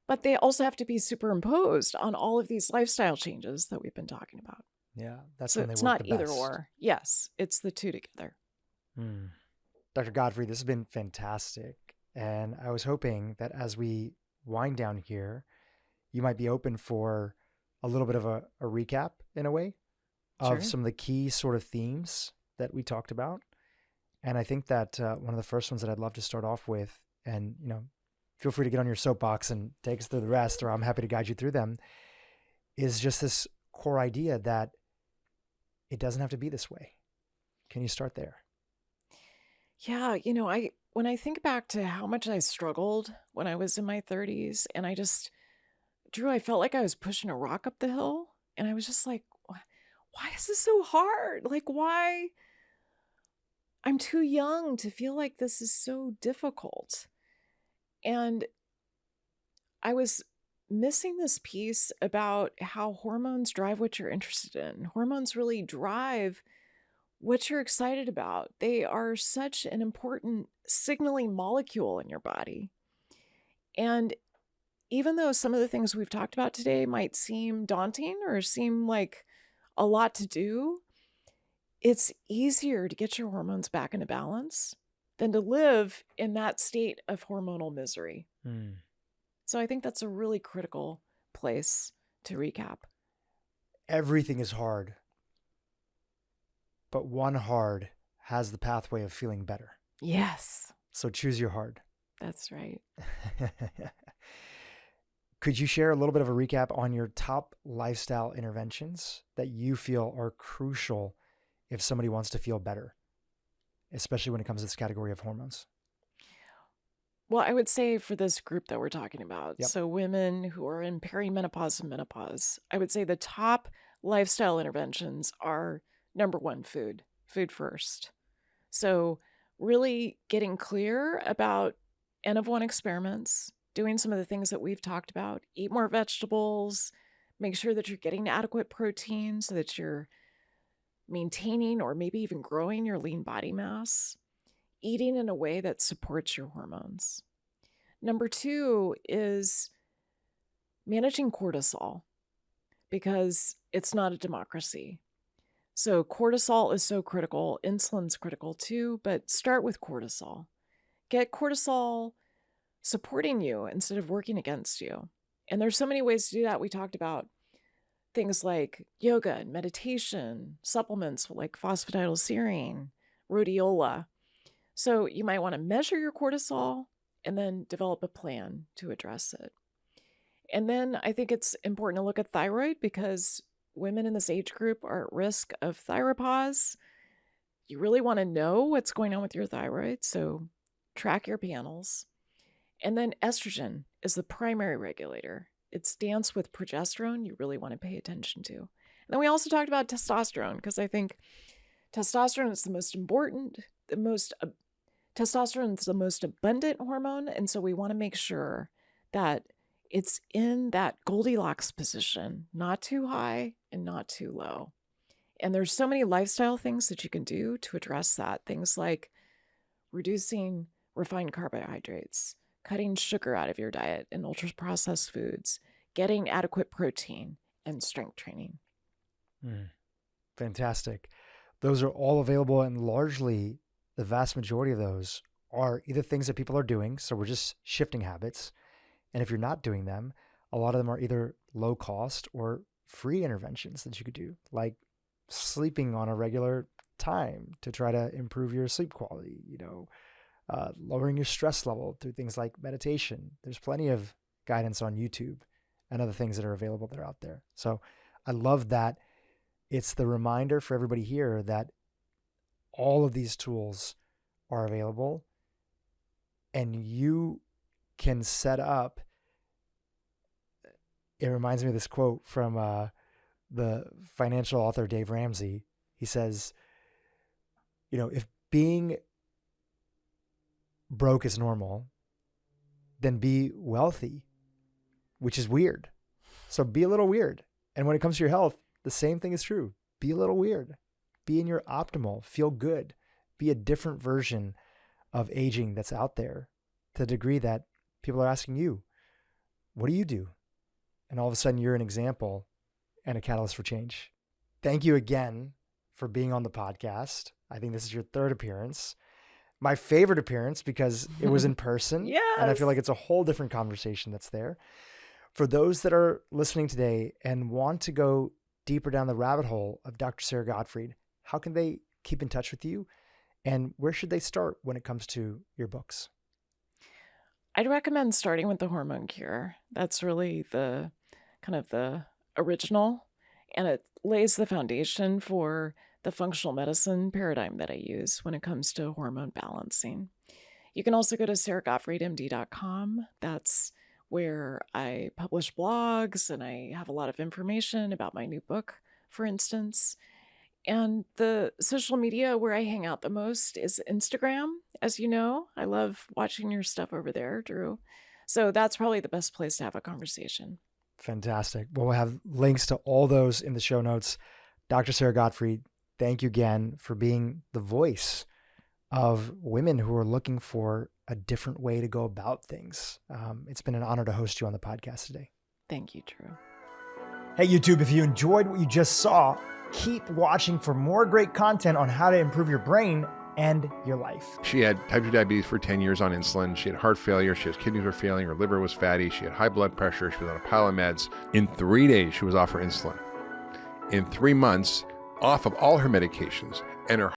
But they also have to be superimposed on all of these lifestyle changes that we've been talking about. Yeah, that's So when they it's work not the either best. or. Yes, it's the two together. Dr. Gottfried, this has been fantastic. And I was hoping that as we wind down here, you might be open for a little bit of a recap, in a way, of Sure. some of the key sort of themes that we talked about. And I think that one of the first ones that I'd love to start off with, and feel free to get on your soapbox and take us through the rest, or I'm happy to guide you through them, is just this core idea that it doesn't have to be this way. Can you start there? Yeah, when I think back to how much I struggled when I was in my 30s, and Dhru, I felt like I was pushing a rock up the hill, and I was just like, why is this so hard? Like, why? I'm too young to feel like this is so difficult. And I was missing this piece about how hormones drive what you're interested in. Hormones really drive what you're excited about. They are such an important signaling molecule in your body. And even though some of the things we've talked about today might seem daunting or seem like a lot to do, it's easier to get your hormones back into balance than to live in that state of hormonal misery. So I think that's a really critical place to recap. Everything is hard, but one hard has the pathway of feeling better. Yes. So choose your hard. That's right. Could you share a little bit of a recap on your top lifestyle interventions that you feel are crucial if somebody wants to feel better, especially when it comes to this category of hormones? Well, I would say for this group that we're talking about, Yep. so women who are in perimenopause and menopause, I would say the top lifestyle interventions are number one, food first. So really getting clear about N of 1 experiments, doing some of the things that we've talked about, eat more vegetables, make sure that you're getting adequate protein so that you're maintaining or maybe even growing your lean body mass, eating in a way that supports your hormones. Number two is managing cortisol, because it's not a democracy. So cortisol is so critical. Insulin's critical too, but start with cortisol. Get cortisol supporting you instead of working against you. And there's so many ways to do that. We talked about things like yoga and meditation, supplements like phosphatidylserine, rhodiola. So you might want to measure your cortisol and then develop a plan to address it. And then I think it's important to look at thyroid, because women in this age group are at risk of thyropause. You really want to know what's going on with your thyroid, so track your panels. And then estrogen is the primary regulator. It's danced with progesterone you really want to pay attention to. And then we also talked about testosterone, because I think testosterone is the most important, testosterone is the most abundant hormone. And so we want to make sure that it's in that Goldilocks position, not too high and not too low. And there's so many lifestyle things that you can do to address that. Things like reducing refined carbohydrates, cutting sugar out of your diet and ultra-processed foods, getting adequate protein, and strength training. Fantastic. Those are all available, and largely the vast majority of those are either things that people are doing, so we're just shifting habits. And if you're not doing them, a lot of them are either low cost or free interventions that you could do, like sleeping on a regular time to try to improve your sleep quality, lowering your stress level through things like meditation. There's plenty of guidance on YouTube and other things that are available that are out there. So I love that. It's the reminder for everybody here that all of these tools are available, and you can set up. It reminds me of this quote from the financial author Dave Ramsey. He says, if being broke is normal, then be wealthy, which is weird. So be a little weird. And when it comes to your health, the same thing is true. Be a little weird. Be in your optimal. Feel good. Be a different version of aging that's out there, to the degree that people are asking you, what do you do? And all of a sudden you're an example and a catalyst for change. Thank you again for being on the podcast. I think this is your third appearance. My favorite appearance, because it was in person. Yes. And I feel like it's a whole different conversation that's there. For those that are listening today and want to go deeper down the rabbit hole of Dr. Sara Gottfried, how can they keep in touch with you? And where should they start when it comes to your books? I'd recommend starting with the Hormone Cure. That's really the kind of the original, and it lays the foundation for the functional medicine paradigm that I use when it comes to hormone balancing. You can also go to saragottfriedmd.com. That's where I publish blogs, and I have a lot of information about my new book, for instance. And the social media where I hang out the most is Instagram. As you know, I love watching your stuff over there, Dhru. So that's probably the best place to have a conversation. Fantastic. Well, we'll have links to all those in the show notes. Dr. Sara Gottfried, thank you again for being the voice of women who are looking for a different way to go about things. It's been an honor to host you on the podcast today. Thank you, Dhru. Hey, YouTube, if you enjoyed what you just saw, keep watching for more great content on how to improve your brain and your life. She had type 2 diabetes for 10 years on insulin. She had heart failure. Her kidneys were failing. Her liver was fatty. She had high blood pressure. She was on a pile of meds. In 3 days, she was off her insulin. In 3 months, off of all her medications. And her